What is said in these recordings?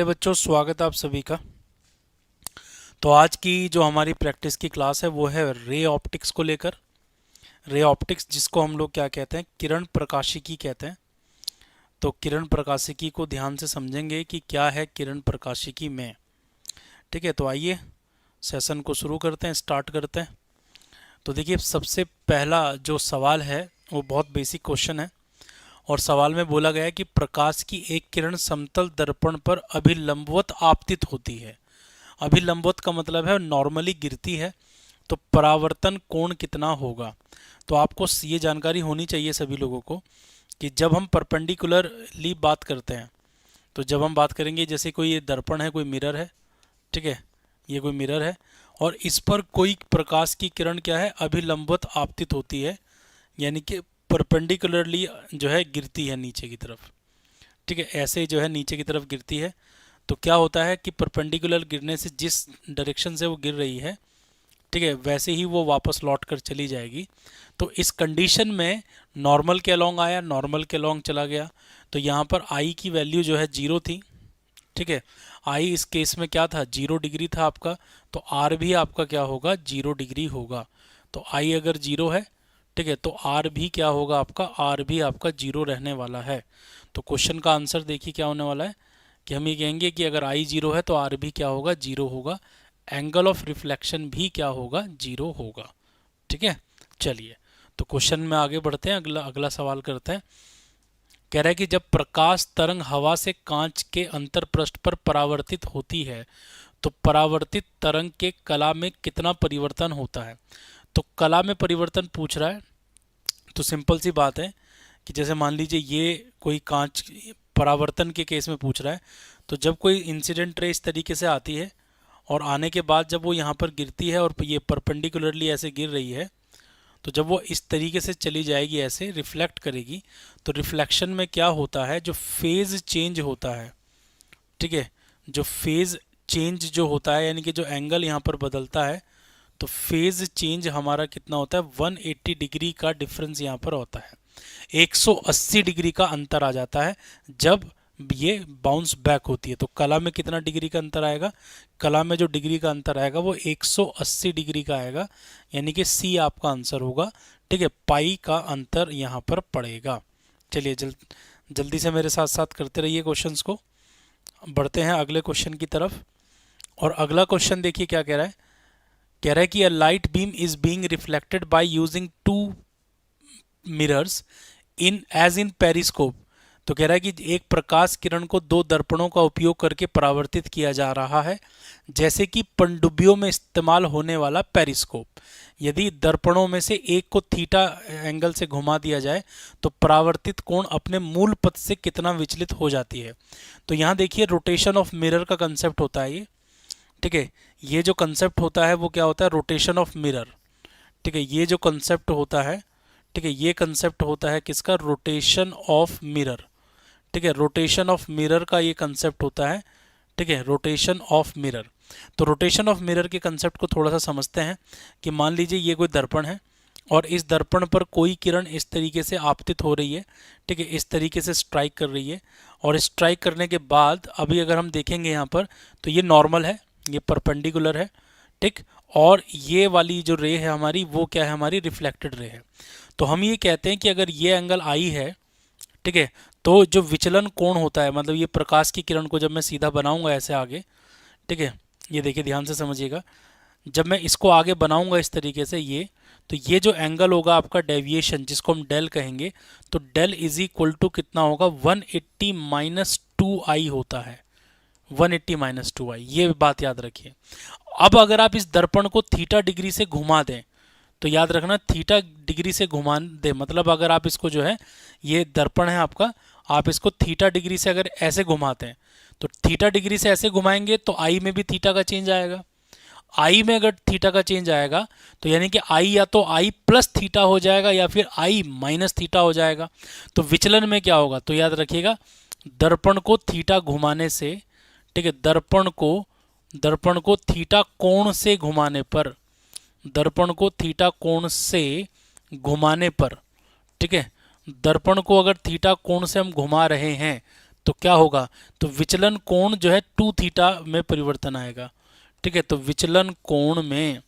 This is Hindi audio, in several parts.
बच्चों, स्वागत है आप सभी का। तो आज की जो हमारी प्रैक्टिस की क्लास है वो है रे ऑप्टिक्स को लेकर। रे ऑप्टिक्स जिसको हम लोग क्या कहते हैं, किरण प्रकाशिकी कहते हैं। तो किरण प्रकाशिकी को ध्यान से समझेंगे कि क्या है किरण प्रकाशिकी में। ठीक है, तो आइए सेशन को शुरू करते हैं, स्टार्ट करते हैं। तो देखिए, सबसे पहला जो सवाल है वो बहुत बेसिक क्वेश्चन है और सवाल में बोला गया है कि प्रकाश की एक किरण समतल दर्पण पर अभिलंबवत आपतित होती है। अभिलंबवत का मतलब है नॉर्मली गिरती है, तो परावर्तन कोण कितना होगा। तो आपको ये जानकारी होनी चाहिए सभी लोगों को कि जब हम परपेंडिकुलरली बात करते हैं, तो जब हम बात करेंगे जैसे कोई ये दर्पण है, कोई मिरर है, ठीक है, ये कोई मिरर है और इस पर कोई प्रकाश की किरण क्या है, अभिलंबवत आपतित होती है, यानी कि परपेंडिकुलरली जो है गिरती है नीचे की तरफ। ठीक है, ऐसे जो है नीचे की तरफ गिरती है। तो क्या होता है कि परपेंडिकुलर गिरने से जिस डायरेक्शन से वो गिर रही है, ठीक है, वैसे ही वो वापस लौट कर चली जाएगी। तो इस कंडीशन में नॉर्मल के अलोंग आया, नॉर्मल के अलोंग चला गया, तो यहाँ पर आई की वैल्यू जो है 0 थी। ठीक है, आई इस केस में क्या था, 0 डिग्री था आपका, तो आर भी आपका क्या होगा, 0 डिग्री होगा। तो आई अगर 0 है, ठीक है, तो आर भी क्या होगा आपका, आर भी आपका 0 रहने वाला है। तो क्वेश्चन का आंसर देखिए क्या होने वाला है कि हम ये कहेंगे कि अगर आई 0 है तो आर भी क्या होगा, 0 होगा। एंगल ऑफ रिफ्लेक्शन भी क्या होगा, 0 होगा। ठीक है, चलिए तो क्वेश्चन में आगे बढ़ते हैं, अगला अगला सवाल करते हैं। कह रहा है कि जब प्रकाश तरंग हवा से कांच के अंतरपृष्ठ पर परावर्तित होती है तो परावर्तित तरंग के कला में कितना परिवर्तन होता है। तो कला में परिवर्तन पूछ रहा है, तो सिंपल सी बात है कि जैसे मान लीजिए ये कोई कांच परावर्तन के केस में पूछ रहा है, तो जब कोई इंसिडेंट रे इस तरीके से आती है और आने के बाद जब वो यहाँ पर गिरती है और ये परपेंडिकुलरली ऐसे गिर रही है, तो जब वो इस तरीके से चली जाएगी, ऐसे रिफ्लेक्ट करेगी, तो रिफ्लेक्शन में क्या होता है, जो फेज चेंज होता है, ठीक है, जो फेज चेंज जो होता है, यानी कि जो एंगल यहाँ पर बदलता है, तो फेज चेंज हमारा कितना होता है, 180 डिग्री का डिफरेंस यहाँ पर होता है। 180 डिग्री का अंतर आ जाता है जब ये बाउंस बैक होती है। तो कला में कितना डिग्री का अंतर आएगा, कला में जो डिग्री का अंतर आएगा वो 180 डिग्री का आएगा, यानी कि सी आपका आंसर होगा। ठीक है, पाई का अंतर यहाँ पर पड़ेगा। चलिए जल्दी से मेरे साथ साथ करते रहिए क्वेश्चंस को। बढ़ते हैं अगले क्वेश्चन की तरफ। और अगला क्वेश्चन देखिए क्या कह रहा है, कह रहा है कि a light beam is being reflected by using two mirrors in as in periscope. तो कह रहा है कि एक प्रकाश किरण को दो दर्पणों का उपयोग करके परावर्तित किया जा रहा है, जैसे कि पनडुब्बियों में इस्तेमाल होने वाला पेरिस्कोप। यदि दर्पणों में से एक को थीटा एंगल से घुमा दिया जाए तो परावर्तित कोण अपने मूल पथ से कितना विचलित हो जाती है। तो यहाँ देखिए रोटेशन ऑफ मिरर का कंसेप्ट होता है ये। ठीक है, ये जो कंसेप्ट होता है वो क्या होता है, रोटेशन ऑफ मिरर। ठीक है, ये जो कंसेप्ट होता है, ठीक है, ये कंसेप्ट होता है किसका, रोटेशन ऑफ मिरर। ठीक है, रोटेशन ऑफ मिरर का ये कंसेप्ट होता है। ठीक है, रोटेशन ऑफ मिरर। तो रोटेशन ऑफ मिरर के कंसेप्ट को थोड़ा सा समझते हैं कि मान लीजिए ये कोई दर्पण है और इस दर्पण पर कोई किरण इस तरीके से आपतित हो रही है। ठीक है, इस तरीके से स्ट्राइक कर रही है और स्ट्राइक करने के बाद अभी अगर हम देखेंगे यहाँ पर, तो ये नॉर्मल है, ये परपेंडिकुलर है। ठीक, और ये वाली जो रे है हमारी, वो क्या है, हमारी रिफ्लेक्टेड रे है। तो हम ये कहते हैं कि अगर ये एंगल आई है, ठीक है, तो जो विचलन कोण होता है, मतलब ये प्रकाश की किरण को जब मैं सीधा बनाऊंगा ऐसे आगे, ठीक है, ये देखिए ध्यान से समझिएगा, जब मैं इसको आगे बनाऊंगा इस तरीके से ये, तो ये जो एंगल होगा आपका डेविएशन, जिसको हम डेल कहेंगे, तो डेल इज इक्वल टू कितना होगा, 180 माइनस 2i होता है। 180 माइनस 2i, ये बात याद रखिए। अब अगर आप इस दर्पण को थीटा डिग्री से घुमा दें, तो याद रखना थीटा डिग्री से घुमा दे, मतलब अगर आप इसको जो है, ये दर्पण है आपका, आप इसको थीटा डिग्री से अगर ऐसे घुमाते हैं, तो थीटा डिग्री से ऐसे घुमाएंगे तो आई में भी थीटा का चेंज आएगा। आई में अगर थीटा का चेंज आएगा तो यानी कि आई या तो आई प्लस थीटा हो जाएगा या फिर आई माइनस थीटा हो जाएगा। तो विचलन में क्या होगा, तो याद रखिएगा दर्पण को थीटा घुमाने से, ठीक है, दर्पण को थीटा कोण से घुमाने पर, दर्पण को थीटा कोण से घुमाने पर, ठीक है, दर्पण को अगर थीटा कोण से हम घुमा रहे हैं तो क्या होगा, तो विचलन कोण जो है 2 थीटा में परिवर्तन आएगा। ठीक है, तो विचलन कोण में,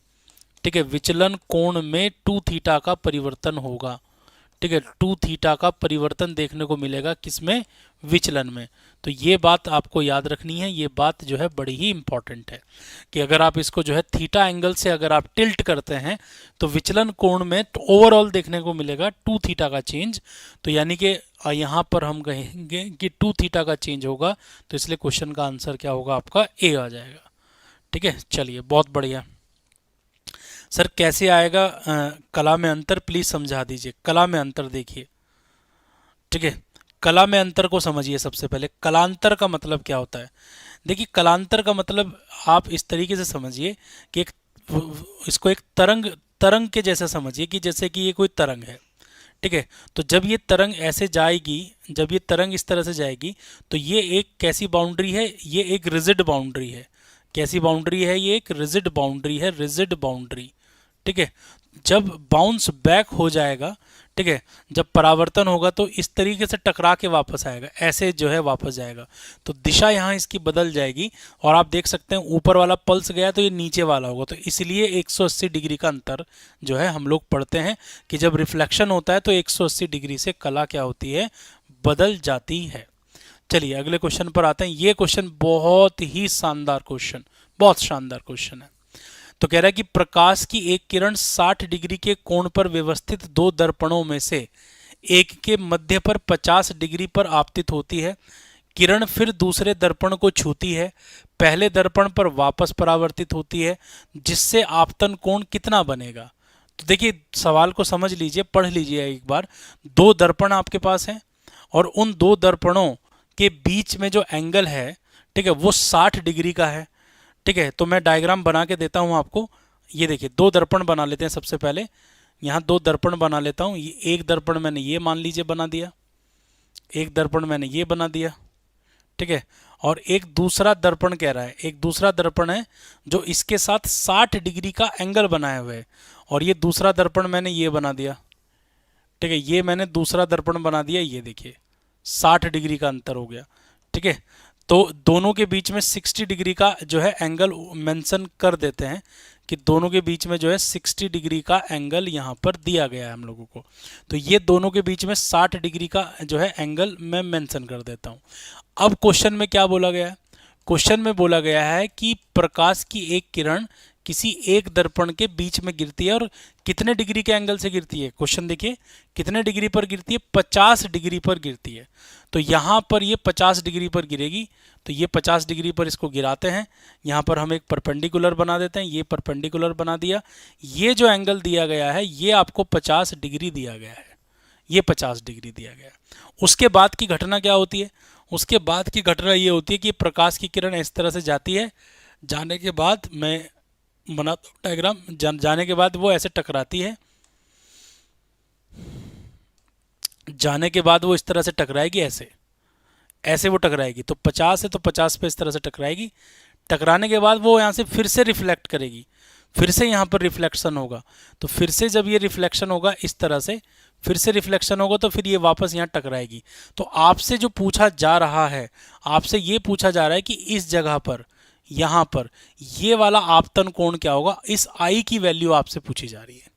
ठीक है, विचलन कोण में 2 थीटा का परिवर्तन होगा। ठीक है, 2 थीटा का परिवर्तन देखने को मिलेगा किसमें, विचलन में। तो ये बात आपको याद रखनी है, ये बात जो है बड़ी ही इंपॉर्टेंट है कि अगर आप इसको जो है थीटा एंगल से अगर आप टिल्ट करते हैं तो विचलन कोण में तो ओवरऑल देखने को मिलेगा 2 थीटा का चेंज। तो यानी कि यहाँ पर हम कहेंगे कि 2 थीटा का चेंज होगा, तो इसलिए क्वेश्चन का आंसर क्या होगा, आपका ए आ जाएगा। ठीक है, चलिए बहुत बढ़िया। सर कैसे आएगा कला में अंतर, प्लीज समझा दीजिए। कला में अंतर देखिए, ठीक है, कला में अंतर को समझिए। सबसे पहले कलांतर का मतलब क्या होता है। देखिए कलांतर का मतलब आप इस तरीके से समझिए कि एक, इसको एक तरंग, तरंग के जैसा समझिए कि जैसे कि ये कोई तरंग है। ठीक है, तो जब ये तरंग ऐसे जाएगी, जब ये तरंग इस तरह से जाएगी तो ये एक कैसी बाउंड्री है, ये एक रिजिड बाउंड्री है। कैसी बाउंड्री है, ये एक रिजिड बाउंड्री है, रिजिड बाउंड्री। ठीक है, जब बाउंस बैक हो जाएगा, ठीक है, जब परावर्तन होगा तो इस तरीके से टकरा के वापस आएगा, ऐसे जो है वापस जाएगा। तो दिशा यहाँ इसकी बदल जाएगी और आप देख सकते हैं ऊपर वाला पल्स गया तो ये नीचे वाला होगा। तो इसलिए 180 डिग्री का अंतर जो है हम लोग पढ़ते हैं कि जब रिफ्लेक्शन होता है तो 180 डिग्री से कला क्या होती है, बदल जाती है। चलिए अगले क्वेश्चन पर आते हैं। ये क्वेश्चन बहुत ही शानदार क्वेश्चन, बहुत शानदार क्वेश्चन है। तो कह रहा है कि प्रकाश की एक किरण 60 डिग्री के कोण पर व्यवस्थित 2 दर्पणों में से एक के मध्य पर 50 डिग्री पर आपतित होती है। किरण फिर दूसरे दर्पण को छूती है, पहले दर्पण पर वापस परावर्तित होती है, जिससे आपतन कोण कितना बनेगा। तो देखिए सवाल को समझ लीजिए, पढ़ लीजिए एक बार। 2 दर्पण आपके पास हैं और उन 2 दर्पणों के बीच में जो एंगल है, ठीक है, वो 60 डिग्री का है। ठीक है, तो मैं डायग्राम बना के देता हूं आपको। ये देखिए 2 दर्पण बना लेते हैं। सबसे पहले यहाँ 2 दर्पण बना लेता हूं। ये एक दर्पण मैंने ये मान लीजिए बना दिया, एक दर्पण मैंने ये बना दिया। ठीक है, और एक दूसरा दर्पण कह रहा है, एक दूसरा दर्पण है जो इसके साथ 60 डिग्री का एंगल बनाए हुए है, और ये दूसरा दर्पण मैंने ये बना दिया। ठीक है, ये मैंने दूसरा दर्पण बना दिया। ये देखिए 60 डिग्री का अंतर हो गया। ठीक है, तो दोनों के बीच में 60 डिग्री का जो है एंगल मेंशन कर देते हैं कि दोनों के बीच में जो है 60 डिग्री का एंगल यहाँ पर दिया गया है हम लोगों को। तो ये दोनों के बीच में 60 डिग्री का जो है एंगल मैं मेंशन कर देता हूँ। अब क्वेश्चन में क्या बोला गया है, क्वेश्चन में बोला गया है कि प्रकाश की एक किरण किसी एक दर्पण के बीच में गिरती है और कितने डिग्री के एंगल से गिरती है। क्वेश्चन देखिए कितने डिग्री पर गिरती है, 50 डिग्री पर गिरती है। तो यहाँ पर ये 50 डिग्री पर गिरेगी, तो ये 50 डिग्री पर इसको गिराते हैं। यहाँ पर हम एक परपेंडिकुलर बना देते हैं, ये परपेंडिकुलर बना दिया। ये जो एंगल दिया गया है ये आपको 50 डिग्री दिया गया है, ये 50 डिग्री दिया गया है। उसके बाद की घटना क्या होती है, उसके बाद की घटना ये होती है कि प्रकाश की किरण इस तरह से जाती है, जाने के बाद मैं बनाता हूं डायग्राम, जाने के बाद वो ऐसे टकराती है, जाने के बाद वो इस तरह से टकराएगी, ऐसे ऐसे वो टकराएगी। तो 50 है तो 50 पे इस तरह से टकराएगी। टकराने के बाद वो यहाँ से फिर से रिफ्लेक्ट करेगी, फिर से यहाँ पर रिफ्लेक्शन होगा। तो फिर से जब ये रिफ्लेक्शन होगा इस तरह से, फिर से रिफ्लेक्शन होगा तो फिर ये वापस यहाँ टकराएगी। तो आपसे जो पूछा जा रहा है, आपसे ये पूछा जा रहा है कि इस जगह पर, यहाँ पर ये वाला आपतन कोण क्या होगा, इस आई की वैल्यू आपसे पूछी जा रही है।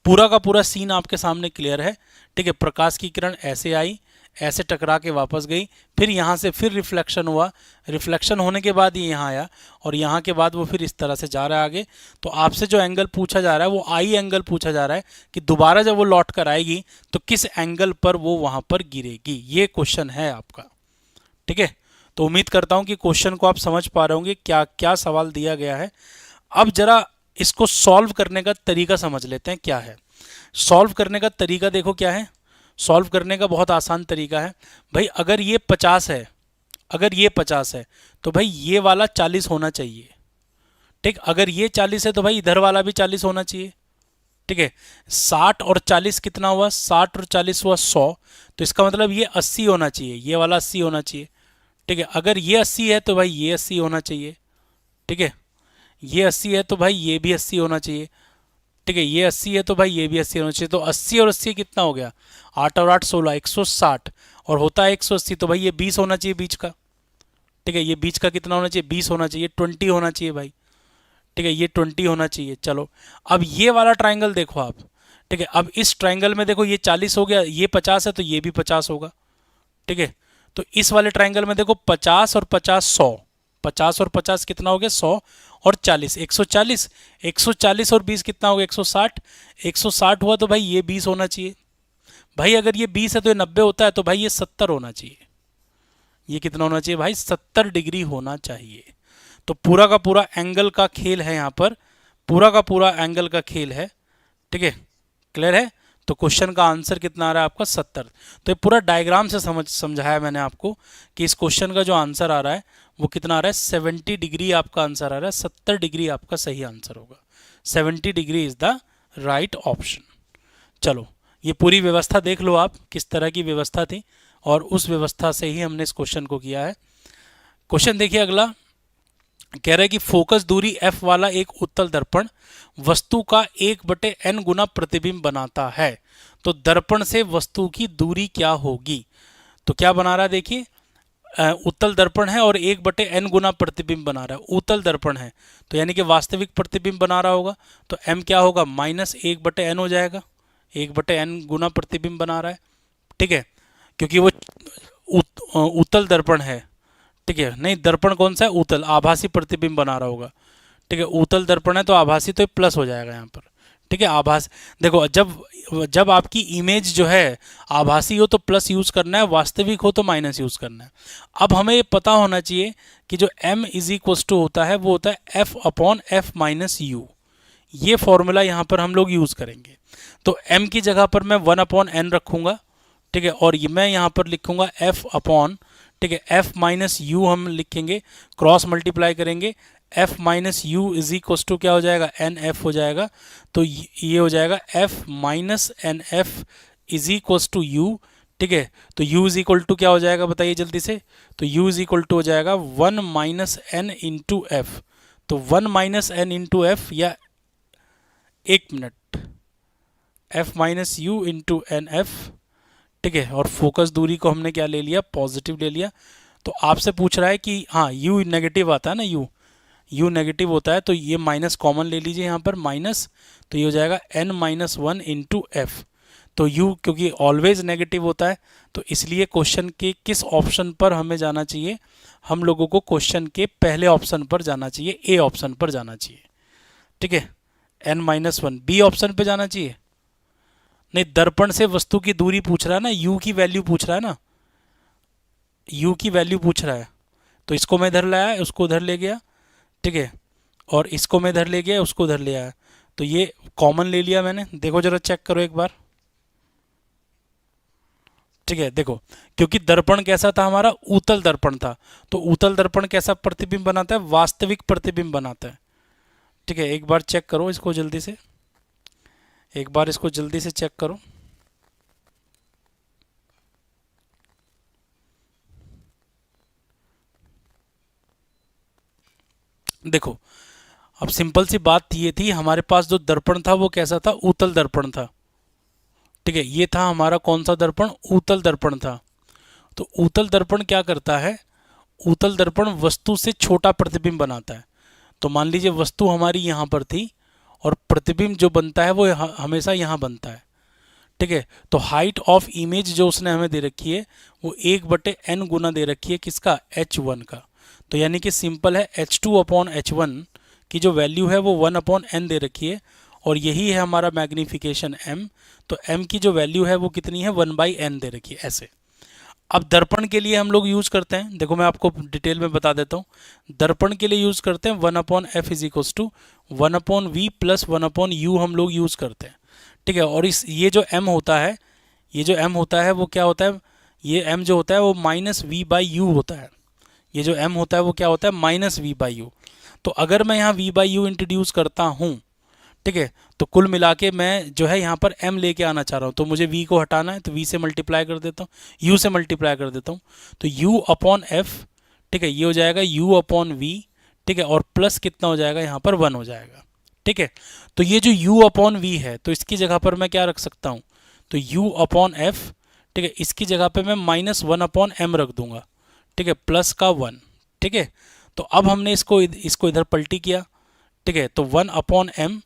पूरा का पूरा सीन आपके सामने क्लियर है। ठीक है, प्रकाश की किरण ऐसे आई, ऐसे टकरा के वापस गई, फिर यहाँ से फिर रिफ्लेक्शन हुआ, रिफ्लेक्शन होने के बाद ये यहाँ आया और यहाँ के बाद वो फिर इस तरह से जा रहा है आगे। तो आपसे जो एंगल पूछा जा रहा है वो आई एंगल पूछा जा रहा है कि दोबारा जब वो लौट कर आएगी तो किस एंगल पर वो वहाँ पर गिरेगी। ये क्वेश्चन है आपका। ठीक है, तो उम्मीद करता हूँ कि क्वेश्चन को आप समझ पा रहे होंगे क्या क्या सवाल दिया गया है। अब जरा इसको सॉल्व करने का तरीका समझ लेते हैं क्या है। सॉल्व करने का तरीका देखो क्या है। सॉल्व करने का बहुत आसान तरीका है भाई। अगर ये 50 है, अगर ये 50 है तो भाई ये वाला 40 होना चाहिए। ठीक, अगर ये 40 है तो भाई इधर वाला भी 40 होना चाहिए। ठीक है, 60 और 40 कितना हुआ, 60 और 40 हुआ 100। तो इसका मतलब ये 80 होना चाहिए, ये वाला 80 होना चाहिए। ठीक है, अगर ये 80 है तो भाई ये 80 होना चाहिए। ठीक है, ये 80 है तो भाई ये भी 80 होना चाहिए। ठीक है, ये 80 है तो भाई ये भी 80 होना चाहिए। तो 80 और 80 कितना हो गया, 8 और 8 16, 160। और होता है 180, तो भाई ये 20 होना चाहिए बीच का। ठीक है, ये बीच का कितना होना चाहिए, 20 होना चाहिए, 20 होना चाहिए भाई। ठीक है, ये 20 होना चाहिए। चलो अब ये वाला ट्राइंगल देखो आप। ठीक है, अब इस ट्राइंगल में देखो ये 40 हो गया, ये 50 है तो ये भी 50 होगा। ठीक है, तो इस वाले ट्राइंगल में देखो 50 और 50 100, 50 और 50 कितना हो गया 100 और 40 140, 140 और 20 कितना हो गया 160, 160 हुआ तो भाई ये 20 होना चाहिए। भाई अगर ये 20 है तो ये 90 होता है, तो भाई ये 70 होना चाहिए। ये कितना होना चाहिए भाई, 70 डिग्री होना चाहिए। तो पूरा का पूरा एंगल का खेल है यहाँ पर, पूरा का पूरा एंगल का खेल है। ठीक है, क्लियर है। तो क्वेश्चन का आंसर कितना आ रहा है आपका 70। तो ये पूरा डायग्राम से समझाया मैंने आपको कि इस क्वेश्चन का जो आंसर आ रहा है वो कितना आ रहा है, 70 डिग्री आपका आंसर आ रहा है। 70 डिग्री आपका सही आंसर होगा। 70 degree is the right option. चलो ये पूरी व्यवस्था देख लो आप, किस तरह की व्यवस्था थी, और उस व्यवस्था से ही हमने इस क्वेश्चन को किया है। क्वेश्चन देखिए अगला, कह रहा है कि फोकस दूरी f वाला एक उत्तल दर्पण वस्तु का 1/n गुना प्रतिबिंब बनाता है, तो दर्पण से वस्तु की दूरी क्या होगी। तो क्या बना रहा है देखिए, उत्तल दर्पण है और 1/n गुना प्रतिबिंब बना रहा है। उत्तल दर्पण है तो यानी कि वास्तविक प्रतिबिंब बना रहा होगा, तो m क्या होगा, -1/n हो जाएगा। 1/n गुना प्रतिबिंब बना रहा है। ठीक है, क्योंकि वो उत्तल दर्पण है। ठीक है, नहीं दर्पण कौन सा है, उत्तल, आभासी प्रतिबिंब बना रहा होगा। ठीक है, उत्तल दर्पण है तो आभासी, तो प्लस हो जाएगा यहाँ पर। ठीक है, आभास, देखो जब जब आपकी इमेज जो है आभासी हो तो प्लस यूज करना है, वास्तविक हो तो माइनस यूज करना है। अब हमें ये पता होना चाहिए कि जो m इज इक्वल टू होता है वो होता है f/f-u। ये फॉर्मूला यहाँ पर हम लोग यूज करेंगे। तो m की जगह पर मैं 1/n रखूंगा। ठीक है, और ये मैं यहाँ पर लिखूंगा f/, ठीक है, f-u हम लिखेंगे, क्रॉस मल्टीप्लाई करेंगे, f-u इज इक्वल टू क्या हो जाएगा, nf हो जाएगा। तो ये हो जाएगा f-nf is equal to u। ठीक है, तो u इज इक्वल टू क्या हो जाएगा बताइए जल्दी से, तो u इज इक्वल टू हो जाएगा 1 - n इंटू एफ। तो 1 - n इंटू एफ, या एक minute, f-u into N F. ठीक है, और फोकस दूरी को हमने क्या ले लिया, पॉजिटिव ले लिया। तो आपसे पूछ रहा है कि हाँ u नेगेटिव आता है ना, u नेगेटिव होता है, तो ये माइनस कॉमन ले लीजिए यहाँ पर माइनस, तो ये हो जाएगा n-1 इंटू एफ। तो u क्योंकि ऑलवेज नेगेटिव होता है, तो इसलिए क्वेश्चन के किस ऑप्शन पर हमें जाना चाहिए, हम लोगों को क्वेश्चन के पहले ऑप्शन पर जाना चाहिए, ए ऑप्शन पर जाना चाहिए। ठीक है, n-1, बी ऑप्शन पर जाना चाहिए नहीं, दर्पण से वस्तु की दूरी पूछ रहा है ना, u की वैल्यू पूछ रहा है ना, u की वैल्यू पूछ रहा है। तो इसको मैं इधर लाया, उसको उधर ले गया। ठीक है, और इसको मैं इधर ले गया, उसको उधर ले आया, तो ये कॉमन ले लिया मैंने। देखो जरा चेक करो एक बार। ठीक है, देखो क्योंकि दर्पण कैसा था हमारा, उत्तल दर्पण था, तो उत्तल दर्पण कैसा प्रतिबिंब बनाता है, वास्तविक प्रतिबिंब बनाता है। ठीक है, एक बार चेक करो इसको जल्दी से, एक बार इसको जल्दी से चेक करो। देखो अब सिंपल सी बात ये थी, हमारे पास जो दर्पण था वो कैसा था, उत्तल दर्पण था। ठीक है, ये था हमारा कौन सा दर्पण, उत्तल दर्पण था। तो उत्तल दर्पण क्या करता है, उत्तल दर्पण वस्तु से छोटा प्रतिबिंब बनाता है। तो मान लीजिए वस्तु हमारी यहाँ पर थी और प्रतिबिंब जो बनता है वो हमेशा यहाँ बनता है। ठीक है, तो हाइट ऑफ इमेज जो उसने हमें दे रखी है वो 1/n गुना दे रखी है, किसका, h1 का। तो यानी कि सिंपल है, h2/h1 की जो वैल्यू है वो 1/n दे रखी है, और यही है हमारा मैग्नीफिकेशन m। तो m की जो वैल्यू है वो कितनी है, 1/n दे रखी है ऐसे। अब दर्पण के लिए हम लोग यूज करते हैं, देखो मैं आपको डिटेल में बता देता हूँ। दर्पण के लिए यूज करते हैं 1/f is equal to 1/v plus 1/u हम लोग यूज करते हैं। ठीक है, और इस ये जो m होता है, ये जो m होता है वो क्या होता है, ये m जो होता है वो -v/u होता है। ये जो m होता है वो क्या होता है, -v/u। तो अगर मैं यहाँ v/u इंट्रोड्यूस करता हूँ, ठीक है, तो कुल मिला के मैं जो है यहाँ पर m लेके आना चाह रहा हूँ, तो मुझे v को हटाना है, तो v से मल्टीप्लाई कर देता हूँ, u से मल्टीप्लाई कर देता हूँ, तो u/f, ठीक है, ये हो जाएगा u/v। ठीक है, और प्लस कितना हो जाएगा यहाँ पर 1 हो जाएगा। ठीक है, तो ये जो u/v है, तो इसकी जगह पर मैं क्या रख सकता हूँ, तो u/f, ठीक है, इसकी जगह पे मैं -1/m रख दूंगा, ठीक है, प्लस का 1, ठीक है। तो अब हमने इसको इधर पलटी किया, ठीक है, तो 1/m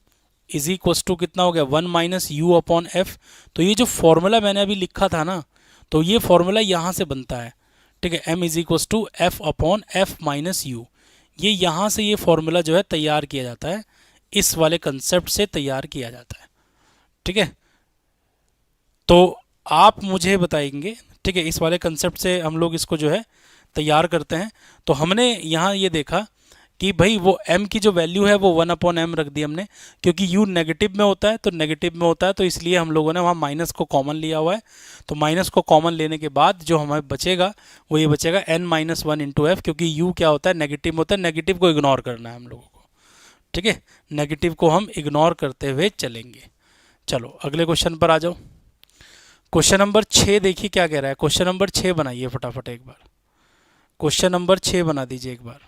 इज इक्वस टू कितना हो गया, 1 - u/f। तो ये जो फॉर्मूला मैंने अभी लिखा था ना, तो ये फॉर्मूला यहाँ से बनता है, ठीक है, m is equals to f/f - u। ये यहाँ से ये फॉर्मूला जो है तैयार किया जाता है, इस वाले कंसेप्ट से तैयार किया जाता है, ठीक है। तो आप मुझे बताएंगे, ठीक है, इस वाले कंसेप्ट से हम लोग इसको जो है तैयार करते हैं। तो हमने यहाँ ये देखा कि भाई वो m की जो वैल्यू है वो 1/m रख दी हमने, क्योंकि u नेगेटिव में होता है, तो नेगेटिव में होता है तो इसलिए हम लोगों ने वहाँ माइनस को कॉमन लिया हुआ है। तो माइनस को कॉमन लेने के बाद जो हमें बचेगा वो ये बचेगा n-1 इंटू एफ, क्योंकि u क्या होता है, नेगेटिव में होता है, नेगेटिव को इग्नोर करना है हम लोगों को, ठीक है, नेगेटिव को हम इग्नोर करते हुए चलेंगे। चलो अगले क्वेश्चन पर आ जाओ। क्वेश्चन नंबर 6 देखिए क्या कह रहा है। क्वेश्चन नंबर 6 बनाइए फटाफट एक बार, क्वेश्चन नंबर 6 बना दीजिए एक बार,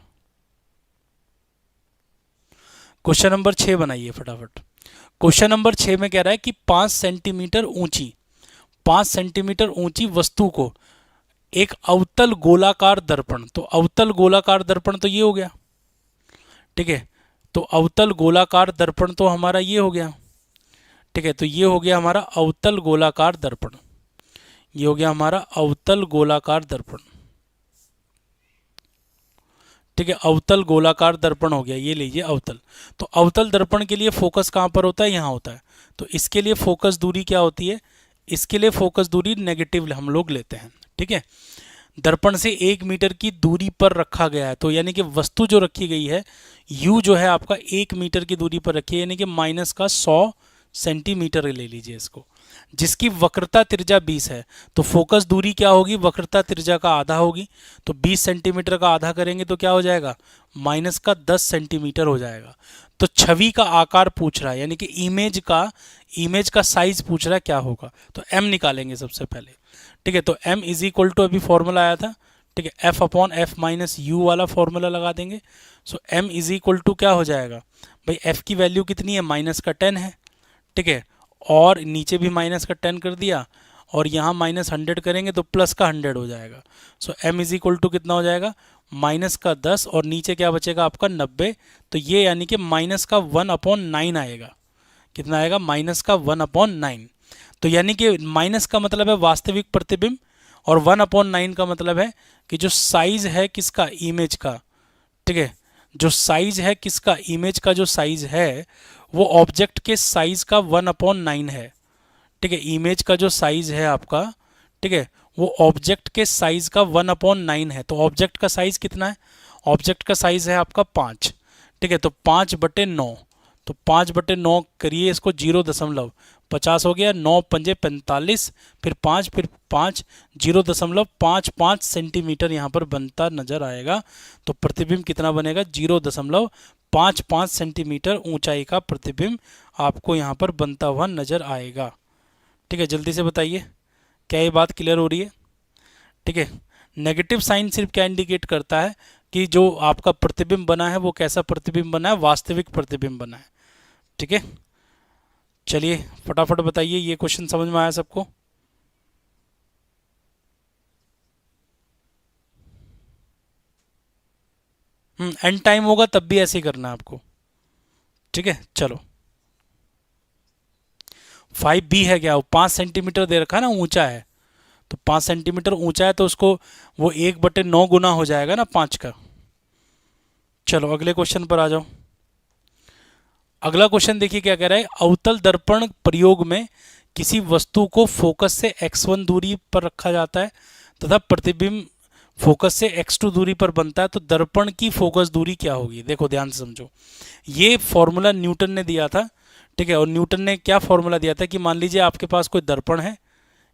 क्वेश्चन नंबर 6 बनाइए फटाफट। क्वेश्चन नंबर 6 में कह रहा है कि 5 सेंटीमीटर ऊंची वस्तु को एक अवतल गोलाकार दर्पण, तो अवतल गोलाकार दर्पण तो ये हो गया, ठीक है, तो अवतल गोलाकार दर्पण तो हमारा ये हो गया, ठीक है, तो ये हो गया हमारा अवतल गोलाकार दर्पण, ये हो गया हमारा अवतल गोलाकार दर्पण, ठीक है, अवतल गोलाकार दर्पण हो गया, ये लीजिए अवतल। तो अवतल दर्पण के लिए फोकस कहाँ पर होता है, यहाँ होता है। तो इसके लिए फोकस दूरी क्या होती है, इसके लिए फोकस दूरी नेगेटिव हम लोग लेते हैं, ठीक है। दर्पण से 1 मीटर की दूरी पर रखा गया है, तो यानी कि वस्तु जो रखी गई है u जो है आपका 1 मीटर की दूरी पर रखी है, यानी कि -100 सेंटीमीटर ले लीजिए इसको, जिसकी वक्रता त्रिज्या 20 है। तो फोकस दूरी क्या होगी, वक्रता त्रिज्या का आधा होगी, तो 20 सेंटीमीटर का आधा करेंगे तो क्या हो जाएगा, -10 सेंटीमीटर हो जाएगा। तो छवि का आकार पूछ रहा है, यानी कि इमेज का साइज पूछ रहा है क्या होगा, तो m निकालेंगे सबसे पहले, ठीक है। तो m इज इक्वल टू अभी फॉर्मूला आया था, ठीक है, f/f - u वाला फॉर्मूला लगा देंगे। सो m इज इक्वल टू क्या हो जाएगा भाई, f की वैल्यू कितनी है, -10 है, ठीक है, और नीचे भी -10 कर दिया, और यहाँ -100 करेंगे तो +100 हो जाएगा। सो m इज इक्वल टू कितना हो जाएगा, -10 और नीचे क्या बचेगा आपका 90। तो ये यानी कि -1/9 आएगा, कितना आएगा, -1/9। तो यानी कि माइनस का मतलब है वास्तविक प्रतिबिंब, और 1/9 का मतलब है कि जो साइज है किसका, इमेज का, ठीक है, जो साइज है किसका, इमेज का जो साइज है वो ऑब्जेक्ट के साइज का 1/9 है, ठीक है, इमेज का जो साइज है आपका, ठीक है, वो ऑब्जेक्ट के साइज का 1/9 है। तो ऑब्जेक्ट का साइज कितना है, ऑब्जेक्ट का साइज है आपका 5, ठीक है, तो 5/9, तो 5/9 करिए इसको, 0.50 हो गया, 9 पंजे 45, फिर 5 0.55 सेंटीमीटर यहाँ पर बनता नजर आएगा। तो प्रतिबिंब कितना बनेगा, 0.55 सेंटीमीटर ऊंचाई का प्रतिबिंब आपको यहाँ पर बनता हुआ नजर आएगा, ठीक है। जल्दी से बताइए क्या ये बात क्लियर हो रही है, ठीक है। नेगेटिव साइन सिर्फ क्या इंडिकेट करता है कि जो आपका प्रतिबिंब बना है वो कैसा प्रतिबिंब बना है, वास्तविक प्रतिबिंब बना है, ठीक है। चलिए फटाफट बताइए, ये क्वेश्चन समझ में आया सबको। एंड टाइम होगा तब भी ऐसे ही करना है आपको, ठीक है। चलो 5b है क्या, वो 5 सेंटीमीटर दे रखा है ना, ऊंचा है, तो 5 सेंटीमीटर ऊंचा है तो उसको वो 1/9 गुना हो जाएगा ना 5 का। चलो अगले क्वेश्चन पर आ जाओ। अगला क्वेश्चन देखिए क्या कह रहा है, अवतल दर्पण प्रयोग में किसी वस्तु को फोकस से x1 दूरी पर रखा जाता है तथा प्रतिबिंब फोकस से x2 दूरी पर बनता है, तो दर्पण की फोकस दूरी क्या होगी। देखो ध्यान से समझो, ये फॉर्मूला न्यूटन ने दिया था, ठीक है, और न्यूटन ने क्या फॉर्मूला दिया था कि मान लीजिए आपके पास कोई दर्पण है,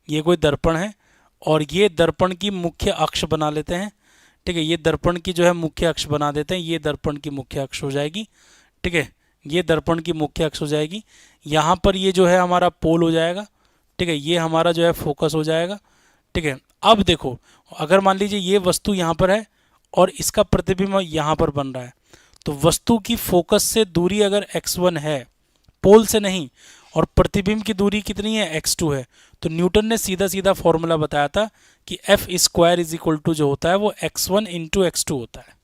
ये कोई दर्पण है, और ये दर्पण की मुख्य अक्ष बना लेते हैं, ठीक है, ये दर्पण की जो है मुख्य अक्ष बना देते हैं, ये दर्पण की मुख्य अक्ष हो जाएगी, ठीक है, ये दर्पण की मुख्य अक्ष हो जाएगी। यहाँ पर ये जो है हमारा पोल हो जाएगा, ठीक है, ये हमारा जो है फोकस हो जाएगा, ठीक है। अब देखो अगर मान लीजिए ये वस्तु यहाँ पर है और इसका प्रतिबिंब यहाँ पर बन रहा है, तो वस्तु की फोकस से दूरी अगर x1 है, पोल से नहीं, और प्रतिबिंब की दूरी कितनी है, x2 है। तो न्यूटन ने सीधा सीधा फॉर्मूला बताया था कि F square is equal to जो होता है वो x1 इंटू एक्स होता है।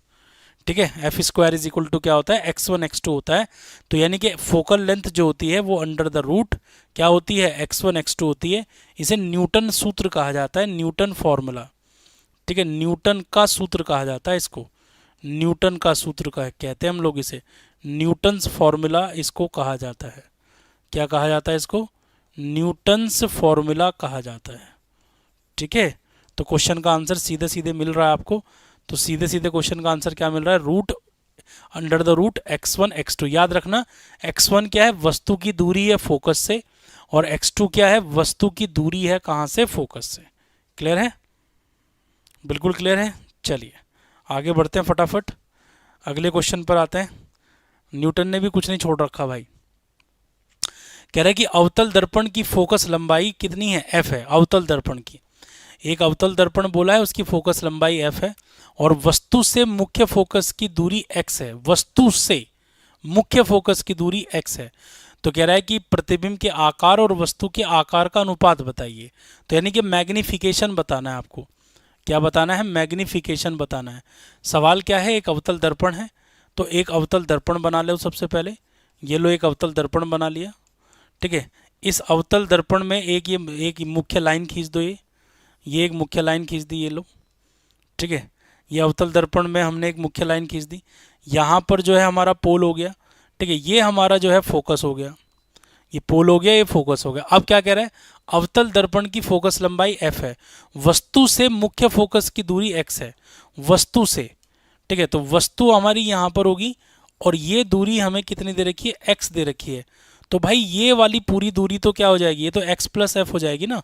ठीक है, F square is equal to क्या होता है, x1 x2 होता है। तो यानी कि फोकल लेंथ जो होती है वो अंडर द रूट क्या होती है, x1 x2 होती है। इसे न्यूटन सूत्र कहा जाता है, न्यूटन फॉर्मूला। ठीक है, न्यूटन का सूत्र कहा जाता है इसको, न्यूटन का सूत्र का कहते हैं हम लोग इसे, न्यूटन्स फॉर्मूला इसको कहा जाता है। क्या कहा जाता है इसको, न्यूटन्स फॉर्मूला कहा जाता है। ठीक है, तो क्वेश्चन का आंसर सीधे सीधे मिल रहा है आपको। तो सीधे सीधे क्वेश्चन का आंसर क्या मिल रहा है, root under the root x1 x2। याद रखना x1 क्या है, वस्तु की दूरी है फोकस से, और x2 क्या है, वस्तु की दूरी है कहाँ से, फोकस से। क्लियर है, बिल्कुल क्लियर है। चलिए आगे बढ़ते हैं फटाफट, अगले क्वेश्चन पर आते हैं। न्यूटन ने भी कुछ नहीं छोड़ रखा भाई। कह रहा है कि अवतल दर्पण की फोकस लंबाई कितनी है, f है अवतल दर्पण की। एक अवतल दर्पण बोला है, उसकी फोकस लंबाई f है, और वस्तु से मुख्य फोकस की दूरी x है। वस्तु से मुख्य फोकस की दूरी x है। तो कह रहा है कि प्रतिबिंब के आकार और वस्तु के आकार का अनुपात बताइए। तो यानी कि मैग्निफिकेशन बताना है आपको। क्या बताना है, मैग्निफिकेशन बताना है। सवाल क्या है, एक अवतल दर्पण है, तो एक अवतल दर्पण बना लो सबसे पहले। ये लो एक अवतल दर्पण बना लिया। ठीक है, इस अवतल दर्पण में एक मुख्य लाइन खींच दो, ये एक मुख्य लाइन खींच दी, ये लो। ठीक है, ये अवतल दर्पण में हमने एक मुख्य लाइन खींच दी। यहाँ पर जो है हमारा पोल हो गया। ठीक है, ये हमारा जो है फोकस हो गया, ये पोल हो गया, ये फोकस हो गया। अब क्या कह रहा है, अवतल दर्पण की फोकस लंबाई f है, वस्तु से मुख्य फोकस की दूरी x है, वस्तु से। ठीक है, तो वस्तु हमारी यहाँ पर होगी, और ये दूरी हमें कितनी दे रखी है, x दे रखी है। तो भाई ये वाली पूरी दूरी तो क्या हो जाएगी, ये तो x प्लस एफ हो जाएगी ना।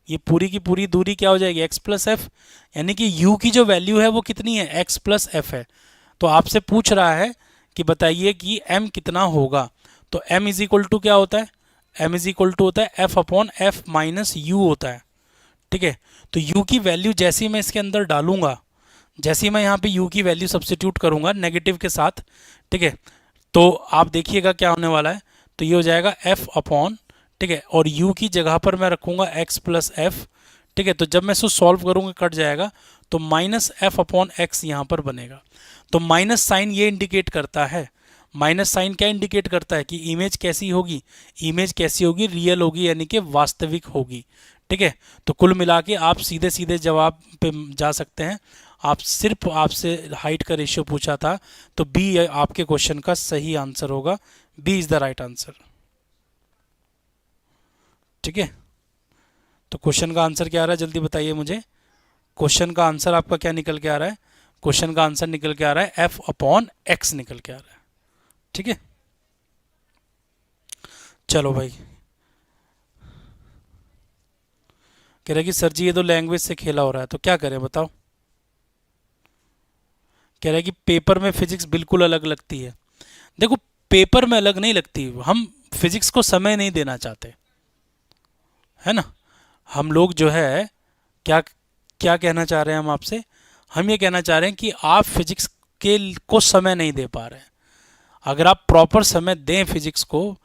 ये पूरी की पूरी दूरी क्या हो जाएगी, x प्लस एफ। यानी कि u की जो वैल्यू है वो कितनी है, x प्लस एफ है। तो आपसे पूछ रहा है कि बताइए कि m कितना होगा। तो m इज इक्वल टू क्या होता है, m इज इक्वल टू होता है f upon F minus you होता है। ठीक है, तो u की वैल्यू जैसे ही मैं इसके अंदर डालूंगा, जैसे ही मैं यहाँ पे u की वैल्यू सब्स्टिट्यूट करूंगा नेगेटिव के साथ, ठीक है, तो आप देखिएगा क्या होने वाला है। तो ये हो जाएगा f अपॉन, ठीक है, और u की जगह पर मैं रखूंगा x प्लस एफ। ठीक है, तो जब मैं इसको सॉल्व करूंगा कट जाएगा, तो माइनस एफ अपॉन एक्स यहाँ पर बनेगा। तो माइनस साइन ये इंडिकेट करता है, माइनस साइन क्या इंडिकेट करता है कि इमेज कैसी होगी, इमेज कैसी होगी, रियल होगी, यानी कि वास्तविक होगी। ठीक है, तो कुल मिला के आप सीधे सीधे जवाब पे जा सकते हैं। आप सिर्फ आपसे हाइट का रेशियो पूछा था, तो बी आपके क्वेश्चन का सही आंसर होगा, B is the right answer. ठीक है, तो क्वेश्चन का आंसर क्या आ रहा है, जल्दी बताइए मुझे। क्वेश्चन का आंसर आपका क्या निकल के आ रहा है, क्वेश्चन का आंसर निकल के आ रहा है एफ अपॉन एक्स निकल के आ रहा है। ठीक है, चलो भाई। कह रहे कि सर जी ये तो लैंग्वेज से खेला हो रहा है, तो क्या करें बताओ। कह रहा है कि पेपर में फिजिक्स बिल्कुल अलग लगती है। देखो पेपर में अलग नहीं लगती, हम फिजिक्स को समय नहीं देना चाहते, है ना। हम लोग जो है क्या क्या कहना चाह रहे हैं हम आपसे, हम ये कहना चाह रहे हैं कि आप फिजिक्स के को समय नहीं दे पा रहे हैं। अगर आप प्रॉपर समय दें फिजिक्स को,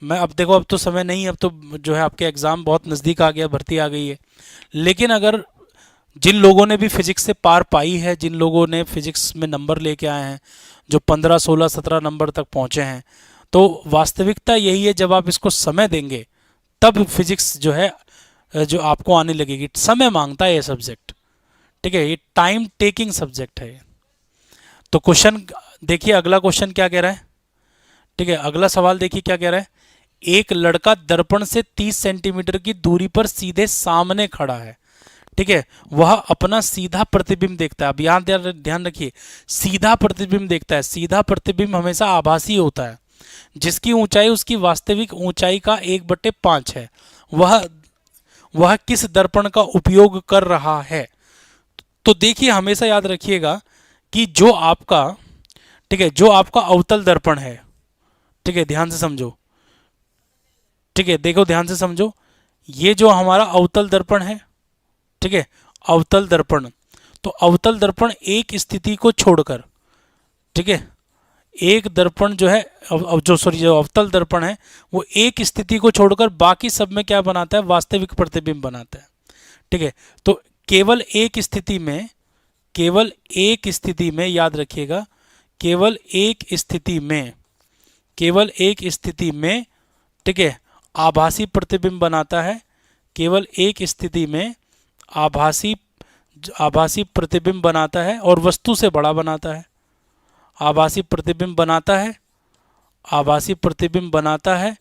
मैं अब देखो अब तो समय नहीं है, अब तो जो है आपके एग्ज़ाम बहुत नज़दीक आ गया, भर्ती आ गई है। लेकिन अगर जिन लोगों ने भी फिजिक्स से पार पाई है, जिन लोगों ने फिजिक्स में नंबर लेके आए हैं, जो 15 16 17 नंबर तक पहुंचे हैं, तो वास्तविकता यही है जब आप इसको समय देंगे तब फिजिक्स जो है जो आपको आने लगेगी। समय मांगता है ये सब्जेक्ट, ठीक है, ये टाइम टेकिंग सब्जेक्ट है। तो क्वेश्चन देखिए, अगला क्वेश्चन क्या कह रहा है। ठीक है, अगला सवाल देखिए क्या कह रहा है। एक लड़का दर्पण से 30 सेंटीमीटर की दूरी पर सीधे सामने खड़ा है। ठीक है, वह अपना सीधा प्रतिबिंब देखता है। अब यहाँ ध्यान रखिए, सीधा प्रतिबिंब देखता है। सीधा प्रतिबिंब हमेशा आभासी होता है, जिसकी ऊंचाई उसकी वास्तविक ऊंचाई का 1/5 है। वह किस दर्पण का उपयोग कर रहा है। तो देखिए हमेशा याद रखिएगा कि जो आपका, ठीक है, जो आपका अवतल दर्पण है, ठीक है, ध्यान से समझो, ठीक है, देखो ध्यान से समझो, ये जो हमारा अवतल दर्पण है, ठीक है, अवतल दर्पण, तो अवतल दर्पण एक स्थिति को छोड़कर, ठीक है, एक दर्पण जो है जो अवतल दर्पण है वो एक स्थिति को छोड़कर बाकी सब में क्या बनाता है, वास्तविक प्रतिबिंब बनाता है। ठीक है, तो केवल एक स्थिति में याद रखिएगा, केवल एक स्थिति में ठीक है आभासी प्रतिबिंब बनाता है। केवल एक स्थिति में आभासी आभासी प्रतिबिंब बनाता है और वस्तु से बड़ा बनाता है। आभासी प्रतिबिंब बनाता है, आभासी प्रतिबिंब बनाता है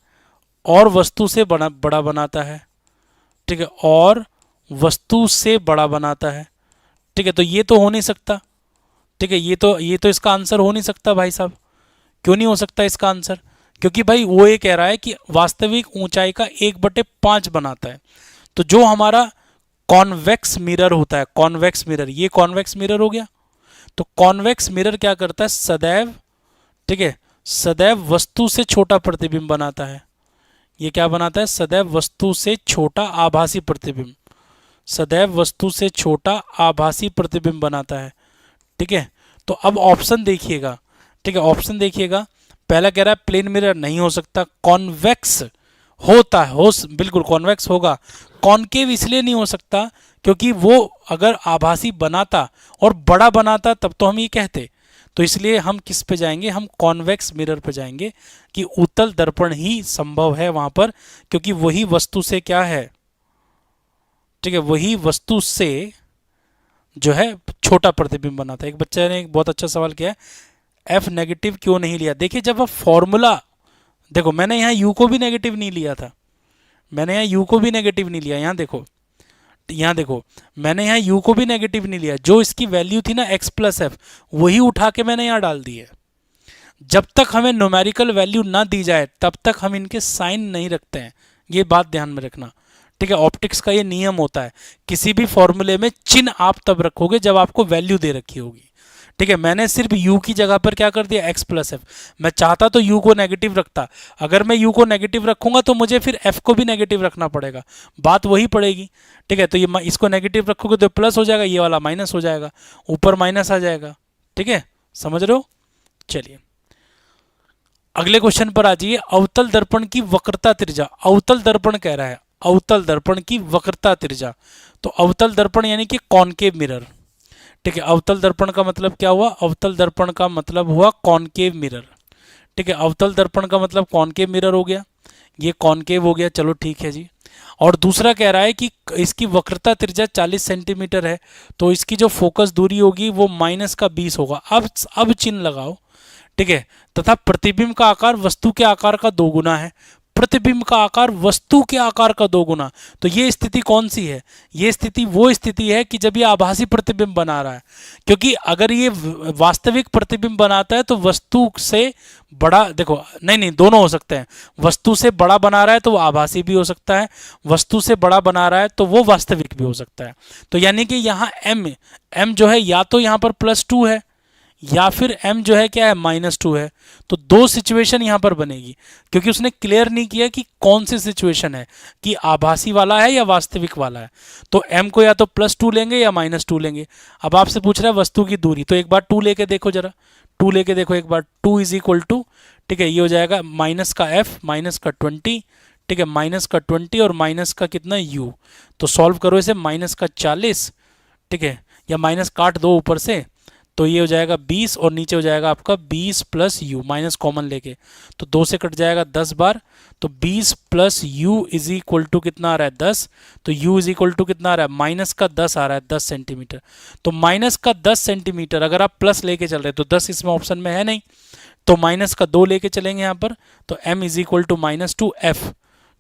और वस्तु से बड़ा बनाता है। ठीक है, और वस्तु से बड़ा बनाता है। ठीक है, तो ये तो हो नहीं सकता। ठीक है, ये तो इसका आंसर हो नहीं सकता भाई साहब। क्यों नहीं हो सकता इसका आंसर? क्योंकि भाई वो ये कह रहा है कि वास्तविक ऊंचाई का 1/5 बनाता है। तो जो हमारा कॉन्वेक्स मिरर होता है, कॉन्वेक्स मिरर, ये कॉन्वेक्स मिरर हो गया। तो कॉन्वेक्स मिरर क्या करता है, सदैव, ठीक है, सदैव वस्तु से छोटा प्रतिबिंब बनाता है। ये क्या बनाता है, सदैव वस्तु से छोटा आभासी प्रतिबिंब, सदैव वस्तु से छोटा आभासी प्रतिबिंब बनाता है। ठीक है, तो अब ऑप्शन देखिएगा। ठीक है, ऑप्शन देखिएगा। पहला कह रहा है प्लेन मिरर नहीं हो सकता, कॉन्वेक्स होता है, बिल्कुल कॉन्वेक्स होगा। कॉनकेव इसलिए नहीं हो सकता क्योंकि वो अगर आभासी बनाता और बड़ा बनाता तब तो हम ये कहते। तो इसलिए हम किस पे जाएंगे, हम कॉन्वेक्स मिरर पे जाएंगे कि उत्तल दर्पण ही संभव है वहां पर, क्योंकि वही वस्तु से क्या है, ठीक है, वही वस्तु से जो है छोटा प्रतिबिंब बनाता है। एक बच्चे ने एक बहुत अच्छा सवाल किया है, एफ नेगेटिव क्यों नहीं लिया? देखिए जब आप फॉर्मूला देखो, मैंने यहाँ यू को भी नेगेटिव नहीं लिया था, मैंने यहाँ यू को भी नेगेटिव नहीं लिया। यहाँ देखो मैंने यहाँ यू को भी नेगेटिव नहीं लिया, जो इसकी वैल्यू थी ना एक्स प्लस एफ, वही उठा के मैंने यहाँ डाल दी है। जब तक हमें न्यूमेरिकल वैल्यू ना दी जाए तब तक हम इनके साइन नहीं रखते हैं, ये बात ध्यान में रखना। ठीक है, ऑप्टिक्स का ये नियम होता है, किसी भी फॉर्मूले में चिन्ह आप तब रखोगे जब आपको वैल्यू दे रखी होगी। ठीक है, मैंने सिर्फ u की जगह पर क्या कर दिया, x प्लस एफ। मैं चाहता तो u को नेगेटिव रखता, अगर मैं u को नेगेटिव रखूंगा तो मुझे फिर f को भी नेगेटिव रखना पड़ेगा, बात वही पड़ेगी। ठीक है, तो ये इसको नेगेटिव रखोगे तो प्लस हो जाएगा, ये वाला माइनस हो जाएगा, ऊपर माइनस आ जाएगा। ठीक है, समझ रहे हो? चलिए अगले क्वेश्चन पर आ जाइए। अवतल दर्पण की वक्रता त्रिज्या, अवतल दर्पण कह रहा है, अवतल दर्पण की वक्रता त्रिज्या। तो अवतल दर्पण यानी कि कॉनकेव मिरर। ठीक है, अवतल दर्पण का मतलब क्या हुआ, अवतल दर्पण का मतलब हुआ कॉनकेव मिरर। ठीक है, अवतल दर्पण का मतलब कॉनकेव मिरर हो गया, ये कॉनकेव हो गया, चलो ठीक है जी। और दूसरा कह रहा है कि इसकी वक्रता त्रिज्या 40 सेंटीमीटर है, तो इसकी जो फोकस दूरी होगी वो -20 होगा। अब चिन्ह लगाओ। ठीक है, तथा प्रतिबिंब का आकार वस्तु के आकार का 2 गुना है, प्रतिबिंब का आकार वस्तु के आकार का 2 गुना। तो ये स्थिति कौन सी है, ये स्थिति वो स्थिति है कि जब ये आभासी प्रतिबिंब बना रहा है, क्योंकि अगर ये वास्तविक प्रतिबिंब बनाता है तो वस्तु से बड़ा, देखो नहीं दोनों हो सकते हैं, वस्तु से बड़ा बना रहा है तो वो आभासी भी हो सकता है, वस्तु से बड़ा बना रहा है तो वो वास्तविक भी हो सकता है। तो यानी कि यहाँ m जो है या तो यहाँ पर +2 है या फिर m जो है क्या है, -2 है। तो 2 सिचुएशन यहाँ पर बनेगी, क्योंकि उसने क्लियर नहीं किया कि कौन सी सिचुएशन है, कि आभासी वाला है या वास्तविक वाला है। तो m को या तो +2 लेंगे या -2 लेंगे। अब आपसे पूछ रहा है वस्तु की दूरी, तो एक बार 2 लेके देखो, जरा 2 लेके देखो एक बार। 2 = ठीक है, ये हो जाएगा माइनस का f माइनस का 20, ठीक है, माइनस का 20 और माइनस का कितना u। तो सॉल्व करो इसे, -40, ठीक है, या माइनस काट दो ऊपर से, तो ये हो जाएगा 20 और नीचे हो जाएगा आपका 20 + u, माइनस कॉमन लेके, तो 2 से कट जाएगा 10 बार। तो 20 + u = कितना आ रहा है, 10। तो u = कितना आ रहा है, -10 आ रहा है, 10 सेंटीमीटर। तो -10 सेंटीमीटर अगर आप प्लस लेके चल रहे, तो 10 इसमें ऑप्शन में है नहीं, तो -2 लेके चलेंगे यहाँ पर। तो m = -2f,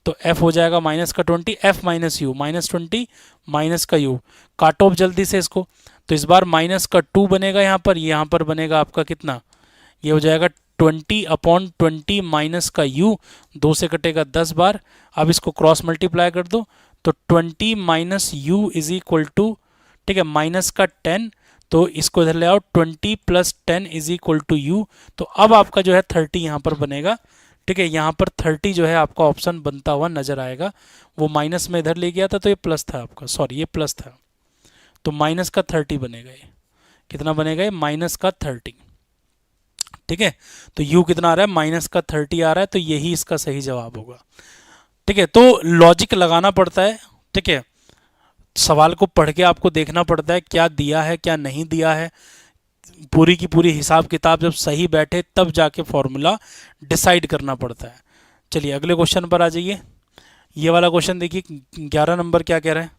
तो f हो जाएगा -20, f - u, -20 माइनस का u, काटो अब जल्दी से इसको। तो इस बार -2 बनेगा यहाँ पर बनेगा आपका कितना, ये हो जाएगा 20/20 माइनस का u, 2 से कटेगा 10 बार। अब इसको क्रॉस मल्टीप्लाई कर दो, तो 20 - u = ठीक है माइनस का 10, तो इसको इधर ले आओ, 20 + 10 = u। तो अब आपका जो है 30 यहाँ पर बनेगा। ठीक है, यहाँ पर 30 जो है आपका ऑप्शन बनता हुआ नजर आएगा। वो माइनस में इधर ले गया था तो ये प्लस था आपका, सॉरी ये प्लस था, तो -30 बनेगा। ये कितना बनेगा, ये -30। ठीक है, तो u कितना आ रहा है, -30 आ रहा है, तो यही इसका सही जवाब होगा। ठीक है, तो लॉजिक लगाना पड़ता है। ठीक है, सवाल को पढ़ के आपको देखना पड़ता है क्या दिया है क्या नहीं दिया है, पूरी की पूरी हिसाब किताब जब सही बैठे तब जाके फॉर्मूला डिसाइड करना पड़ता है। चलिए अगले क्वेश्चन पर आ जाइए। ये वाला क्वेश्चन देखिए, 11 नंबर क्या कह रहा है,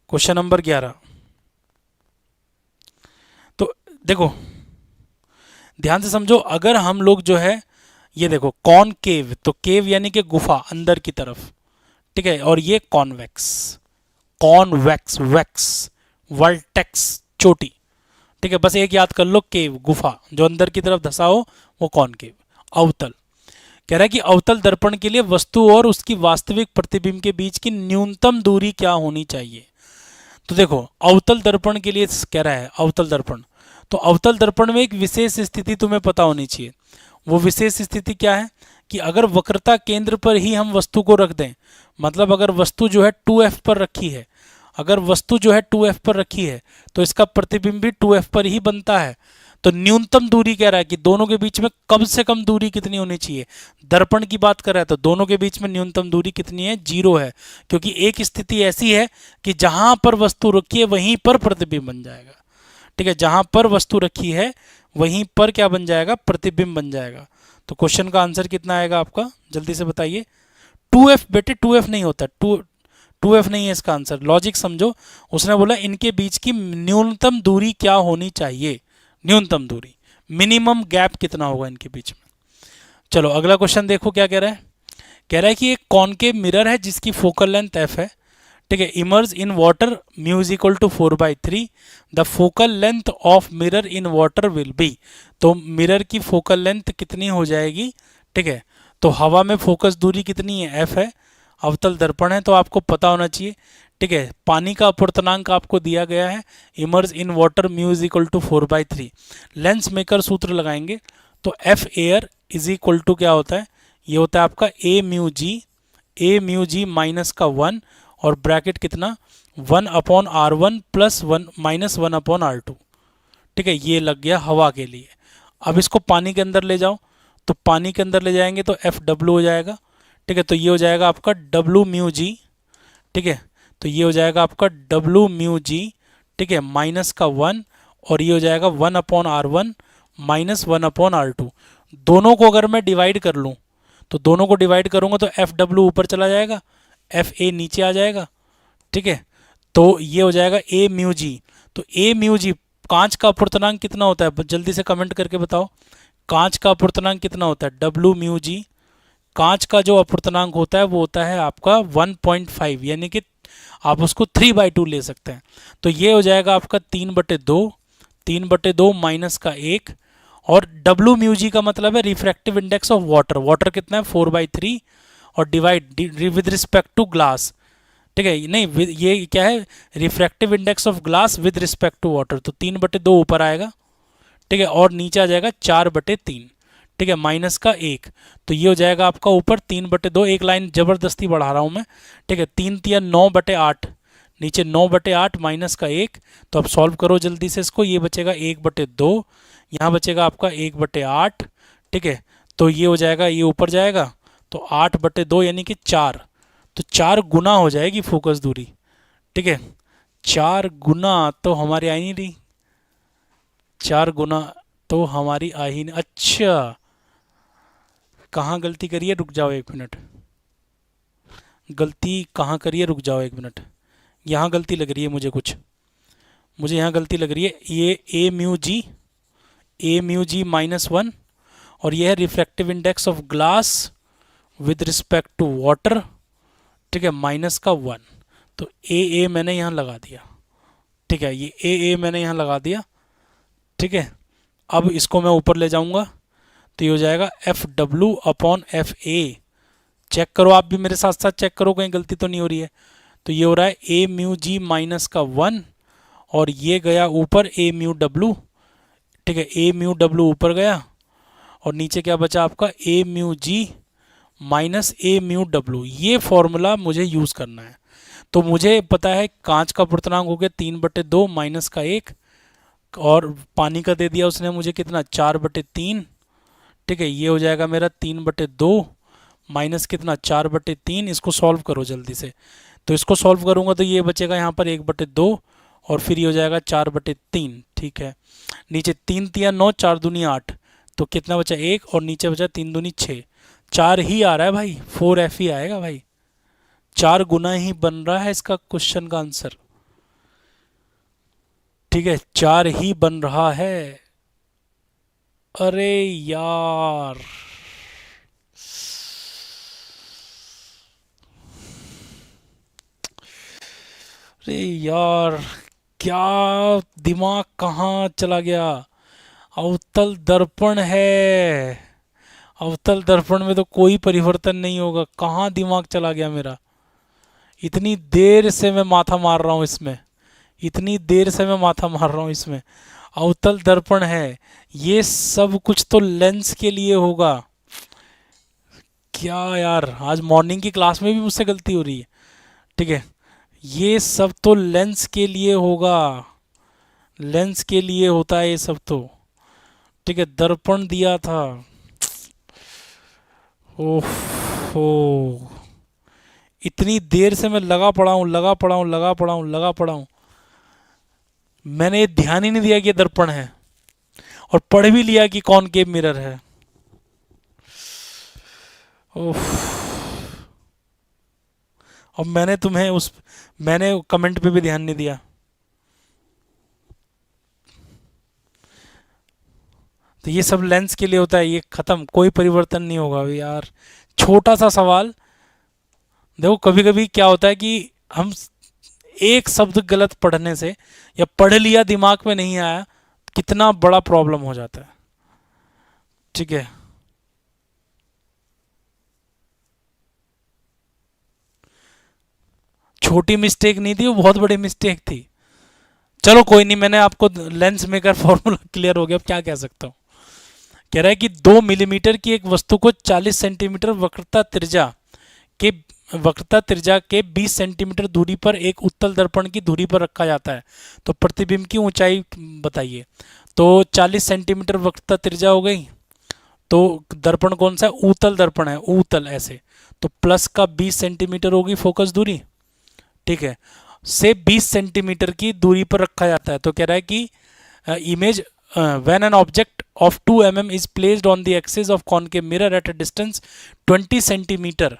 क्वेश्चन नंबर 11। तो देखो ध्यान से समझो, अगर हम लोग जो है ये देखो कॉनकेव, तो केव यानी कि गुफा अंदर की तरफ, ठीक है, और ये कॉन्वेक्स, कॉन्वेक्स वैक्स वर्टेक्स चोटी, ठीक है, बस एक याद कर लो, केव गुफा जो अंदर की तरफ धसा हो वो कॉनकेव। अवतल कह रहा है कि अवतल दर्पण के लिए वस्तु और उसकी वास्तविक प्रतिबिंब के बीच की न्यूनतम दूरी क्या होनी चाहिए। तो देखो अवतल दर्पण के लिए कह रहा है अवतल दर्पण, तो अवतल दर्पण में एक विशेष स्थिति तुम्हें पता होनी चाहिए। वो विशेष स्थिति क्या है कि अगर वक्रता केंद्र पर ही हम वस्तु को रख दें, मतलब अगर वस्तु जो है 2f पर रखी है, अगर वस्तु जो है 2f पर रखी है तो इसका प्रतिबिंब भी 2f पर ही बनता है। तो न्यूनतम दूरी कह रहा है कि दोनों के बीच में कम से कम दूरी कितनी होनी चाहिए, दर्पण की बात कर रहा है, तो दोनों के बीच में न्यूनतम दूरी कितनी है, 0 है, क्योंकि एक स्थिति ऐसी है कि जहां पर वस्तु रखी है वहीं पर प्रतिबिंब बन जाएगा। ठीक है, जहां पर वस्तु रखी है वहीं पर क्या बन जाएगा, प्रतिबिंब बन जाएगा। तो क्वेश्चन का आंसर कितना आएगा आपका, जल्दी से बताइए। 2f बेटे 2f नहीं होता, 2f नहीं है इसका आंसर, लॉजिक समझो। उसने बोला इनके बीच की न्यूनतम दूरी क्या होनी चाहिए, न्यूनतम दूरी, मिनिमम गैप कितना होगा इनके बीच में। चलो अगला क्वेश्चन देखो क्या कह रहा है। कह रहा है कि एक कॉनकेव मिरर है जिसकी फोकल लेंथ f है, ठीक है, immerse in water mu is equal to 4/3, the focal length of mirror in water will be. तो मिरर की फोकल लेंथ कितनी हो जाएगी, ठीक है, तो हवा में फोकस दूरी कितनी है, f है, अवतल दर्पण है तो आपको पता होना चाहिए। ठीक है, पानी का अपवर्तनांक आपको दिया गया है, immerse in water mu is equal to 4/3, lens maker सूत्र लगाएंगे तो F air is equal to क्या होता है, ये होता है आपका ए म्यू जी माइनस का 1 और ब्रैकेट कितना 1/r1 प्लस 1 माइनस 1/r2। ठीक है, ये लग गया हवा के लिए। अब इसको पानी के अंदर ले जाओ, तो पानी के अंदर ले जाएंगे तो एफ डब्ल्यू हो जाएगा। ठीक है, तो ये हो जाएगा आपका डब्ल्यू म्यू जी, ठीक है, तो ये हो जाएगा आपका डब्ल्यू म्यू जी, ठीक है, माइनस का 1 और ये हो जाएगा 1/r1 माइनस 1/r2। दोनों को अगर मैं डिवाइड कर लूँ तो दोनों को डिवाइड करूँगा तो एफ डब्ल्यू ऊपर चला जाएगा, एफ ए नीचे आ जाएगा। ठीक है, तो ये हो जाएगा ए म्यू जी। तो ए म्यू जी, कांच का अपवर्तनांक कितना होता है, जल्दी से कमेंट करके बताओ, कांच का अपवर्तनांक कितना होता है, डब्ल्यू म्यू जी। कांच का जो अपवर्तनांक होता है वो होता है आपका 1.5, यानी कि आप उसको 3/2 ले सकते हैं। तो ये हो जाएगा आपका 3/2 माइनस का 1, और डब्ल्यू म्यू जी का मतलब है refractive index of water, water कितना है 4/3 और divide with respect to glass. ठीक है, नहीं ये क्या है, refractive index of glass with respect to water, तो 3/2 ऊपर आएगा। ठीक है, और नीचे आ जाएगा 4/3, ठीक है, माइनस का 1, तो ये हो जाएगा आपका ऊपर 3/2, एक लाइन जबरदस्ती बढ़ा रहा हूँ मैं। ठीक है, 3 तिया 9/8, नीचे 9/8 माइनस का 1, तो अब सॉल्व करो जल्दी से इसको, ये बचेगा 1/2, यहाँ बचेगा आपका 1/8। ठीक है, तो ये हो जाएगा, ये ऊपर जाएगा तो 8/2 यानी कि 4, तो 4 गुना हो जाएगी फोकस दूरी। ठीक है, 4 गुना तो हमारी आई नहीं रही, 4 गुना तो हमारी आ ही नहीं। अच्छा कहाँ गलती करिए, रुक जाओ 1 मिनट, गलती कहाँ करिए, रुक जाओ 1 मिनट, यहाँ गलती लग रही है मुझे कुछ, मुझे यहाँ गलती लग रही है। ये ए म्यू जी -1 और यह है refractive index of glass with respect to water, ठीक है, माइनस का 1, तो ए मैंने यहाँ लगा दिया। ठीक है, ये ए मैंने यहाँ लगा दिया। ठीक है, अब इसको मैं ऊपर ले जाऊँगा तो ये हो जाएगा F W upon F A. Check करो, आप भी मेरे साथ साथ चेक करो कहीं गलती तो नहीं हो रही है। तो ये हो रहा है ए म्यू जी माइनस का 1 और ये गया ऊपर ए म्यू डब्ल्यू। ठीक है, ए म्यू डब्ल्यू ऊपर गया और नीचे क्या बचा आपका ए म्यू जी माइनस ए म्यू डब्ल्यू। ये फॉर्मूला मुझे यूज़ करना है। तो मुझे पता है कांच का अपवर्तनांक हो गया 3/2 माइनस का 1 और पानी का दे दिया उसने मुझे कितना 4/3 ठीक है, ये हो जाएगा मेरा 3/2 माइनस कितना 4/3। इसको सॉल्व करो जल्दी से। तो इसको सॉल्व करूंगा तो ये बचेगा यहाँ पर 1/2 और फिर ये हो जाएगा 4/3। ठीक है, नीचे 3 × 3 = 9, 4×2 = 8। तो कितना बचा 1 और नीचे बचा 3×2 = 6। 4 ही आ रहा है भाई, 4F ही आएगा भाई। 4 गुना ही बन रहा है इसका क्वेश्चन का आंसर। ठीक है, 4 ही बन रहा है। अरे यार, अरे यार, क्या दिमाग कहाँ चला गया। अवतल दर्पण है, अवतल दर्पण में तो कोई परिवर्तन नहीं होगा। कहाँ दिमाग चला गया मेरा। इतनी देर से मैं माथा मार रहा हूँ इसमें, इतनी देर से मैं माथा मार रहा हूँ इसमें। अवतल दर्पण है, ये सब कुछ तो लेंस के लिए होगा। क्या यार, आज मॉर्निंग की क्लास में भी मुझसे गलती हो रही है। ठीक है, ये सब तो लेंस के लिए होगा, लेंस के लिए होता है ये सब तो। ठीक है, दर्पण दिया था। ओहो, इतनी देर से मैं लगा पड़ा हूँ, लगा पड़ा हूँ, लगा पड़ा हूँ, लगा पड़ा हूँ। मैंने ये ध्यान ही नहीं दिया कि ये दर्पण है, और पढ़ भी लिया कि कॉनकेव मिरर है। ओह, और मैंने कमेंट पे भी ध्यान नहीं दिया। तो ये सब लेंस के लिए होता है, ये खत्म, कोई परिवर्तन नहीं होगा अभी यार। छोटा सा सवाल देखो, कभी कभी क्या होता है कि हम एक शब्द गलत पढ़ने से, या पढ़ लिया दिमाग में नहीं आया, कितना बड़ा प्रॉब्लम हो जाता है। ठीक है, छोटी मिस्टेक नहीं थी, वो बहुत बड़ी मिस्टेक थी। चलो कोई नहीं, मैंने आपको लेंस मेकर फॉर्मूला क्लियर हो गया, अब क्या कह सकता हूँ। कह रहा है कि 2 मिलीमीटर की एक वस्तु को 40 सेंटीमीटर वक्रता त्रिज्या के 20 सेंटीमीटर दूरी पर एक उत्तल दर्पण की धुरी पर रखा जाता है। तो प्रतिबिंब की ऊंचाई बताइए। तो 40 सेंटीमीटर वक्रता त्रिज्या हो गई। तो दर्पण कौन सा है, उत्तल दर्पण है, उत्तल ऐसे। तो प्लस का 20 सेंटीमीटर होगी फोकस दूरी। ठीक है, से 20 सेंटीमीटर की दूरी पर रखा जाता है। तो कह रहा है कि image when an object of 2 mm is placed on the axis of concave mirror at a distance 20 centimetre.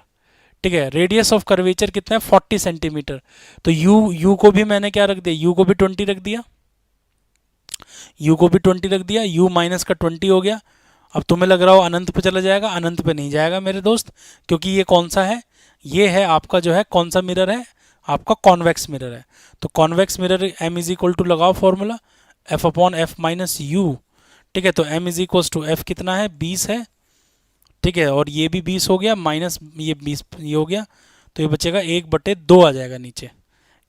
ठीक है, रेडियस ऑफ कर्वेचर कितना है 40 सेंटीमीटर। तो यू को भी मैंने क्या रख दिया, यू को भी 20 रख दिया, यू को भी 20 रख दिया, यू माइनस का 20 हो गया। अब तुम्हें लग रहा हो अनंत पे चला जाएगा, अनंत पे नहीं जाएगा मेरे दोस्त, क्योंकि ये कौन सा है, ये है आपका जो है कौन सा मिरर है, आपका कॉन्वेक्स मिरर है। तो convex mirror m is equal to लगाओ फॉर्मूला, F/F - U। ठीक है, तो m is equal to F कितना है 20 है। ठीक है, और ये भी 20 हो गया, माइनस ये 20 ये हो गया। तो ये बचेगा 1/2 आ जाएगा नीचे,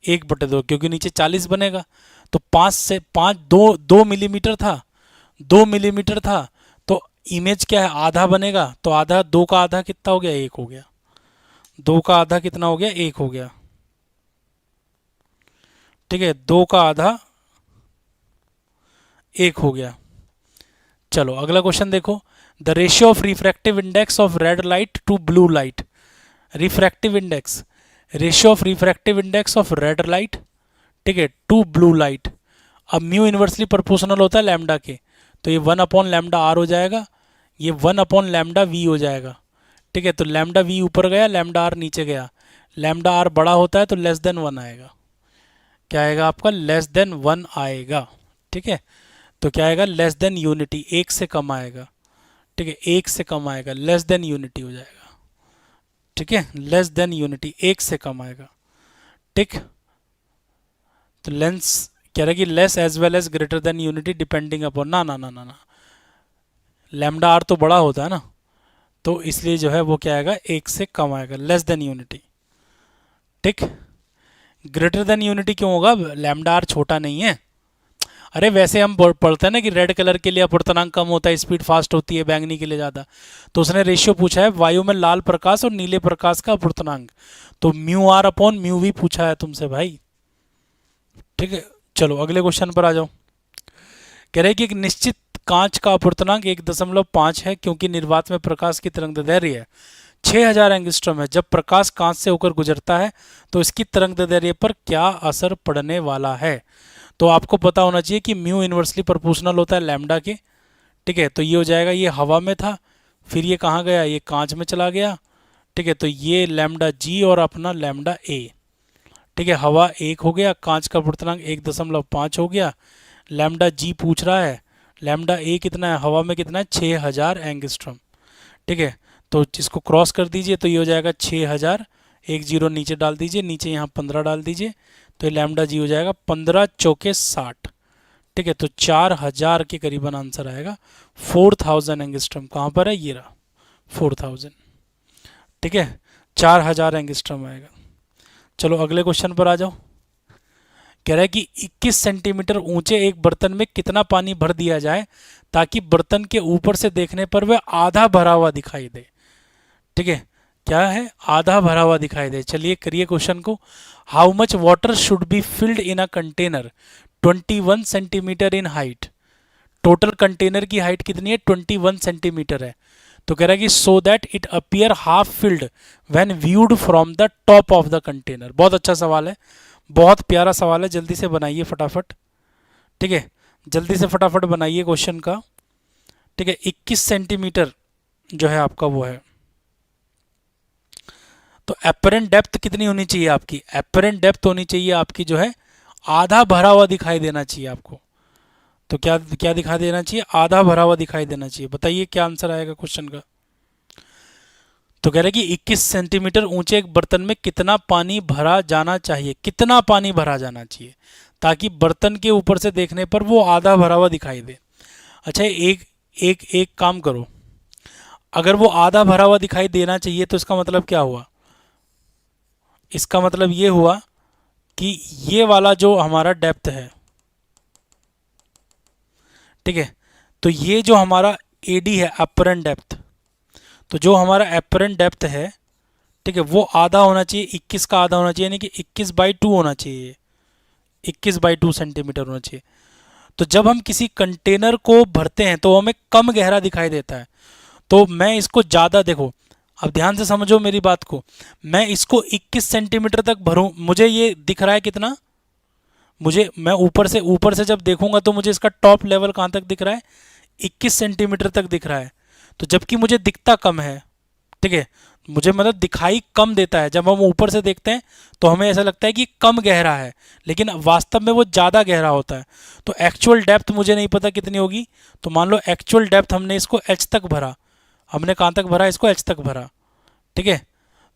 1/2, क्योंकि नीचे 40 बनेगा। तो 5 से 5 2 मिलीमीटर था, 2 मिलीमीटर था। तो इमेज क्या है, आधा बनेगा। तो आधा, 2 का आधा कितना हो गया, 1 हो गया। 2 का आधा कितना हो गया, 1 हो गया। ठीक है, 2 का आधा 1 हो गया। चलो अगला क्वेश्चन देखो। The ratio of refractive index of red light to blue light. Refractive index, ratio of refractive index of red light, ठीक है, टू ब्लू लाइट। अब म्यू इन्वर्सली प्रोपोर्शनल होता है लैम्डा के, तो ये 1/λ/r हो जाएगा, ये 1/λ/v हो जाएगा। ठीक है, तो लैम्डा वी ऊपर गया, लैम्डा आर नीचे गया। लैम्डा आर बड़ा होता है तो लेस देन 1 आएगा। क्या आएगा आपका, लेस देन 1 आएगा। ठीक है, तो क्या आएगा, लेस देन यूनिटी, 1 से कम आएगा। ठीक है, 1 से कम आएगा, लेस देन यूनिटी हो जाएगा। ठीक है, लेस देन यूनिटी, 1 से कम आएगा। ठीक, तो लेंस कह रहा है कि less as well as greater than unity depending upon, ना ना ना ना ना, लैम्डा आर तो बड़ा होता है ना, तो इसलिए जो है वो क्या आएगा, 1 से कम आएगा, लेस देन यूनिटी। ठीक, ग्रेटर देन यूनिटी क्यों होगा, लैम्डा आर छोटा नहीं है। अरे वैसे हम पढ़ते हैं ना कि रेड कलर के लिए अपवर्तनांक कम होता है, स्पीड फास्ट होती है, बैंगनी के लिए ज़्यादा। तो उसने रेशियो पूछा है वायु में लाल प्रकाश और नीले प्रकाश का अपवर्तनांक, तो mu R upon mu V पूछा है तुमसे भाई। ठीक है, चलो अगले क्वेश्चन पर आ जाओ। कह रहे हैं कि एक निश्चित कांच का अपवर्तनांक 1.5 है क्योंकि निर्वात में प्रकाश की तरंगदैर्घ्य 6000 एंगस्ट्रॉम है। जब प्रकाश कांच से होकर गुजरता है तो इसकी तरंगदैर्घ्य पर क्या असर पड़ने वाला है? तो आपको पता होना चाहिए कि म्यू इन्वर्सली प्रोपोर्शनल होता है लैम्डा के। ठीक है, तो ये हो जाएगा, ये हवा में था, फिर ये कहाँ गया, ये कांच में चला गया। ठीक है, तो ये लैम्डा जी और अपना लैम्डा ए। ठीक है, हवा 1 हो गया, कांच का अपवर्तनांक 1.5 हो गया। लैम्डा जी पूछ रहा है, लैम्डा ए कितना है, हवा में कितना है, 6000 एंगस्ट्रॉम। ठीक है, तो इसको क्रॉस कर दीजिए तो ये हो जाएगा 6000, एक जीरो नीचे डाल दीजिए, नीचे यहाँ 15 डाल दीजिए, तो ये लैम्डा जी हो जाएगा 15 चौके 60। ठीक है, तो 4000 के करीबन आंसर आएगा। 4000 एंगस्ट्रॉम कहाँ पर है, ये रहा 4000। ठीक है, 4000 एंगस्ट्रॉम आएगा। चलो अगले क्वेश्चन पर आ जाओ। कह रहा है कि 21 सेंटीमीटर ऊंचे एक बर्तन में कितना पानी भर दिया जाए ताकि बर्तन के ऊपर से देखने पर वह आधा भरा हुआ दिखाई दे। ठीक है, क्या है, आधा भरा हुआ दिखाई दे। चलिए करिए क्वेश्चन को। How much water should be filled in a container 21 centimetre in height. Total container की हाइट कितनी है, 21 सेंटीमीटर है। तो कह रहा है कि so that it appear half filled when viewed from the top of the container. बहुत अच्छा सवाल है, बहुत प्यारा सवाल है, जल्दी से बनाइए फटाफट। ठीक है, जल्दी से फटाफट बनाइए क्वेश्चन का। ठीक है, 21 सेंटीमीटर जो है आपका वो है। तो एपरेंट डेप्थ कितनी होनी चाहिए आपकी, एपरेंट डेप्थ होनी चाहिए आपकी जो है आधा भरा हुआ दिखाई देना चाहिए आपको। तो क्या क्या दिखाई देना चाहिए, आधा भरा हुआ दिखाई देना चाहिए। बताइए क्या आंसर आएगा क्वेश्चन का। तो कह रहे कि 21 सेंटीमीटर ऊंचे एक बर्तन में कितना पानी भरा जाना चाहिए, कितना पानी भरा जाना चाहिए ताकि बर्तन के ऊपर से देखने पर वो आधा भरा हुआ दिखाई दे। अच्छा, एक एक एक काम करो, अगर वो आधा भरा हुआ दिखाई देना चाहिए तो इसका मतलब क्या हुआ, इसका मतलब ये हुआ कि ये वाला जो हमारा डेप्थ है, ठीक है, तो ये जो हमारा एडी है अपरेंट डेप्थ, तो जो हमारा अपरेंट डेप्थ है, ठीक है, वो आधा होना चाहिए, 21 का आधा होना चाहिए, यानी कि 21/2 होना चाहिए, 21/2 सेंटीमीटर होना चाहिए। तो जब हम किसी कंटेनर को भरते हैं तो हमें कम गहरा दिखाई देता है। तो मैं इसको ज़्यादा, देखो अब ध्यान से समझो मेरी बात को, मैं इसको 21 सेंटीमीटर तक भरूं, मुझे ये दिख रहा है कितना, मैं ऊपर से जब देखूंगा तो मुझे इसका टॉप लेवल कहाँ तक दिख रहा है, 21 सेंटीमीटर तक दिख रहा है। तो जबकि मुझे दिखता कम है, ठीक है, मुझे मतलब दिखाई कम देता है, जब हम ऊपर से देखते हैं तो हमें ऐसा लगता है कि कम गहरा है, लेकिन वास्तव में वो ज़्यादा गहरा होता है। तो एक्चुअल डेप्थ मुझे नहीं पता कितनी होगी, तो मान लो एक्चुअल डेप्थ हमने इसको एच तक भरा, हमने कहाँ तक भरा, इसको एच तक भरा। ठीक है,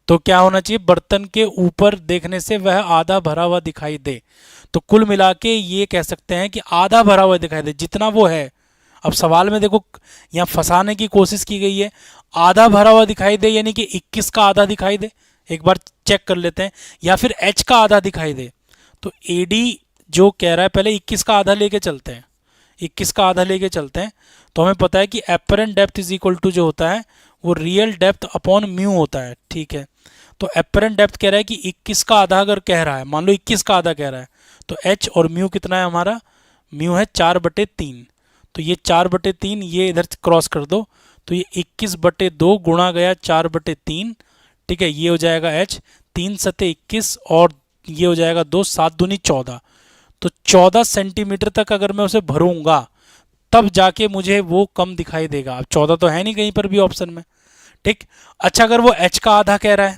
तो क्या होना चाहिए, बर्तन के ऊपर देखने से वह आधा भरा हुआ दिखाई दे। तो कुल मिला के ये कह सकते हैं कि आधा भरा हुआ दिखाई दे जितना वो है। अब सवाल में देखो यहाँ फंसाने की कोशिश की गई है, आधा भरा हुआ दिखाई दे यानी कि 21 का आधा दिखाई दे, एक बार चेक कर लेते हैं, या फिर एच का आधा दिखाई दे। तो एडी जो कह रहा है, पहले 21 का आधा लेके चलते हैं, 21 का आधा लेके चलते हैं, तो हमें पता है कि apparent depth is equal to जो होता है वो रियल डेप्थ अपॉन म्यू होता है। ठीक है, तो एपरेंट डेप्थ कह रहा है कि 21 का आधा अगर कह रहा है, मान लो 21 का आधा कह रहा है, तो एच और म्यू कितना है हमारा, म्यू है 4/3। तो ये 4/3 ये इधर क्रॉस कर दो, तो ये 21/2 गुणा गया 4/3। ठीक है, ये हो जाएगा एच, 3 सते 21 और ये हो जाएगा 2, 7 दूनी 14। तो 14 सेंटीमीटर तक अगर मैं उसे भरूंगा तब जाके मुझे वो कम दिखाई देगा। अब 14 तो है नहीं कहीं पर भी ऑप्शन में। ठीक, अच्छा अगर वो एच का आधा कह रहा है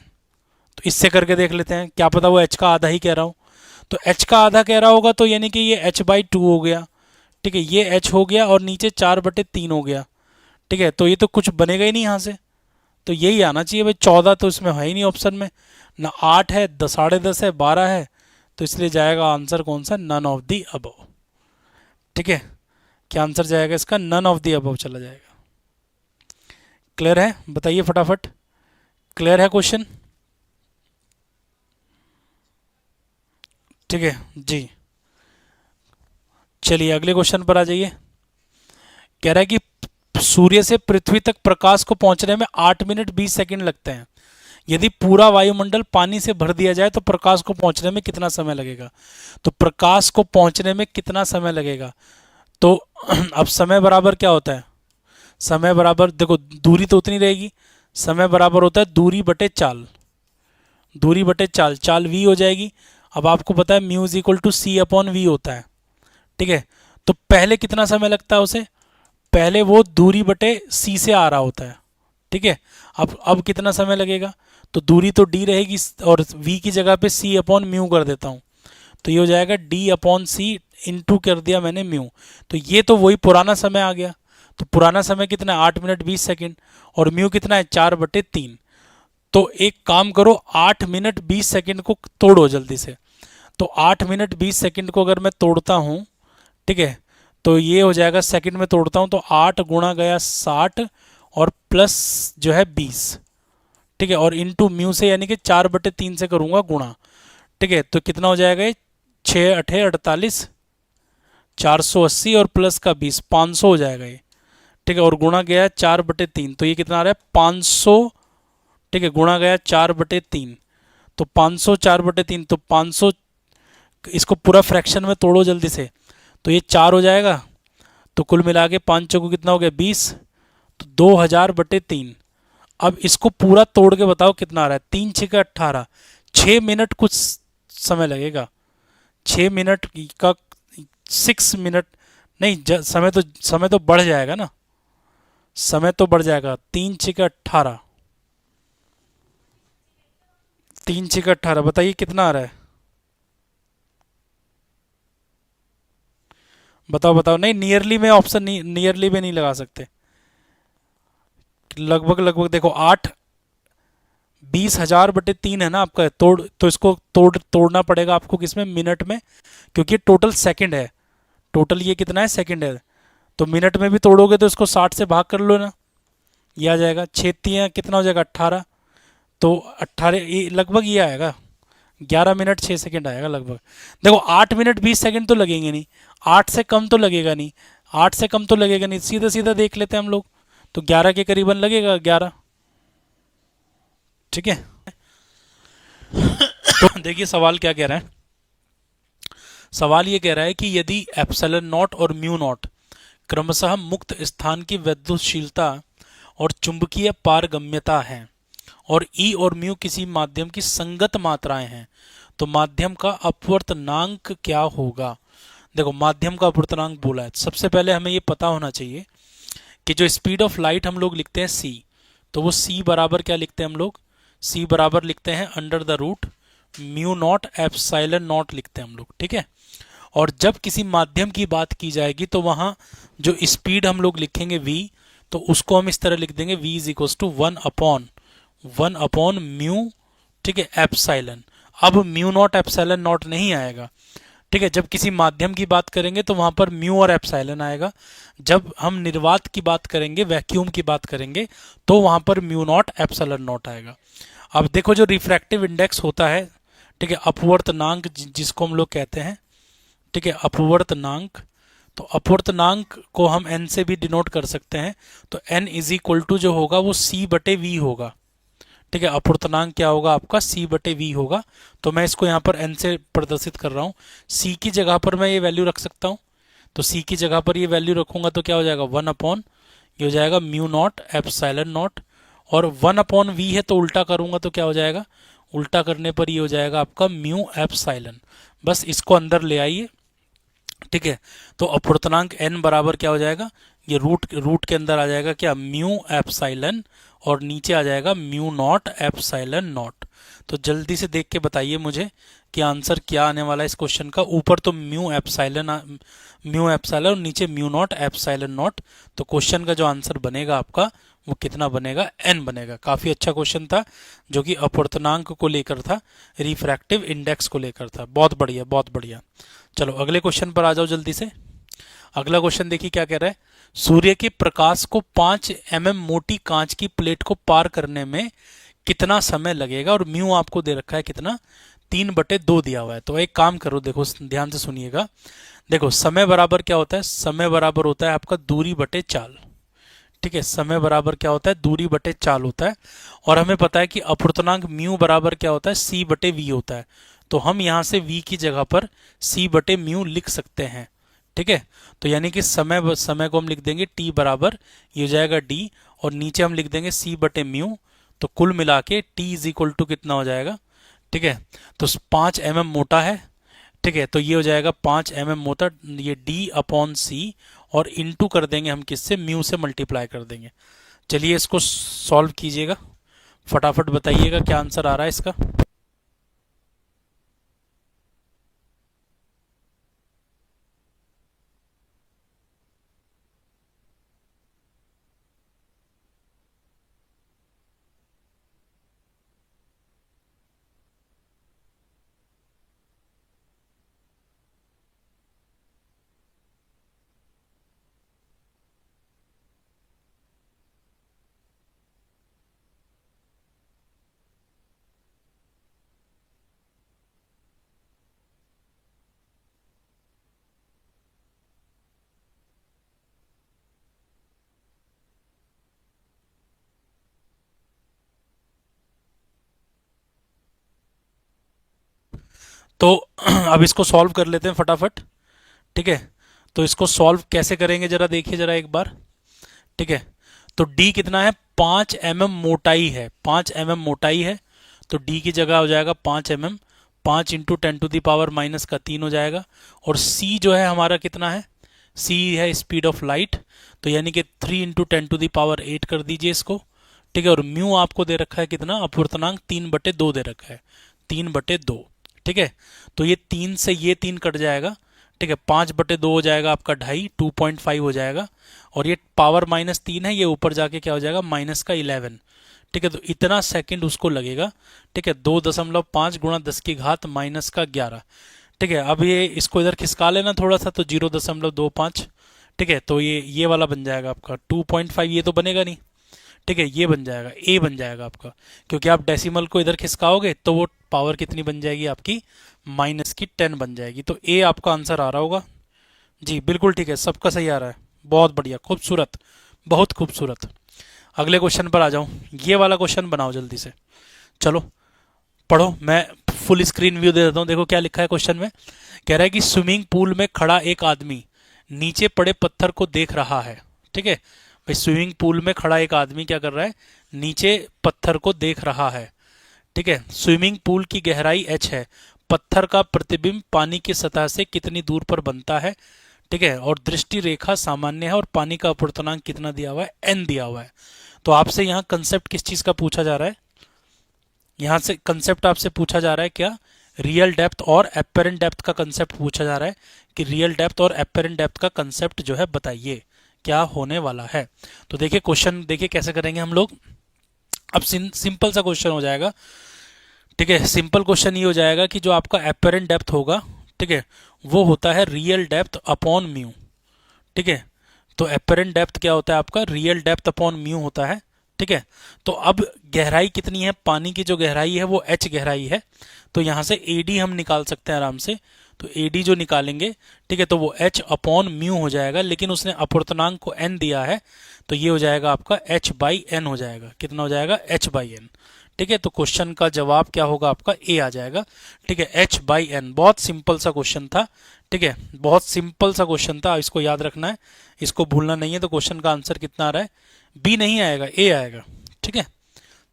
तो इससे करके देख लेते हैं, क्या पता वो एच का आधा ही कह रहा हूँ। तो एच का आधा कह रहा होगा तो यानी कि ये h/2 हो गया। ठीक है, ये h हो गया और नीचे 4/3 हो गया। ठीक है, तो ये तो कुछ बनेगा ही नहीं यहाँ से, तो यही आना चाहिए भाई। 14 तो इसमें है ही नहीं ऑप्शन में, ना 8 है, 10.5 है, 12 है, तो इसलिए जाएगा आंसर कौन सा, नन ऑफ दी अबव। ठीक है, क्या आंसर जाएगा इसका, नन ऑफ दी अबव चला जाएगा। क्लियर है, बताइए फटाफट, क्लियर है क्वेश्चन। ठीक है जी, चलिए अगले क्वेश्चन पर आ जाइए। कह रहा है कि सूर्य से पृथ्वी तक प्रकाश को पहुंचने में 8 मिनट 20 सेकंड लगते हैं। यदि पूरा वायुमंडल पानी से भर दिया जाए तो प्रकाश को पहुंचने में कितना समय लगेगा। तो प्रकाश को पहुंचने में कितना समय लगेगा, तो अब समय बराबर क्या होता है, समय बराबर देखो दूरी तो उतनी रहेगी, समय बराबर होता है दूरी बटे चाल, दूरी बटे चाल, चाल v हो जाएगी। अब आपको पता है mu is equal to C upon V होता है, ठीक है। तो पहले कितना समय लगता है उसे, पहले वो दूरी बटे सी से आ रहा होता है, ठीक है। अब कितना समय लगेगा, तो दूरी तो डी रहेगी और v की जगह पे सी अपॉन म्यू कर देता हूँ, तो ये हो जाएगा डी अपॉन सी, इंटू कर दिया मैंने म्यू। तो ये तो वही पुराना समय आ गया। तो पुराना समय कितना है, 8 मिनट 20 सेकेंड, और म्यू कितना है 4/3। तो एक काम करो, 8 मिनट 20 सेकेंड को तोड़ो जल्दी से। तो 8 मिनट 20 सेकेंड को अगर मैं तोड़ता हूँ, ठीक है, तो ये हो जाएगा, सेकंड में तोड़ता हूँ तो 8 गुणा गया 60 और प्लस जो है 20, ठीक है, और इंटू म्यू से यानी कि 4/3 से करूँगा गुणा, ठीक है। तो कितना हो जाएगा ये, 6×8 = 48, 480 और प्लस का 20, 500 हो जाएगा ये, ठीक है, और गुणा गया है 4/3, तो ये कितना आ रहा है 500, ठीक है, गुणा गया 4/3, तो 500 4/3, तो 500, इसको पूरा फ्रैक्शन में तोड़ो जल्दी से, तो ये 4 हो जाएगा, तो कुल मिला के 5 चौको कितना हो गया 20, तो 2000/3। अब इसको पूरा तोड़ के बताओ कितना आ रहा है, 3×6 = 18, 6 मिनट कुछ समय लगेगा, 6 मिनट का 6 मिनट नहीं, समय तो बढ़ जाएगा ना, समय तो बढ़ जाएगा, 3×6 = 18, 3×6 = 18, बताइए कितना आ रहा है, बताओ बताओ, नहीं नियरली में ऑप्शन नहीं, नियरली में नहीं लगा सकते, लगभग लगभग देखो 20,000/3 है ना आपका, तोड़ तो इसको तोड़ना पड़ेगा आपको किसमें, मिनट में, क्योंकि टोटल सेकंड है, टोटल ये कितना है सेकंड है, तो मिनट में भी तोड़ोगे तो इसको 60 से भाग कर लो ना, ये आ जाएगा 6×3 कितना हो जाएगा 18, तो 18 लगभग ये आएगा 11 मिनट 6 सेकंड आएगा लगभग। देखो 8 मिनट 20 सेकंड तो लगेंगे नहीं, 8 से कम तो लगेगा नहीं, 8 से कम तो लगेगा नहीं, सीधा सीधा देख लेते हैं हम लोग, तो 11 के करीबन लगेगा 11, ठीक है। तो देखिए सवाल क्या कह रहा है, सवाल ये कह रहा है कि यदि एप्सिलॉन नॉट और म्यू नॉट क्रमशः मुक्त स्थान की विद्युतशीलता और चुंबकीय पारगम्यता है, और ई और म्यू किसी माध्यम की संगत मात्राएं हैं, तो माध्यम का अपवर्तनांक क्या होगा। देखो माध्यम का अपवर्तनांक बोला है, सबसे पहले हमें ये पता होना चाहिए कि जो स्पीड ऑफ लाइट हम लोग लिखते हैं c, तो वो c बराबर क्या लिखते हैं हम लोग, c बराबर लिखते हैं √μ0 ε0 लिखते हैं हम लोग, ठीक है। और जब किसी माध्यम की बात की जाएगी तो वहां जो स्पीड हम लोग लिखेंगे v, तो उसको हम इस तरह लिख देंगे v इज इक्वल टू 1/1/μ, ठीक है, एप्साइलन। अब μ0 ε0 नहीं आएगा, ठीक है, जब किसी माध्यम की बात करेंगे तो वहां पर म्यू और एप्सिलॉन आएगा, जब हम निर्वात की बात करेंगे, वैक्यूम की बात करेंगे, तो वहां पर μ0 एप्सिलॉन नॉट आएगा। अब देखो जो रिफ्रैक्टिव इंडेक्स होता है, ठीक है, अपवर्तनांक जिसको हम लोग कहते हैं, ठीक है, अपवर्तनांक, तो अपवर्तनांक को हम n से भी डिनोट कर सकते हैं, तो n इज इक्वल टू जो होगा वो c/v होगा, ठीक है, अपवर्तनांक क्या होगा आपका c/v होगा। तो मैं इसको यहाँ पर n से प्रदर्शित कर रहा हूँ, c की जगह पर मैं ये वैल्यू रख सकता हूँ, तो c की जगह पर ये वैल्यू रखूंगा तो क्या हो जाएगा 1 ये हो जाएगा μ0 ε0, और 1/v है तो उल्टा करूंगा तो क्या हो जाएगा, उल्टा करने पर ये हो जाएगा आपका म्यू एप्सिलॉन। बस इसको अंदर ले आइए, ठीक है, तो अपवर्तनांक n बराबर क्या हो जाएगा, ये रूट के अंदर आ जाएगा क्या, म्यू एप्सिलॉन, और नीचे आ जाएगा μ0 ε0। तो जल्दी से देख के बताइए मुझे कि आंसर क्या आने वाला है इस क्वेश्चन का। ऊपर तो म्यू एप्सिलॉन और नीचे μ0 ε0, तो क्वेश्चन का जो आंसर बनेगा आपका वो कितना बनेगा, n बनेगा। काफी अच्छा क्वेश्चन था जो कि अपवर्तनांक को लेकर था, रिफ्रैक्टिव इंडेक्स को लेकर था, बहुत बढ़िया बहुत बढ़िया। चलो अगले क्वेश्चन पर आ जाओ जल्दी से। अगला क्वेश्चन देखिए क्या कह रहा है, सूर्य के प्रकाश को 5 mm मोटी कांच की प्लेट को पार करने में कितना समय लगेगा, और म्यू आपको दे रखा है कितना, 3/2 दिया हुआ है। तो एक काम करो, देखो ध्यान से सुनिएगा, देखो समय बराबर क्या होता है, समय बराबर होता है आपका दूरी बटे चाल, ठीक है, समय बराबर क्या होता है, दूरी बटे चाल होता है, और हमें पता है कि अपवर्तनांक म्यू बराबर क्या होता है, c/v होता है। तो हम यहाँ से v की जगह पर c/μ लिख सकते हैं, ठीक है। तो यानी कि समय को हम लिख देंगे टी बराबर, ये हो जाएगा डी, और नीचे हम लिख देंगे सी बटे म्यू। तो कुल मिला के टी इज इक्वल टू कितना हो जाएगा, ठीक है। तो 5 mm मोटा है, ठीक है, तो ये हो जाएगा 5 mm मोटा, ये डी अपॉन सी, और इनटू कर देंगे हम किससे, म्यू से मल्टीप्लाई कर देंगे। चलिए इसको सॉल्व कीजिएगा, फटाफट बताइएगा क्या आंसर आ रहा है इसका। तो अब इसको सॉल्व कर लेते हैं फटाफट, ठीक है। तो इसको सॉल्व कैसे करेंगे जरा देखिए जरा एक बार, ठीक है। तो डी कितना है, 5 mm मोटाई है, 5 mm मोटाई है, तो डी की जगह हो जाएगा 5 mm, 5 इंटू 10⁻³ हो जाएगा। और सी जो है हमारा कितना है, सी है स्पीड ऑफ लाइट, तो यानी कि 3 इंटू 10⁸ कर दीजिए इसको, ठीक है। और म्यू आपको दे रखा है कितना, अपवर्तनांक 3/2 दे रखा है, 3/2, ठीक है। तो ये 3 से ये 3 कट जाएगा, ठीक है, 5/2 हो जाएगा आपका 2.5, 2.5 हो जाएगा। और ये पावर -3 है, ये ऊपर जाके क्या हो जाएगा, -11, ठीक है। तो इतना सेकंड उसको लगेगा, ठीक है, 2.5 गुणा 10⁻⁻11, ठीक है। अब ये इसको इधर खिसका लेना थोड़ा सा, तो 0.25, ठीक है। तो ये वाला बन जाएगा आपका 2.5, ये तो बनेगा नहीं, ठीक है, ये बन जाएगा, ए बन जाएगा आपका, क्योंकि आप डेसिमल को इधर खिसकाओगे तो वो पावर कितनी बन जाएगी आपकी, -10 बन जाएगी। तो ए आपका आंसर आ रहा होगा जी, बिल्कुल ठीक है, सबका सही आ रहा है, बहुत बढ़िया, खूबसूरत, बहुत खूबसूरत। अगले क्वेश्चन पर आ जाऊं, ये वाला क्वेश्चन बनाओ जल्दी से, चलो पढ़ो, मैं फुल स्क्रीन व्यू दे देता हूँ। देखो क्या लिखा है क्वेश्चन में, कह रहा है कि स्विमिंग पूल में खड़ा एक आदमी नीचे पड़े पत्थर को देख रहा है, ठीक है। भाई स्विमिंग पूल में खड़ा एक आदमी क्या कर रहा है, नीचे पत्थर को देख रहा है, ठीक है। स्विमिंग पूल की गहराई h है, पत्थर का प्रतिबिंब पानी की सतह से कितनी दूर पर बनता है, ठीक है। और दृष्टि रेखा सामान्य है, और पानी का अपवर्तनांक कितना दिया हुआ है, n दिया हुआ है। तो आपसे यहाँ कंसेप्ट किस चीज का पूछा जा रहा है, यहाँ से कंसेप्ट आपसे पूछा जा रहा है क्या, रियल डेप्थ और एपेरेंट डेप्थ का कंसेप्ट पूछा जा रहा है, कि रियल डेप्थ और एपेरेंट डेप्थ का कंसेप्ट जो है बताइए क्या होने वाला है। तो देखिए क्वेश्चन, देखिए कैसे करेंगे हम लोग। अब सिंपल सा क्वेश्चन हो जाएगा, ठीक है। सिंपल क्वेश्चन ये हो जाएगा कि जो आपका एपेरेंट डेप्थ होगा, ठीक है, वो होता है रियल डेप्थ अपॉन म्यू, ठीक है। तो एपेरेंट डेप्थ क्या होता है आपका, रियल डेप्थ अपॉन म्यू होता है, ठीक है। तो अब गहराई कितनी है, पानी की जो गहराई है वो h गहराई है, तो यहाँ से AD हम निकाल सकते हैं आराम से। तो AD जो निकालेंगे, ठीक है, तो वो h अपॉन म्यू हो जाएगा, लेकिन उसने अपवर्तनांक को n दिया है, तो ये हो जाएगा आपका h/n हो जाएगा, कितना हो जाएगा, h/n, ठीक है। तो क्वेश्चन का जवाब क्या होगा आपका, ए आ जाएगा, ठीक है, h/n। बहुत सिंपल सा क्वेश्चन था, ठीक है, बहुत सिंपल सा क्वेश्चन था, इसको याद रखना है, इसको भूलना नहीं है। तो क्वेश्चन का आंसर कितना आ रहा है, बी नहीं आएगा, ए आएगा, ठीक है।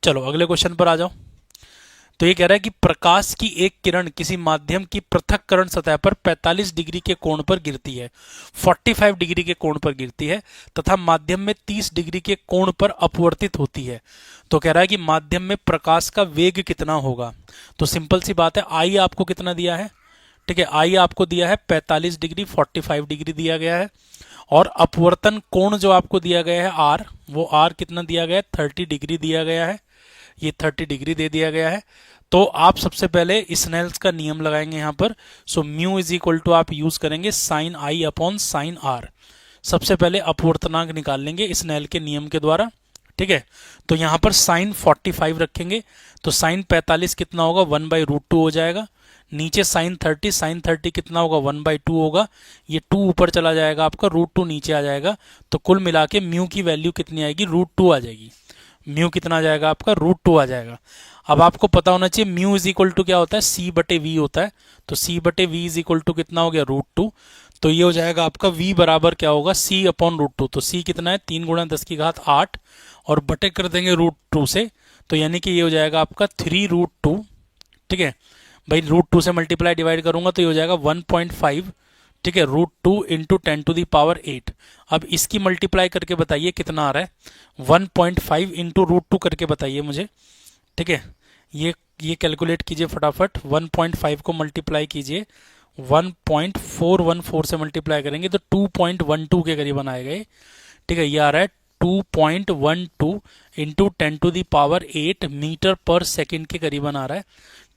चलो अगले क्वेश्चन पर आ जाओ। तो ये कह रहा है कि प्रकाश की एक किरण किसी माध्यम की पृथक्करण सतह पर 45 डिग्री के कोण पर गिरती है, 45 डिग्री के कोण पर गिरती है, तथा माध्यम में 30 डिग्री के कोण पर अपवर्तित होती है। तो कह रहा है कि माध्यम में प्रकाश का वेग कितना होगा। तो सिंपल सी बात है, आई आपको कितना दिया है, ठीक है, आई आपको दिया है 45 डिग्री, 45 डिग्री दिया गया है, और अपवर्तन कोण जो आपको दिया गया है आर, वो आर कितना दिया गया है, 30 डिग्री दिया गया है, ये 30 डिग्री दे दिया गया है। तो आप सबसे पहले स्नेल्स का नियम लगाएंगे यहाँ पर। So mu is equal to आप यूज करेंगे sine I upon sine R. सबसे पहले अपवर्तनांक निकाल लेंगे स्नेल के नियम के द्वारा, ठीक है। तो यहाँ पर साइन 45 रखेंगे, तो साइन 45 कितना होगा, 1/√2 हो जाएगा। नीचे साइन 30, साइन 30 कितना होगा, 1/2 होगा, ये 2 ऊपर चला जाएगा आपका, √2 नीचे आ जाएगा। तो कुल मिला के म्यू की वैल्यू कितनी आएगी, √2 आ जाएगी। म्यू कितना आ जाएगा आपका, √2 आ जाएगा। अब आपको पता होना चाहिए म्यू इज इक्वल टू क्या होता है, C/V होता है। तो C/V इज इक्वल टू कितना हो गया, √2। तो ये हो जाएगा आपका v बराबर क्या होगा, c अपॉन रूट टू। तो c कितना है, 3 गुणा 10 की घात 8 और बटे कर देंगे रूट टू से, तो यानी कि ये हो जाएगा आपका 3 रूट टू। ठीक है भाई, रूट टू से मल्टीप्लाई डिवाइड करूंगा तो ये हो जाएगा 1.5। ठीक है, root two into 10 to the power 8। अब इसकी मल्टीप्लाई करके बताइए कितना आ रहा है, 1.5 इंटू रूट टू करके बताइए मुझे। ठीक है, ये कैलकुलेट कीजिए फटाफट, 1.5 को मल्टीप्लाई कीजिए 1.414 से मल्टीप्लाई करेंगे तो 2.12 के करीबन आएगा ये। ठीक है, ये आ रहा है 2.12 into 10 to the power 8 metre per second के करीबन आ रहा है।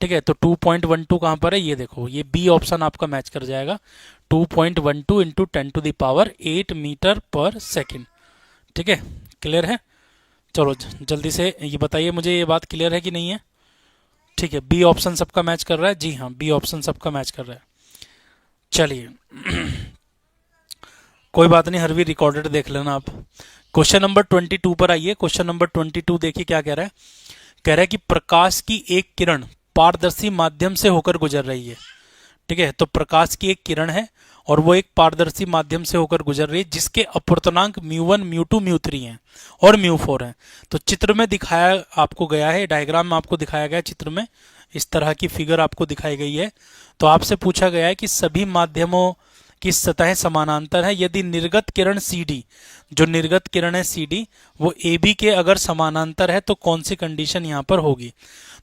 ठीक है, तो 2.12 कहाँ पर है, ये देखो, ये बी ऑप्शन आपका मैच कर जाएगा, 2.12 into 10 to the power 8 metre per second. ठीक है, क्लियर है? चलो जल्दी से ये बताइए मुझे, ये बात क्लियर है कि नहीं है? ठीक है, बी ऑप्शन सबका मैच कर रहा है, जी हाँ, बी ऑप्शन सबका मैच कर रहा है। चलिए कोई बात नहीं, हर भी रिकॉर्डेड देख लेना आप। क्वेश्चन नंबर 22 पर आइए। क्वेश्चन नंबर 22 देखिए क्या कह रहा है। कह रहा है कि प्रकाश की एक किरण पारदर्शी माध्यम से होकर गुजर रही है। ठीक है, तो प्रकाश की एक किरण है और वो एक पारदर्शी माध्यम से होकर गुजर रही है जिसके अपूर्णांक μ1 μ2 μ3 हैं और μ4 हैं। तो चित्र में दिखाया आपको गया है, डायग्राम में आपको दिखाया गया है, चित्र में इस तरह की फिगर आपको दिखाई गई है। तो आपसे पूछा गया है कि सभी माध्यमों की सतह समानांतर है यदि निर्गत किरण CD, जो निर्गत किरण है CD, वो AB के अगर समानांतर है तो कौन सी कंडीशन यहाँ पर होगी।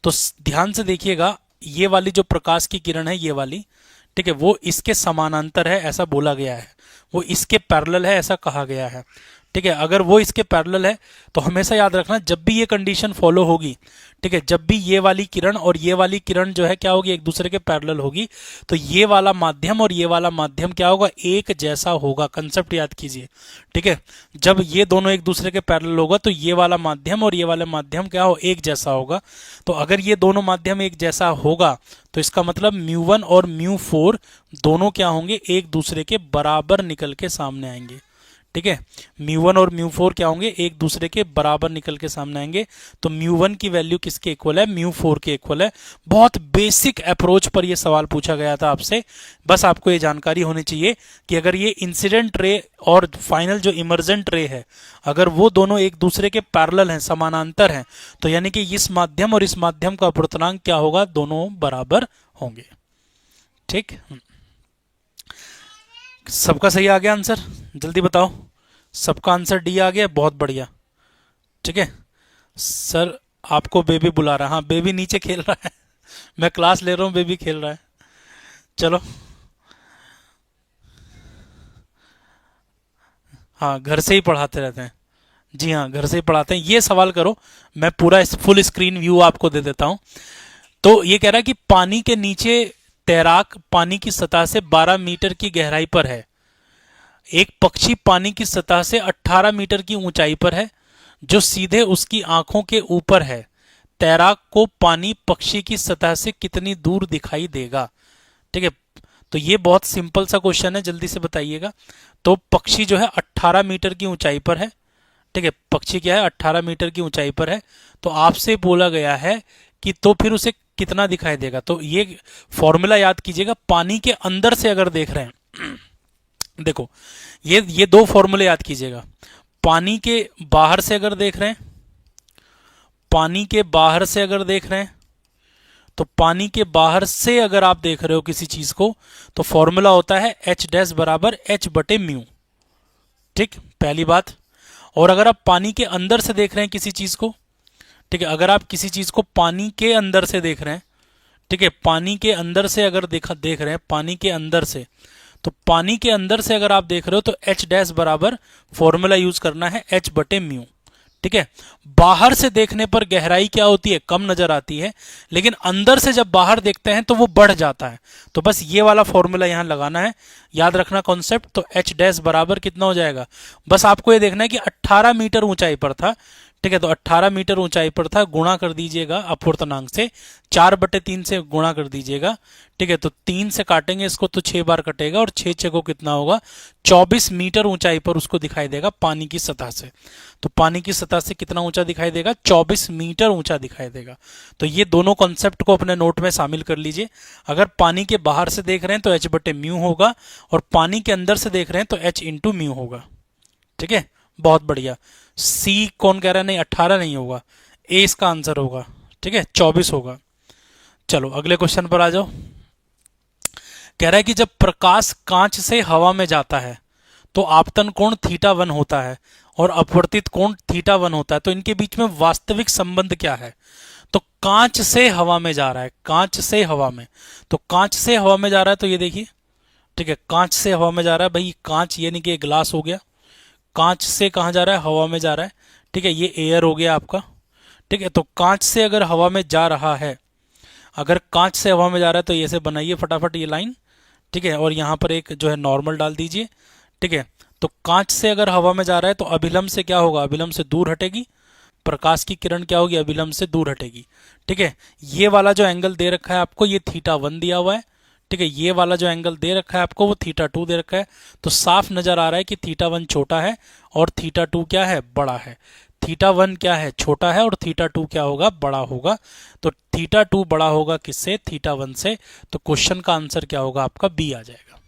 तो ध्यान से देखिएगा, ये वाली जो प्रकाश की किरण है, ये वाली, ठीक है, वो इसके समानांतर है ऐसा बोला गया है, वो इसके पैरेलल है ऐसा कहा गया है। ठीक है, अगर वो इसके पैरेलल है तो हमेशा याद रखना जब भी ये कंडीशन फॉलो होगी, ठीक है, जब भी ये वाली किरण और ये वाली किरण जो है क्या होगी, एक दूसरे के पैरेलल होगी, तो ये वाला माध्यम और ये वाला माध्यम क्या होगा, एक जैसा होगा। कंसेप्ट याद कीजिए। ठीक है, जब ये दोनों एक दूसरे के पैरेलल होगा तो ये वाला माध्यम और ये वाला माध्यम क्या हो, एक जैसा होगा। तो अगर ये दोनों माध्यम एक जैसा होगा तो इसका मतलब μ1 और μ4 दोनों क्या होंगे, एक दूसरे के बराबर निकल के सामने आएंगे। ठीक है, μ1 और μ4 क्या होंगे, एक दूसरे के बराबर निकल के सामने आएंगे। तो μ1 की वैल्यू किसके इक्वल है, μ4 के इक्वल है। बहुत बेसिक अप्रोच पर यह सवाल पूछा गया था आपसे, बस आपको ये जानकारी होनी चाहिए कि अगर ये इंसिडेंट रे और फाइनल जो इमर्जेंट रे है, अगर वो दोनों एक दूसरे के पैरेलल हैं, समानांतर हैं, तो यानी कि इस माध्यम और इस माध्यम का अपूर्णांक क्या होगा, दोनों बराबर होंगे। ठीक, सबका सही आ गया आंसर, जल्दी बताओ। सबका आंसर डी आ गया, बहुत बढ़िया। ठीक है सर, आपको बेबी बुला रहा है। हाँ, बेबी नीचे खेल रहा है मैं क्लास ले रहा हूँ, बेबी खेल रहा है। चलो, हाँ, घर से ही पढ़ाते रहते हैं। जी हाँ, घर से ही पढ़ाते हैं। ये सवाल करो, मैं पूरा फुल स्क्रीन व्यू आपको दे देता हूँ। तो ये कह रहा है कि पानी के नीचे तैराक पानी की सतह से 12 मीटर की गहराई पर है। एक पक्षी पानी की सतह से 18 मीटर की ऊंचाई पर है जो सीधे उसकी आंखों के ऊपर है। तैराक को पानी पक्षी की सतह से कितनी दूर दिखाई देगा। ठीक है, तो ये बहुत सिंपल सा क्वेश्चन है, जल्दी से बताइएगा। तो पक्षी जो है 18 मीटर की ऊंचाई पर है। ठीक है, पक्षी क्या है, 18 मीटर की ऊंचाई पर है। तो आपसे बोला गया है कि तो फिर उसे कितना दिखाई देगा। तो ये फॉर्मूला याद कीजिएगा, पानी के अंदर से अगर देख रहे हैं देखो, ये दो फॉर्मूले याद कीजिएगा। पानी के बाहर से अगर देख रहे हैं, पानी के बाहर से अगर देख रहे हैं, तो पानी के बाहर से अगर आप देख रहे हो किसी चीज को, तो फॉर्मूला होता है H डैश बराबर H बटे म्यू। ठीक, पहली बात। और अगर आप पानी के अंदर से देख रहे हैं किसी चीज को, ठीक है, अगर आप किसी चीज को पानी के अंदर से देख रहे हैं, ठीक है, पानी के अंदर से अगर देख रहे हैं, पानी के अंदर से, तो पानी के अंदर से अगर आप देख रहे हो तो H डैश बराबर फॉर्मूला यूज करना है H बटे म्यू। ठीक है, बाहर से देखने पर गहराई क्या होती है, कम नजर आती है, लेकिन अंदर से जब बाहर देखते हैं तो वो बढ़ जाता है। तो बस ये वाला फॉर्मूला यहां लगाना है, याद रखना कॉन्सेप्ट। तो H डैश बराबर कितना हो जाएगा, बस आपको ये देखना है कि 18 मीटर ऊंचाई पर था। ठीक है, तो 18 मीटर ऊंचाई पर था, गुणा कर दीजिएगा अपवर्तनांक से, 4/3 से गुणा कर दीजिएगा। ठीक है, तो 3 से काटेंगे इसको तो 6 बार कटेगा, और 6 को कितना होगा, 24 मीटर ऊंचाई पर उसको दिखाई देगा पानी की सतह से। तो पानी की सतह से कितना ऊंचा दिखाई देगा, 24 मीटर ऊंचा दिखाई देगा। तो ये दोनों कॉन्सेप्ट को अपने नोट में शामिल कर लीजिए। अगर पानी के बाहर से देख रहे हैं तो h/म्यू होगा, और पानी के अंदर से देख रहे हैं तो h/म्यू होगा। ठीक है, बहुत बढ़िया। सी कौन कह रहा है, नहीं 18 नहीं होगा, ए इसका आंसर होगा। ठीक है, 24 होगा। चलो अगले क्वेश्चन पर आ जाओ। कह रहा है कि जब प्रकाश कांच से हवा में जाता है तो आपतन कोण θ1 होता है और अपवर्तित कोण θ1 होता है, तो इनके बीच में वास्तविक संबंध क्या है। तो कांच से हवा में जा रहा है, कांच से हवा में, तो कांच से हवा में जा रहा है, तो ये देखिए, ठीक है, कांच से हवा में जा रहा है भाई, कांच यानी कि ग्लास हो गया, कांच से कहाँ जा रहा है, हवा में जा रहा है। ठीक है, ये एयर हो गया आपका। ठीक है, तो कांच से अगर हवा में जा रहा है, अगर कांच से हवा में जा रहा है तो ये से बनाइए फटाफट ये लाइन। ठीक है, और यहाँ पर एक जो है नॉर्मल डाल दीजिए। ठीक है, तो कांच से अगर हवा में जा रहा है तो अभिलंब से क्या होगा, अभिलंब से दूर हटेगी, प्रकाश की किरण क्या होगी, अभिलंब से दूर हटेगी। ठीक है, ये वाला जो एंगल दे रखा है आपको, ये θ1 दिया हुआ है। ठीक है, ये वाला जो एंगल दे रखा है आपको वो θ2 दे रखा है। तो साफ नजर आ रहा है कि θ1 छोटा है और θ2 क्या है, बड़ा है। θ1 क्या है, छोटा है, और θ2 क्या होगा, बड़ा होगा। तो θ2 बड़ा होगा किससे, θ1 से। तो क्वेश्चन का आंसर क्या होगा आपका, बी आ जाएगा।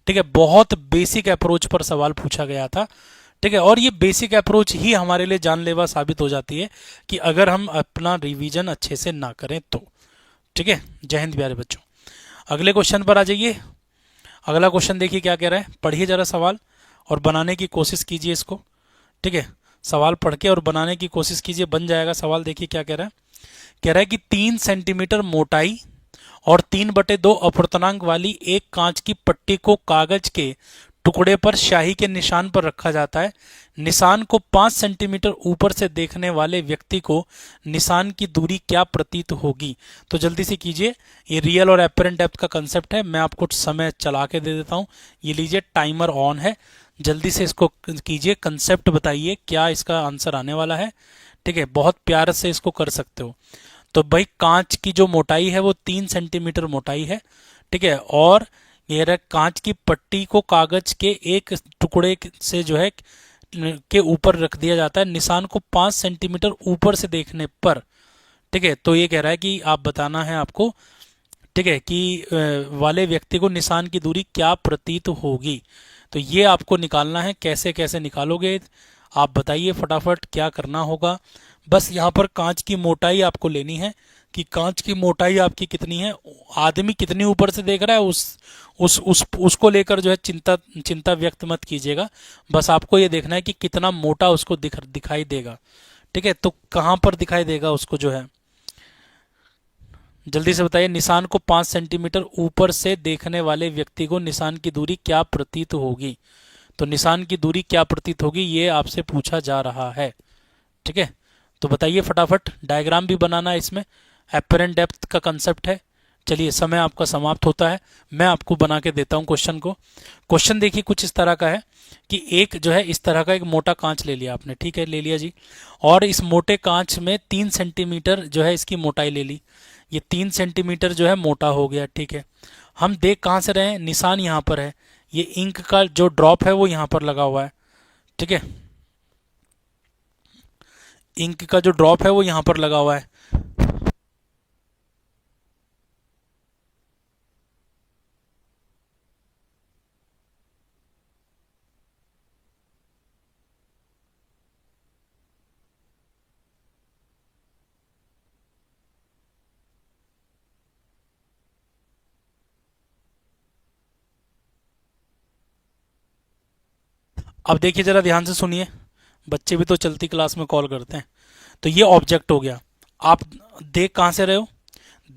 ठीक है, बहुत बेसिक अप्रोच पर सवाल पूछा गया था। ठीक है, और ये बेसिक अप्रोच ही हमारे लिए जानलेवा साबित हो जाती है कि अगर हम अपना रिवीजन अच्छे से ना करें तो। ठीक है, जय हिंद प्यारे बच्चों। अगले क्वेश्चन पर आ जाइए। अगला क्वेश्चन देखिए क्या कह रहा है, पढ़िए जरा सवाल और बनाने की कोशिश कीजिए इसको। ठीक है, सवाल पढ़ के और बनाने की कोशिश कीजिए, बन जाएगा सवाल। देखिए क्या कह रहा है, कह रहा है कि 3 सेंटीमीटर मोटाई और 3/2 अपवर्तनांक वाली एक कांच की पट्टी को कागज के टुकड़े पर स्याही के निशान पर रखा जाता है। निशान को 5 सेंटीमीटर ऊपर से देखने वाले व्यक्ति को निशान की दूरी क्या प्रतीत होगी। तो जल्दी से कीजिए, ये रियल और एपरेंट डेप्थ का कंसेप्ट है। मैं आपको समय चला के दे देता हूँ, ये लीजिए टाइमर ऑन है, जल्दी से इसको कीजिए, कंसेप्ट बताइए क्या इसका आंसर आने वाला है। ठीक है, बहुत प्यार से इसको कर सकते हो। तो भाई कांच की जो मोटाई है वो 3 सेंटीमीटर मोटाई है। ठीक है, और ये रहा कांच की पट्टी को कागज के एक टुकड़े से जो है के ऊपर रख दिया जाता है निशान को 5 सेंटीमीटर ऊपर से देखने पर। ठीक है, तो ये कह रहा है कि आप बताना है आपको, ठीक है, कि वाले व्यक्ति को निशान की दूरी क्या प्रतीत होगी। तो ये आपको निकालना है, कैसे कैसे निकालोगे आप बताइए फटाफट, क्या करना होगा। बस यहाँ पर कांच की मोटाई आपको लेनी है कि कांच की मोटाई आपकी कितनी है, आदमी कितनी ऊपर से देख रहा है उसको लेकर जो है चिंता व्यक्त मत कीजिएगा। बस आपको ये देखना है कि कितना मोटा उसको दिखाई देगा। ठीक है, तो कहाँ पर दिखाई देगा उसको जो है, जल्दी से बताइए। निशान को 5 सेंटीमीटर ऊपर से देखने वाले व्यक्ति को निशान की दूरी क्या प्रतीत होगी। तो निशान की दूरी क्या प्रतीत होगी ये आपसे पूछा जा रहा है। ठीक है, तो बताइए फटाफट, डायग्राम भी बनाना है इसमें, एपरेंट डेप्थ का कंसेप्ट है। चलिए समय आपका समाप्त होता है, मैं आपको बना के देता हूं क्वेश्चन को। क्वेश्चन देखिए कुछ इस तरह का है कि एक जो है इस तरह का एक मोटा कांच ले लिया आपने, ठीक है, ले लिया जी, और इस मोटे कांच में 3 सेंटीमीटर जो है इसकी मोटाई ले ली। ये 3 सेंटीमीटर जो है मोटा हो गया। ठीक है, हम देख कहाँ से रहे हैं, निशान यहाँ पर है, ये इंक का जो ड्रॉप है वो यहाँ पर लगा हुआ है। ठीक है, इंक का जो ड्रॉप है वो यहाँ पर लगा हुआ है। अब देखिए जरा ध्यान से सुनिए, बच्चे भी तो चलती क्लास में कॉल करते हैं। तो ये ऑब्जेक्ट हो गया, आप देख कहाँ से रहे हो,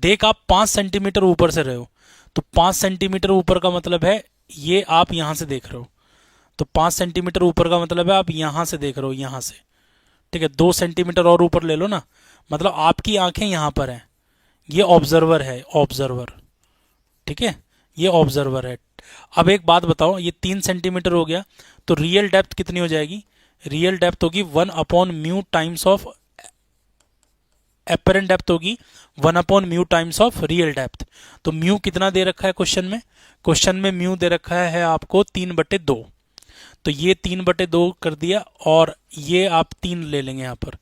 देख आप 5 सेंटीमीटर ऊपर से रहे हो। तो 5 सेंटीमीटर ऊपर का मतलब है ये आप यहाँ से देख रहे हो। तो 5 सेंटीमीटर ऊपर का मतलब है आप यहाँ से देख रहे हो, यहाँ से। ठीक है, 2 सेंटीमीटर और ऊपर ले लो ना, मतलब आपकी आंखें यहाँ पर हैं, ये ऑब्जर्वर है, ऑब्जर्वर। ठीक है, ये ऑब्जर्वर है। अब एक बात बताओ, ये 3 सेंटीमीटर हो गया, तो रियल डेप्थ कितनी हो जाएगी, रियल डेप्थ होगी 1/μ टाइम्स ऑफ एपरेंट डेप्थ होगी 1/μ टाइम्स ऑफ रियल डेप्थ। तो म्यू कितना दे रखा है क्वेश्चन में? क्वेश्चन में म्यू दे रखा है आपको 3/2। तो ये 3/2 कर दिया और ये आप 3 ले लेंगे यहाँ पर,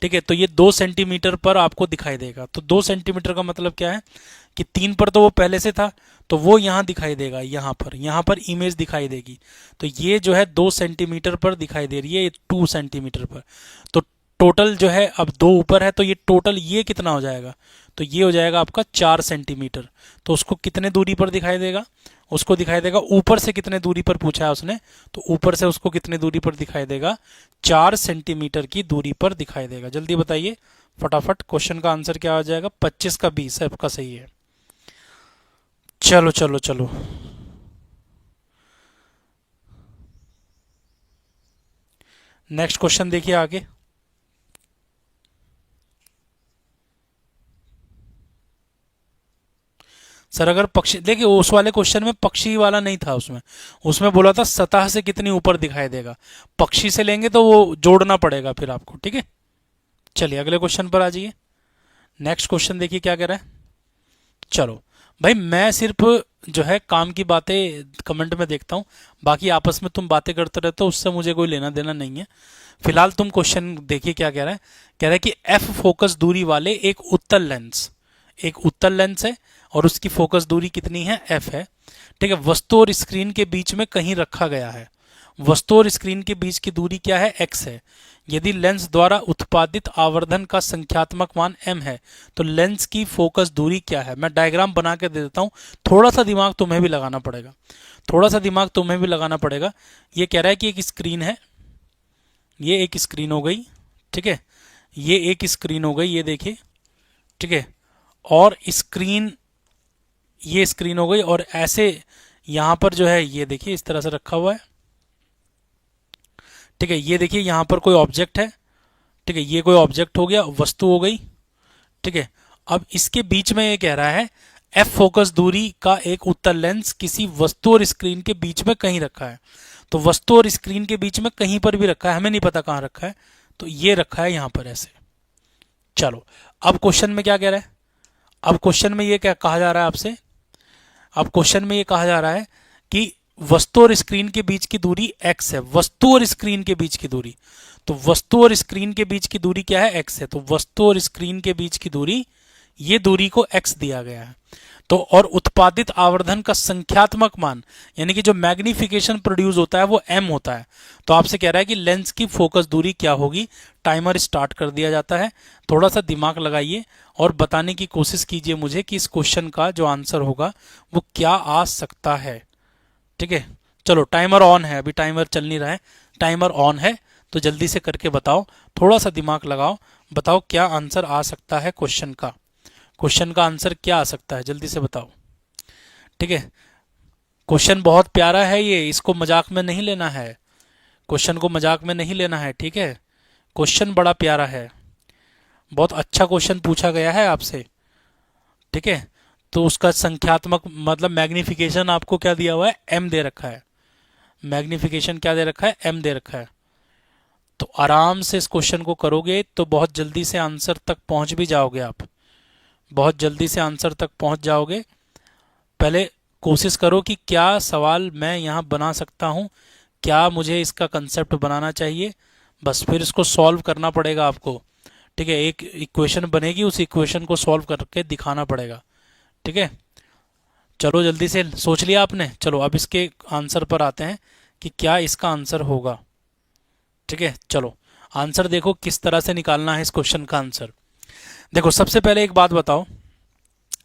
ठीक है। तो ये 2 सेंटीमीटर पर आपको दिखाई देगा। तो 2 सेंटीमीटर का मतलब क्या है कि 3 पर तो वो पहले से था, तो वो यहाँ दिखाई देगा, यहाँ पर इमेज दिखाई देगी। तो ये जो है 2 सेंटीमीटर पर दिखाई दे रही है, ये 2 सेंटीमीटर पर। तो टोटल जो है अब 2 ऊपर है, तो ये टोटल ये कितना हो जाएगा? तो ये हो जाएगा आपका 4 सेंटीमीटर। तो उसको कितने दूरी पर दिखाई देगा? उसको दिखाई देगा ऊपर से कितने दूरी पर पूछा है उसने, तो ऊपर से उसको कितने दूरी पर दिखाई देगा? 4 सेंटीमीटर की दूरी पर दिखाई देगा। जल्दी बताइए फटाफट, क्वेश्चन का आंसर क्या हो जाएगा? 25 का 20 है आपका, सही है। चलो चलो चलो, नेक्स्ट क्वेश्चन देखिए आगे। सर अगर पक्षी, देखिए उस वाले क्वेश्चन में पक्षी वाला नहीं था, उसमें उसमें बोला था सतह से कितनी ऊपर दिखाई देगा। पक्षी से लेंगे तो वो जोड़ना पड़ेगा फिर आपको, ठीक है। चलिए अगले क्वेश्चन पर आ जाइए। नेक्स्ट क्वेश्चन देखिए क्या कह रहा है। चलो भाई, मैं सिर्फ जो है काम की बातें कमेंट में देखता हूँ, बाकी आपस में तुम बातें करते रहते हो, उससे मुझे कोई लेना देना नहीं है। फिलहाल तुम क्वेश्चन देखिए क्या कह रहा है। कह रहा है कि एफ फोकस दूरी वाले एक उत्तल लेंस है और उसकी फोकस दूरी कितनी है? एफ है, ठीक है। वस्तु और स्क्रीन के बीच में कहीं रखा गया है। वस्तु और स्क्रीन के बीच की दूरी क्या है? एक्स है। यदि लेंस द्वारा उत्पादित आवर्धन का संख्यात्मक मान m है, तो लेंस की फोकस दूरी क्या है? मैं डायग्राम बना के दे देता हूँ, थोड़ा सा दिमाग तुम्हें भी लगाना पड़ेगा, थोड़ा सा दिमाग तुम्हें भी लगाना पड़ेगा। ये कह रहा है कि एक स्क्रीन है, ये एक स्क्रीन हो गई, ठीक है। ये एक स्क्रीन हो गई, ये देखिए, ठीक है। और स्क्रीन, ये स्क्रीन हो गई, और ऐसे यहां पर जो है ये देखिए इस तरह से रखा हुआ है, ठीक है। ये देखिए यहां पर कोई ऑब्जेक्ट है, ठीक है। ये कोई ऑब्जेक्ट हो गया, वस्तु हो गई, ठीक है। अब इसके बीच में ये कह रहा है एफ फोकस दूरी का एक उत्तल लेंस किसी वस्तु और स्क्रीन के बीच में कहीं रखा है। तो वस्तु और स्क्रीन के बीच में कहीं पर भी रखा है, हमें नहीं पता कहां रखा है, तो ये रखा है यहां पर ऐसे। चलो अब क्वेश्चन में क्या कह रहा है? अब क्वेश्चन में ये क्या कहा जा रहा है आपसे? अब क्वेश्चन में ये कहा जा रहा है कि वस्तु और स्क्रीन के बीच की दूरी x है। वस्तु और स्क्रीन के बीच की दूरी, तो वस्तु और स्क्रीन के बीच की दूरी क्या है? x है। तो वस्तु और स्क्रीन के बीच की दूरी, ये दूरी को x दिया गया है। तो और उत्पादित आवर्धन का संख्यात्मक मान, यानी कि जो मैग्निफिकेशन प्रोड्यूस होता है वो m होता है। तो आपसे कह रहा है कि लेंस की फोकस दूरी क्या होगी? टाइमर स्टार्ट कर दिया जाता है। थोड़ा सा दिमाग लगाइए और बताने की कोशिश कीजिए मुझे कि इस क्वेश्चन का जो आंसर होगा वो क्या आ सकता है, ठीक है। चलो टाइमर ऑन है, अभी टाइमर चल नहीं रहा है, टाइमर ऑन है, तो जल्दी से करके बताओ, थोड़ा सा दिमाग लगाओ, बताओ क्या आंसर आ सकता है क्वेश्चन का। क्वेश्चन का आंसर क्या आ सकता है, जल्दी से बताओ, ठीक है। क्वेश्चन बहुत प्यारा है ये, इसको मजाक में नहीं लेना है, क्वेश्चन को मजाक में नहीं लेना है, ठीक है। क्वेश्चन बड़ा प्यारा है, बहुत अच्छा क्वेश्चन पूछा गया है आपसे, ठीक है। तो उसका संख्यात्मक मतलब मैग्निफिकेशन आपको क्या दिया हुआ है? m दे रखा है। मैग्निफिकेशन क्या दे रखा है? m दे रखा है। तो आराम से इस क्वेश्चन को करोगे तो बहुत जल्दी से आंसर तक पहुंच भी जाओगे आप, बहुत जल्दी से आंसर तक पहुंच जाओगे। पहले कोशिश करो कि क्या सवाल मैं यहाँ बना सकता हूँ, क्या मुझे इसका कंसेप्ट बनाना चाहिए, बस फिर इसको सॉल्व करना पड़ेगा आपको, ठीक है। एक इक्वेशन बनेगी, उस इक्वेशन को सॉल्व करके दिखाना पड़ेगा, ठीक है। चलो जल्दी से सोच लिया आपने, चलो अब इसके आंसर पर आते हैं कि क्या इसका आंसर होगा, ठीक है। चलो आंसर देखो किस तरह से निकालना है इस क्वेश्चन का आंसर। देखो सबसे पहले एक बात बताओ,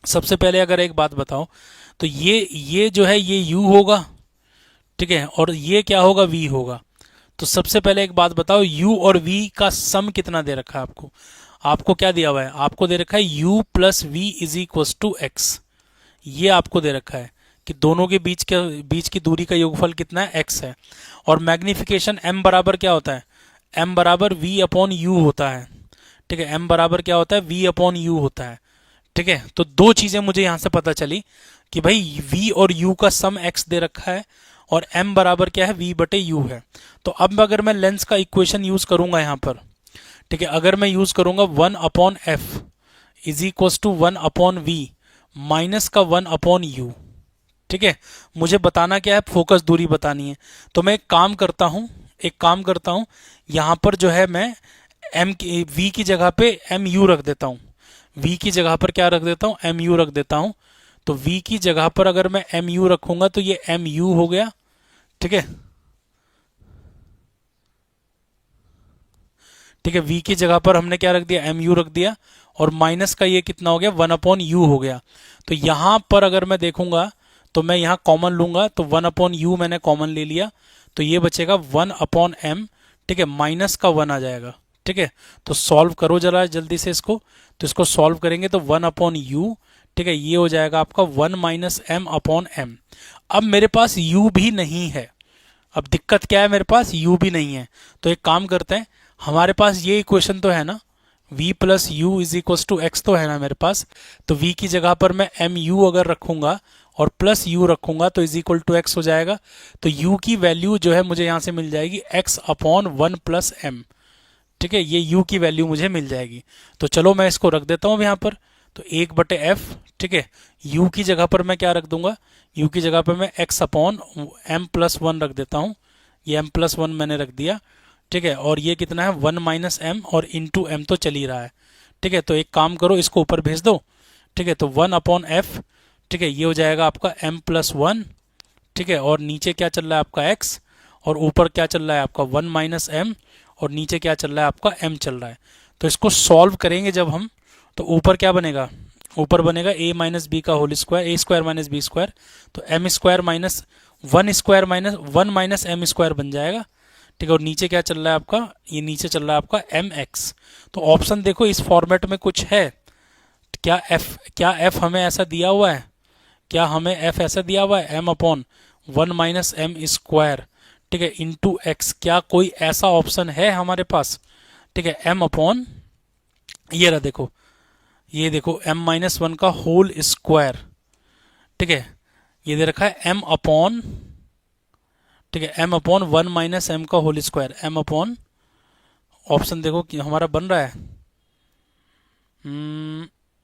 सबसे पहले अगर एक बात बताओ तो ये जो है ये u होगा, ठीक है, और ये क्या होगा? v होगा। तो सबसे पहले एक बात बताओ, u और v का सम कितना दे रखा है आपको? आपको क्या दिया हुआ है? आपको दे रखा है u plus V is equal to X. ये आपको दे रखा है कि दोनों के बीच की दूरी का योगफल कितना है? x है। और मैग्निफिकेशन m बराबर क्या होता है? m बराबर v अपॉन यू होता है, ठीक है। m बराबर क्या होता है? v अपॉन यू होता है, ठीक है। तो दो चीजें मुझे यहां से पता चली कि भाई v और u का सम x दे रखा है और m बराबर क्या है, v बटे u है। तो अब अगर मैं लेंस का इक्वेशन यूज करूंगा यहाँ पर, ठीक है, अगर मैं यूज करूंगा 1/f is equal to 1/v minus का 1/u, ठीक है, मुझे बताना क्या है, फोकस दूरी बतानी है। तो मैं एक काम करता हूं, यहां पर जो है मैं v की जगह पे mu रख देता हूं। v की जगह पर क्या रख देता हूं, mu रख देता हूं। तो v की जगह पर अगर मैं mu रखूंगा तो ये mu हो गया, ठीक है, ठीक है, v की जगह पर हमने क्या रख दिया, mu रख दिया, और माइनस का ये कितना हो गया, 1/u हो गया। तो यहां पर अगर मैं देखूंगा तो मैं यहां कॉमन लूंगा, तो 1/u मैंने कॉमन ले लिया, तो ये बचेगा 1/m, ठीक है, माइनस का 1 आ जाएगा, ठीक है। तो सॉल्व करो जरा जल्दी से इसको, तो इसको सॉल्व करेंगे तो 1/u, ठीक है, ये हो जाएगा आपका 1 माइनस m/m। अब मेरे पास u भी नहीं है, अब दिक्कत क्या है, मेरे पास u भी नहीं है। तो एक काम करते हैं, हमारे पास ये इक्वेशन तो है ना, v plus U is equal to X तो है ना मेरे पास। तो v की जगह पर मैं mu अगर रखूंगा और प्लस u रखूंगा तो इज इक्वल टू एक्स हो जाएगा। तो u की वैल्यू जो है मुझे यहां से मिल जाएगी x/1 प्लस m, ठीक है, ये u की वैल्यू मुझे मिल जाएगी। तो चलो मैं इसको रख देता हूं अब यहाँ पर, तो 1/f, ठीक है, u की जगह पर मैं क्या रख दूंगा, u की जगह पर मैं x/m+1 रख देता हूं, ये m+1 मैंने रख दिया, ठीक है, और ये कितना है 1 माइनस m और इंटू m तो चल ही रहा है, ठीक है। तो एक काम करो, इसको ऊपर भेज दो, ठीक है, तो 1/f, ठीक है, ये हो जाएगा आपका m+1, ठीक है, और नीचे क्या चल रहा है आपका x, और ऊपर क्या चल रहा है आपका 1 माइनस m, और नीचे क्या चल रहा है आपका m चल रहा है। तो इसको सॉल्व करेंगे जब हम, तो ऊपर क्या बनेगा, ऊपर बनेगा a माइनस बी का whole square, a square minus B square, तो m square minus 1 square minus 1 minus m square बन जाएगा, ठीक है, और नीचे क्या चल रहा है आपका, ये नीचे चल रहा है आपका mx। तो ऑप्शन देखो इस फॉर्मेट में कुछ है क्या, f हमें ऐसा दिया हुआ है, क्या हमें f ऐसा दिया हुआ है, m/1 माइनस m स्क्वायर, ठीक है, इंटू एक्स, क्या कोई ऐसा ऑप्शन है हमारे पास, ठीक है, ये रहा देखो, ये देखो m-1 का होल स्क्वायर, ठीक है, ये दे रखा है ठीक है, m/1 माइनस m का होल स्क्वायर, ऑप्शन देखो कि हमारा बन रहा है,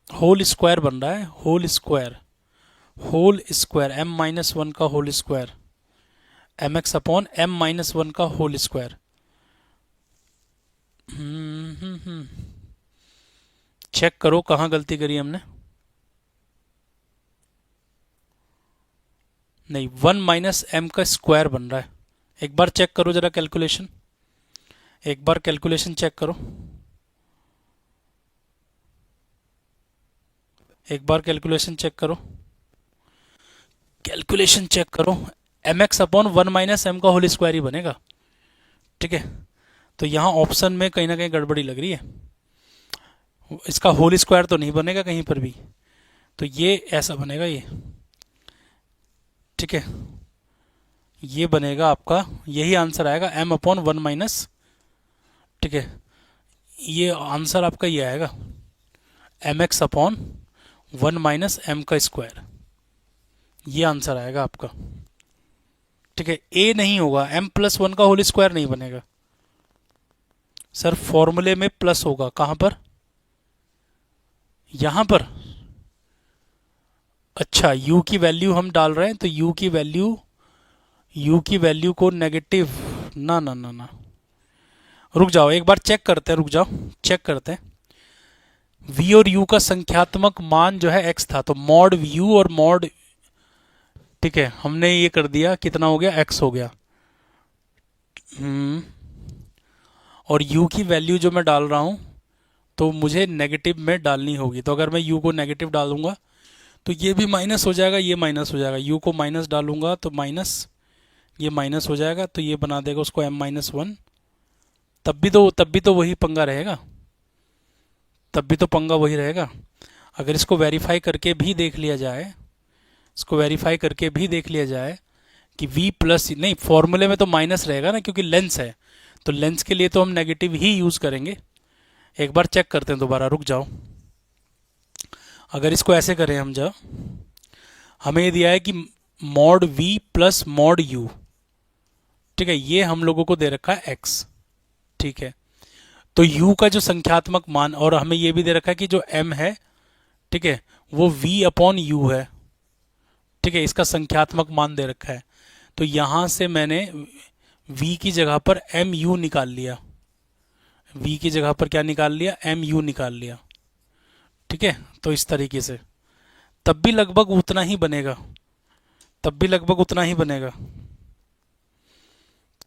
होल स्क्वायर बन रहा है, होल स्क्वायर m-1 का होल स्क्वायर, mx/m-1 का होल स्क्वायर। चेक करो कहाँ गलती करी हमने, नहीं 1 माइनस m का स्क्वायर बन रहा है। एक बार चेक करो जरा कैलकुलेशन, एक बार कैलकुलेशन चेक करो, एक बार कैलकुलेशन चेक करो, कैलकुलेशन चेक करो, mx/1 माइनस m का होल स्क्वायर ही बनेगा, ठीक है। तो यहाँ ऑप्शन में कहीं ना कहीं गड़बड़ी लग रही है, इसका होल स्क्वायर तो नहीं बनेगा कहीं पर भी, तो ये ऐसा बनेगा ये, ठीक है, ये बनेगा आपका, यही आंसर आएगा m/1 माइनस, ठीक है, ये आंसर आपका ये आएगा mx/1 माइनस m का स्क्वायर, ये आंसर आएगा आपका, ठीक है। a नहीं होगा, m+1 का होल स्क्वायर नहीं बनेगा सर, फॉर्मूले में प्लस होगा, कहां पर, यहां पर, अच्छा u की वैल्यू हम डाल रहे हैं, तो u की वैल्यू को नेगेटिव, ना ना ना ना, रुक जाओ एक बार चेक करते हैं, रुक जाओ चेक करते हैं, v और u का संख्यात्मक मान जो है x था, तो मॉड u और मॉड, ठीक है, हमने ये कर दिया, कितना हो गया, x हो गया, और u की वैल्यू जो मैं डाल रहा हूं तो मुझे नेगेटिव में डालनी होगी, तो अगर मैं u को नेगेटिव डालूंगा तो ये भी माइनस हो जाएगा, ये माइनस हो जाएगा, u को माइनस डालूंगा तो माइनस, ये माइनस हो जाएगा, तो ये बना देगा उसको m-1, तब भी तो वही पंगा रहेगा, तब भी तो पंगा वही रहेगा। अगर इसको वेरीफाई करके भी देख लिया जाए, इसको वेरीफाई करके भी देख लिया जाए कि v प्लस, नहीं फॉर्मूले में तो माइनस रहेगा ना, क्योंकि लेंस है, तो लेंस के लिए तो हम नेगेटिव ही यूज करेंगे। एक बार चेक करते हैं दोबारा, रुक जाओ, अगर इसको ऐसे करें हम, जब हमें ये दिया है कि mod we plus mod you. ठीक है, ये हम लोगों को दे रखा है x। ठीक है, तो u का जो संख्यात्मक मान, और हमें ये भी दे रखा है कि जो m है, ठीक है, वो v अपॉन यू है। ठीक है, इसका संख्यात्मक मान दे रखा है। तो यहां से मैंने v की जगह पर एम यू निकाल लिया। v की जगह पर क्या निकाल लिया? एम यू निकाल लिया। ठीक है, तो इस तरीके से तब भी लगभग उतना ही बनेगा, तब भी लगभग उतना ही बनेगा।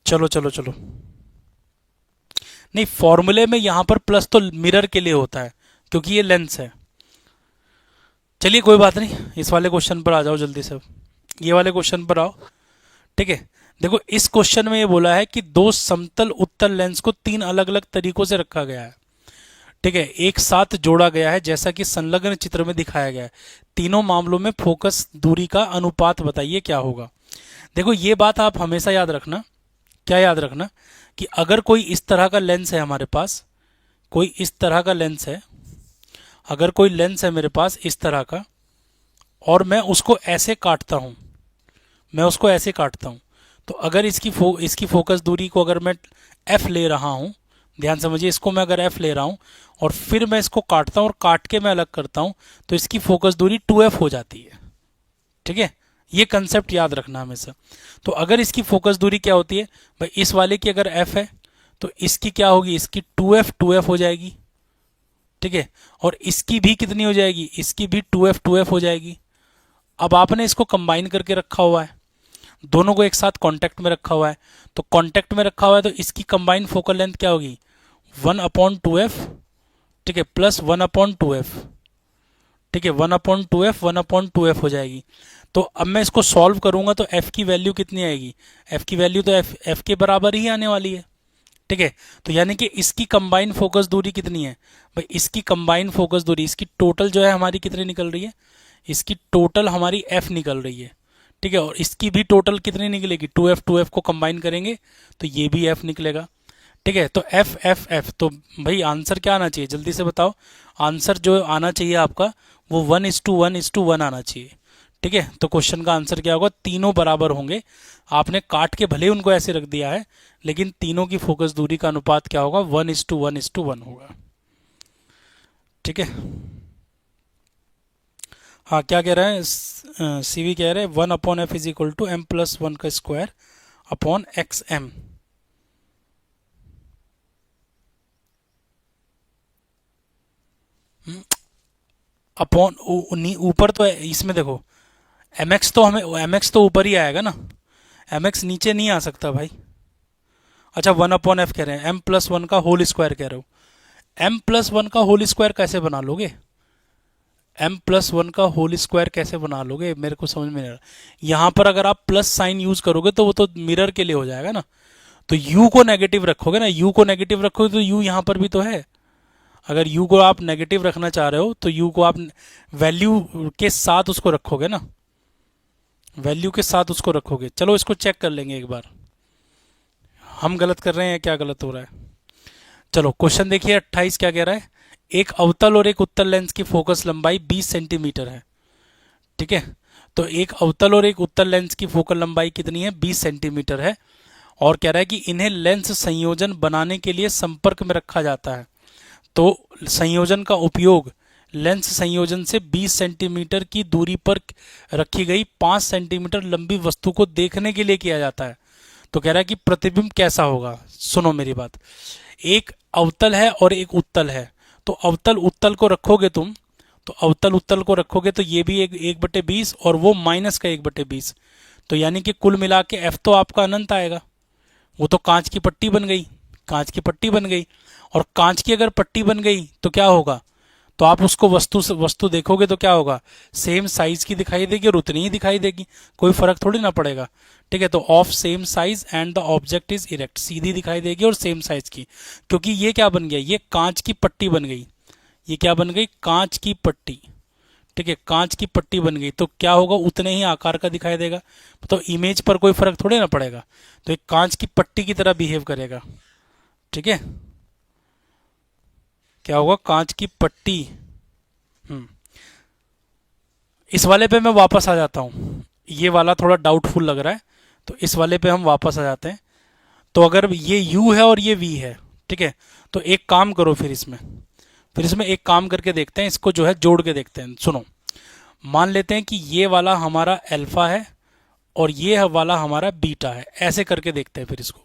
चलो चलो चलो, नहीं, फॉर्मूले में यहां पर प्लस तो मिरर के लिए होता है क्योंकि ये लेंस है। चलिए कोई बात नहीं, इस वाले क्वेश्चन पर आ जाओ जल्दी से। ये वाले क्वेश्चन पर आओ। ठीक है, देखो इस क्वेश्चन में ये बोला है कि दो समतल उत्तल लेंस को तीन अलग अलग तरीकों से रखा गया है। ठीक है, एक साथ जोड़ा गया है जैसा कि संलग्न चित्र में दिखाया गया है। तीनों मामलों में फोकस दूरी का अनुपात बताइए क्या होगा। देखो ये बात आप हमेशा याद रखना। क्या याद रखना? कि अगर कोई इस तरह का लेंस है हमारे पास, कोई इस तरह का लेंस है, अगर कोई लेंस है मेरे पास इस तरह का, और मैं उसको ऐसे काटता हूं, मैं उसको ऐसे काटता हूं, तो अगर इसकी फोकस दूरी को अगर मैं एफ ले रहा हूं, ध्यान समझिए, इसको मैं अगर एफ ले रहा हूं और फिर मैं इसको काटता हूं और काट के मैं अलग करता हूं, तो इसकी फोकस दूरी 2f हो जाती है। ठीक है, ये कंसेप्ट याद रखना हमेशा। तो अगर इसकी फोकस दूरी क्या होती है भाई, इस वाले की अगर f है तो इसकी क्या होगी? इसकी 2f हो जाएगी। ठीक है, और इसकी भी कितनी हो जाएगी? इसकी भी 2f हो जाएगी। अब आपने इसको कंबाइन करके रखा हुआ है, दोनों को एक साथ कांटेक्ट में रखा हुआ है, तो कांटेक्ट में रखा हुआ है तो इसकी कंबाइंड फोकल लेंथ क्या होगी? 1/2f। ठीक है, प्लस 1/2f। ठीक है, 1/2f हो जाएगी। तो अब मैं इसको सॉल्व करूंगा तो f की वैल्यू कितनी आएगी? f की वैल्यू तो f के बराबर ही आने वाली है। ठीक है, तो यानी कि इसकी कंबाइंड फोकस दूरी कितनी है भाई? इसकी कंबाइंड फोकस दूरी, इसकी टोटल जो है हमारी कितनी निकल रही है? इसकी टोटल हमारी f निकल रही है। ठीक है, और इसकी भी टोटल कितनी निकलेगी? 2f को कंबाइन करेंगे तो ये भी f निकलेगा। ठीक है, तो f तो भाई आंसर क्या आना चाहिए? जल्दी से बताओ। आंसर जो आना चाहिए आपका वो 1:1:1 आना चाहिए। ठीक है, तो क्वेश्चन का आंसर क्या होगा? तीनों बराबर होंगे। आपने काट के भले उनको ऐसे रख दिया है, लेकिन तीनों की फोकस दूरी का अनुपात क्या होगा? 1:1:1 होगा। ठीक है, हाँ, क्या कह रहा है? सीवी कह रहे हैं 1/f is equal to m+1 का स्क्वायर अपॉन xm। अपॉन ऊपर तो इसमें देखो mx तो हमें mx तो ऊपर ही आएगा ना, mx नीचे नहीं आ सकता भाई। अच्छा, 1/f कह रहे हैं, m+1 का होल स्क्वायर कह रहे हो। m+1 का होल स्क्वायर कैसे बना लोगे? m+1 का होल स्क्वायर कैसे बना लोगे? मेरे को समझ में नहीं आ रहा। यहाँ पर अगर आप प्लस साइन यूज करोगे तो वो तो मिरर के लिए हो जाएगा ना, तो u को नेगेटिव रखोगे ना, u को नेगेटिव रखोगे तो u यहाँ पर भी तो है। अगर u को आप नेगेटिव रखना चाह रहे हो तो u को आप वैल्यू के साथ उसको रखोगे ना, वैल्यू के साथ उसको रखोगे। चलो इसको चेक कर लेंगे एक बार, हम गलत कर रहे हैं या क्या गलत हो रहा है। चलो क्वेश्चन देखिए 28 क्या कह रहा है? एक अवतल और एक उत्तल लेंस की फोकस लंबाई 20 सेंटीमीटर है। ठीक है, तो एक अवतल और एक उत्तल लेंस की फोकल लंबाई कितनी है? 20 सेंटीमीटर है। और कह रहा है कि इन्हें लेंस संयोजन बनाने के लिए संपर्क में रखा जाता है। तो संयोजन का उपयोग लेंस संयोजन से 20 सेंटीमीटर की दूरी पर रखी गई 5 सेंटीमीटर लंबी वस्तु को देखने के लिए किया जाता है। तो कह रहा है कि प्रतिबिंब कैसा होगा? सुनो मेरी बात, एक अवतल है और एक उत्तल है, तो अवतल उत्तल को रखोगे तुम, तो अवतल उत्तल को रखोगे तो ये भी 1/20 और वो माइनस का 1/20, तो यानी कि कुल मिला के एफ तो आपका अनंत आएगा। वो तो कांच की पट्टी बन गई, कांच की पट्टी बन गई, और कांच की अगर पट्टी बन गई तो क्या होगा? तो आप उसको वस्तु देखोगे तो क्या होगा? सेम साइज की दिखाई देगी और उतनी ही दिखाई देगी, कोई फर्क थोड़ी ना पड़ेगा। ठीक है, तो of same size and the object is erect, सीधी दिखाई देगी और सेम साइज की, क्योंकि ये क्या बन गया? ये कांच की पट्टी बन गई। ये क्या बन गई? कांच की पट्टी। ठीक है, कांच की पट्टी बन गई तो क्या होगा? उतने ही आकार का दिखाई देगा, तो इमेज पर कोई फर्क थोड़ी ना पड़ेगा, तो एक कांच की पट्टी की तरह बिहेव करेगा। ठीक है, क्या होगा? कांच की पट्टी। हम्म, इस वाले पे मैं वापस आ जाता हूं, ये वाला थोड़ा डाउटफुल लग रहा है, तो इस वाले पे हम वापस आ जाते हैं। तो अगर ये u है और ये v है, ठीक है, तो एक काम करो फिर इसमें एक काम करके देखते हैं, इसको जो है जोड़ के देखते हैं। सुनो, मान लेते हैं कि ये वाला हमारा अल्फा है और ये वाला हमारा बीटा है, ऐसे करके देखते हैं फिर इसको,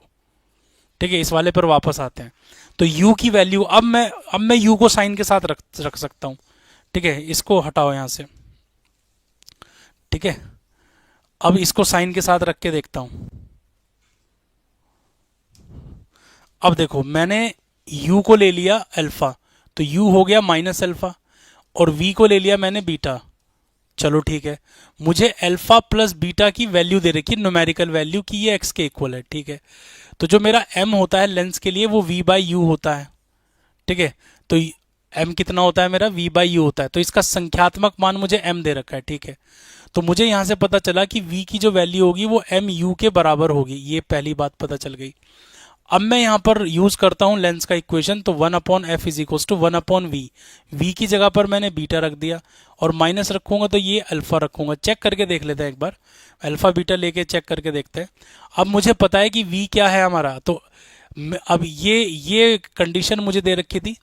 ठीक है। इस वाले पर वापस आते हैं। तो u की वैल्यू अब मैं u को साइन के साथ रख सकता हूं, ठीक है। इसको हटाओ यहां से, ठीक है। अब इसको साइन के साथ रख के देखता हूं। अब देखो, मैंने u को ले लिया अल्फा, तो u हो गया माइनस अल्फा, और v को ले लिया मैंने बीटा। चलो ठीक है, मुझे अल्फा प्लस बीटा की वैल्यू दे रखी है, न्यूमेरिकल वैल्यू की ये x के इक्वल है, ठीक है। तो जो मेरा m होता है लेंस के लिए वो v बाई यू होता है, ठीक है। तो m कितना होता है मेरा, v बाई यू होता है। तो इसका संख्यात्मक मान मुझे m दे रखा है, ठीक है। तो मुझे यहां से पता चला कि v की जो वैल्यू होगी वो m u के बराबर होगी, ये पहली बात पता चल गई। अब मैं यहाँ पर यूज करता हूँ लेंस का इक्वेशन, तो 1/f is equal to 1/v। v की जगह पर मैंने बीटा रख दिया, और माइनस रखूंगा तो ये अल्फा रखूंगा। चेक करके देख लेते हैं एक बार, अल्फा बीटा लेके चेक करके देखते हैं। अब मुझे पता है कि v क्या है हमारा, तो अब ये कंडीशन मुझे दे रखी थी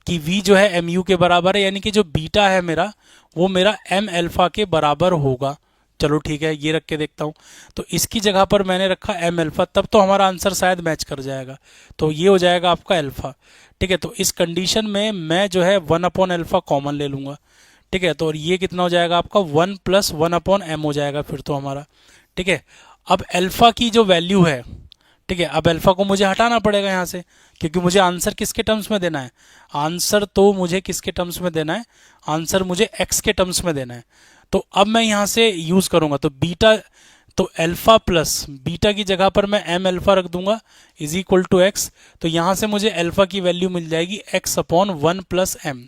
कि v जो है mu के बराबर है, यानी कि जो बीटा है मेरा वो मेरा m अल्फा के बराबर होगा। चलो ठीक है, ये रख के देखता हूँ। तो इसकी जगह पर मैंने रखा m अल्फा, तब तो हमारा आंसर शायद मैच कर जाएगा। तो ये हो जाएगा आपका अल्फा, ठीक है। तो इस कंडीशन में मैं जो है 1/अल्फा कॉमन ले लूंगा, ठीक है। तो ये कितना हो जाएगा आपका 1 + 1/m हो जाएगा फिर तो हमारा, ठीक है। अब अल्फा की जो वैल्यू है, ठीक है, अब अल्फा को मुझे हटाना पड़ेगा यहाँ से, क्योंकि मुझे आंसर किसके टर्म्स में देना है, आंसर तो मुझे किसके टर्म्स में देना है, आंसर मुझे x के टर्म्स में देना है। तो अब मैं यहाँ से यूज करूंगा, तो बीटा, तो अल्फा प्लस बीटा की जगह पर मैं m अल्फा रख दूंगा इज इक्वल टू x। तो यहाँ से मुझे अल्फा की वैल्यू मिल जाएगी x/1 + m,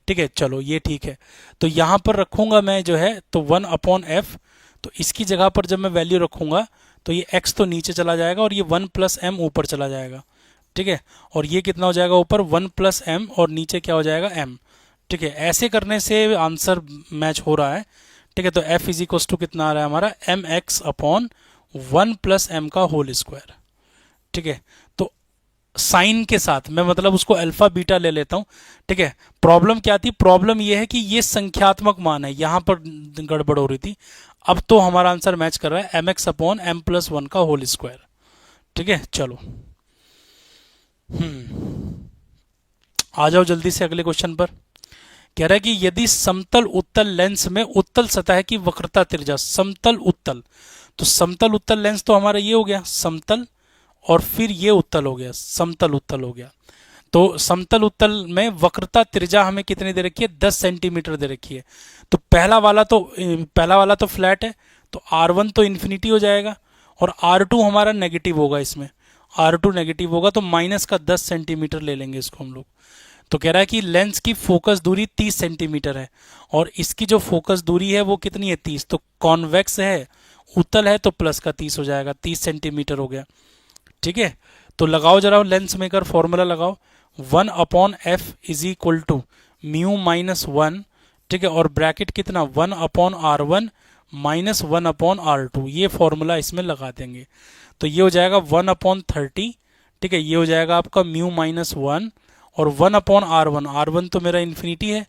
ठीक है। चलो ये ठीक है, तो यहाँ पर रखूंगा मैं जो है तो 1/f। तो इसकी जगह पर जब मैं वैल्यू रखूंगा तो ये x तो नीचे चला जाएगा और ये 1 + m ऊपर चला जाएगा, ठीक है। और ये कितना हो जाएगा ऊपर 1 + m, और नीचे क्या हो जाएगा m, ठीक है। ऐसे करने से आंसर मैच हो रहा है, ठीक है। तो f इज इक्वल टू कितना आ रहा है हमारा mx/1 + m का होल स्क्वायर, ठीक है। तो साइन के साथ मैं मतलब उसको अल्फा बीटा ले लेता हूँ, ठीक है। प्रॉब्लम क्या थी, प्रॉब्लम ये है कि ये संख्यात्मक मान है, यहां पर गड़बड़ हो रही थी। अब तो हमारा आंसर मैच कर रहा है mx/m + 1 का होल स्क्वायर, ठीक है। चलो आ जाओ जल्दी से अगले क्वेश्चन पर। कह रहा है कि यदि समतल उत्तल लेंस में उत्तल सतह की वक्रता त्रिज्या, समतल उत्तल, तो समतल उत्तल लेंस तो हमारा ये हो गया समतल, और फिर ये उत्तल हो गया, समतल उत्तल हो गया। तो समतल उत्तल में वक्रता त्रिज्या हमें कितनी दे रखी है, 10 सेंटीमीटर दे रखी है। तो पहला वाला तो फ्लैट है, तो R1 तो इन्फिनिटी हो जाएगा, और R2 हमारा नेगेटिव होगा, इसमें R2 नेगेटिव होगा, तो माइनस का 10 सेंटीमीटर ले लेंगे इसको हम लोग। तो कह रहा है कि लेंस की फोकस दूरी 30 सेंटीमीटर है, और इसकी जो फोकस दूरी है वो कितनी है, 30। तो कॉन्वेक्स है, उत्तल है, तो प्लस का 30 हो जाएगा, 30 सेंटीमीटर हो गया, ठीक है। तो लगाओ जरा लेंस मेकर फॉर्मूला लगाओ, 1/f is equal to mu minus 1, ठीक है। और ब्रैकेट कितना 1/r1 माइनस 1/r2, ये फॉर्मूला इसमें लगा देंगे। तो ये हो जाएगा 1/30, ठीक है। ये हो जाएगा आपका म्यू माइनस 1, और 1/r1, r1 तो मेरा इन्फिनिटी है,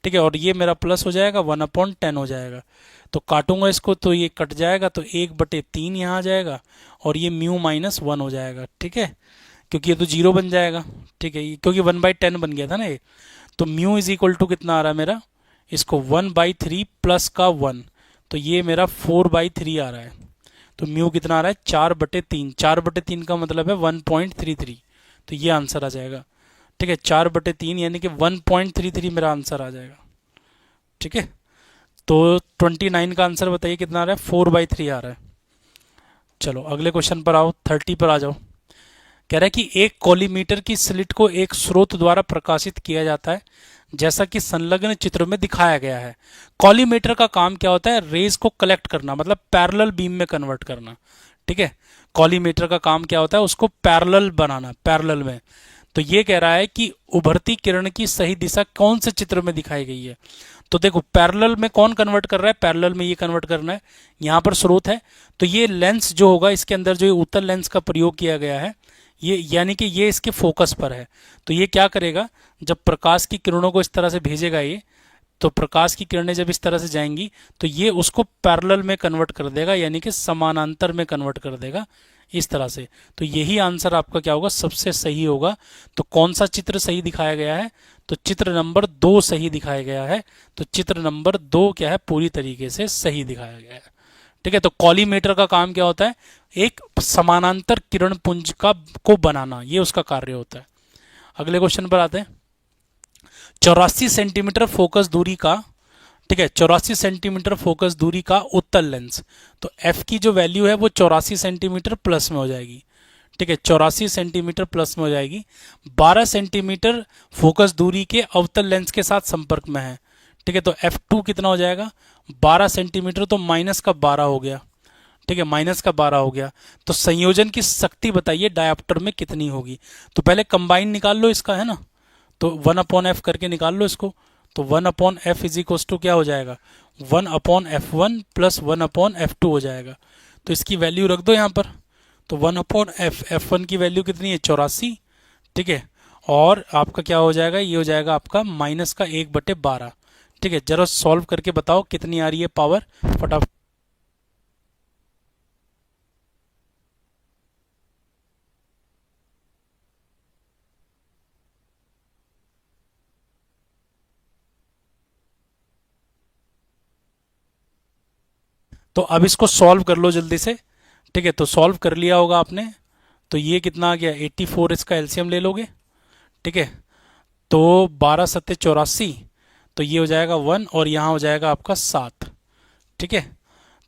ठीक है। और ये मेरा प्लस हो जाएगा 1/10 हो जाएगा। तो काटूंगा इसको तो ये कट जाएगा, तो 1/3 यहाँ आ जाएगा, और ये म्यू माइनस 1 हो जाएगा, ठीक है। क्योंकि ये तो 0 बन जाएगा, ठीक है, क्योंकि 1/10 बन गया था ना ये। तो म्यू इज इक्वल टू कितना आ रहा है मेरा, इसको 1/3 प्लस का 1, तो ये मेरा 4/3 आ रहा है। तो म्यू कितना आ रहा है 4/3, 4/3 का मतलब है 1.33, तो ये आंसर आ जाएगा, ठीक है। 4/3 यानी कि 1.33 मेरा आंसर आ जाएगा, ठीक है। तो 29 का आंसर बताइए कितना आ रहा है, 4/3 आ रहा है। चलो अगले क्वेश्चन पर आओ, 30 पर आ जाओ। कह रहा है कि एक कॉलीमीटर की स्लिट को एक स्रोत द्वारा प्रकाशित किया जाता है, जैसा कि संलग्न चित्र में दिखाया गया है। कॉलीमीटर का काम क्या होता है, रेज को कलेक्ट करना, मतलब पैरेलल बीम में कन्वर्ट करना, ठीक है। कॉलीमीटर का काम क्या होता है, उसको पैरेलल बनाना, पैरेलल में। तो ये कह रहा है कि उभरती किरण की सही दिशा कौन से चित्र में दिखाई गई है। तो देखो पैरेलल में कौन कन्वर्ट कर रहा है, पैरेलल में ये कन्वर्ट करना है, यहाँ पर स्रोत है। तो ये लेंस जो होगा इसके अंदर जो ये उत्तल लेंस का प्रयोग किया गया है, ये यानी कि ये इसके फोकस पर है। तो ये क्या करेगा, जब प्रकाश की किरणों को इस तरह से भेजेगा ये, तो प्रकाश की किरणें जब इस तरह से जाएंगी तो ये उसको पैरेलल में कन्वर्ट कर देगा, यानी कि समानांतर में कन्वर्ट कर देगा इस तरह से। तो यही आंसर आपका क्या होगा, सबसे सही होगा। तो कौन सा चित्र सही दिखाया गया है, तो चित्र नंबर 2 सही दिखाया गया है। तो चित्र नंबर 2 क्या है, पूरी तरीके से सही दिखाया गया है। ठीक है, तो कॉलीमेटर का काम क्या होता है, एक समानांतर किरण पुंज का को बनाना, ये उसका कार्य होता है। अगले क्वेश्चन पर आते हैं। 84 सेंटीमीटर फोकस दूरी का, ठीक है, 84 सेंटीमीटर फोकस दूरी का उत्तल लेंस। तो एफ की जो वैल्यू है वो 84 सेंटीमीटर प्लस में हो जाएगी। ठीक है, 84 सेंटीमीटर प्लस में हो जाएगी। 12 सेंटीमीटर फोकस दूरी के अवतल लेंस के साथ संपर्क में है। ठीक है, तो F2 कितना हो जाएगा, 12 सेंटीमीटर, तो माइनस का 12 हो गया। ठीक है, माइनस का 12 हो गया। तो संयोजन की शक्ति बताइए डायोप्टर में कितनी होगी। तो पहले कंबाइन निकाल लो इसका, है ना, तो 1/f करके निकाल लो इसको। तो 1/f इज इक्वल टू क्या हो जाएगा, 1/f1 प्लस 1/f2 हो जाएगा। तो इसकी वैल्यू रख दो यहाँ पर। तो 1/f, f1 की वैल्यू कितनी है, 84। ठीक है, और आपका क्या हो जाएगा, ये हो जाएगा आपका माइनस का 1/12। ठीक है, जरा सॉल्व करके बताओ कितनी आ रही है पावर, फटाफट। तो अब इसको सॉल्व कर लो जल्दी से। ठीक है, तो सॉल्व कर लिया होगा आपने। तो ये कितना आ गया, 84, इसका एलसीएम ले लोगे। ठीक है, तो 12 सत्ते 84, तो ये हो जाएगा 1 और यहाँ हो जाएगा आपका 7। ठीक है,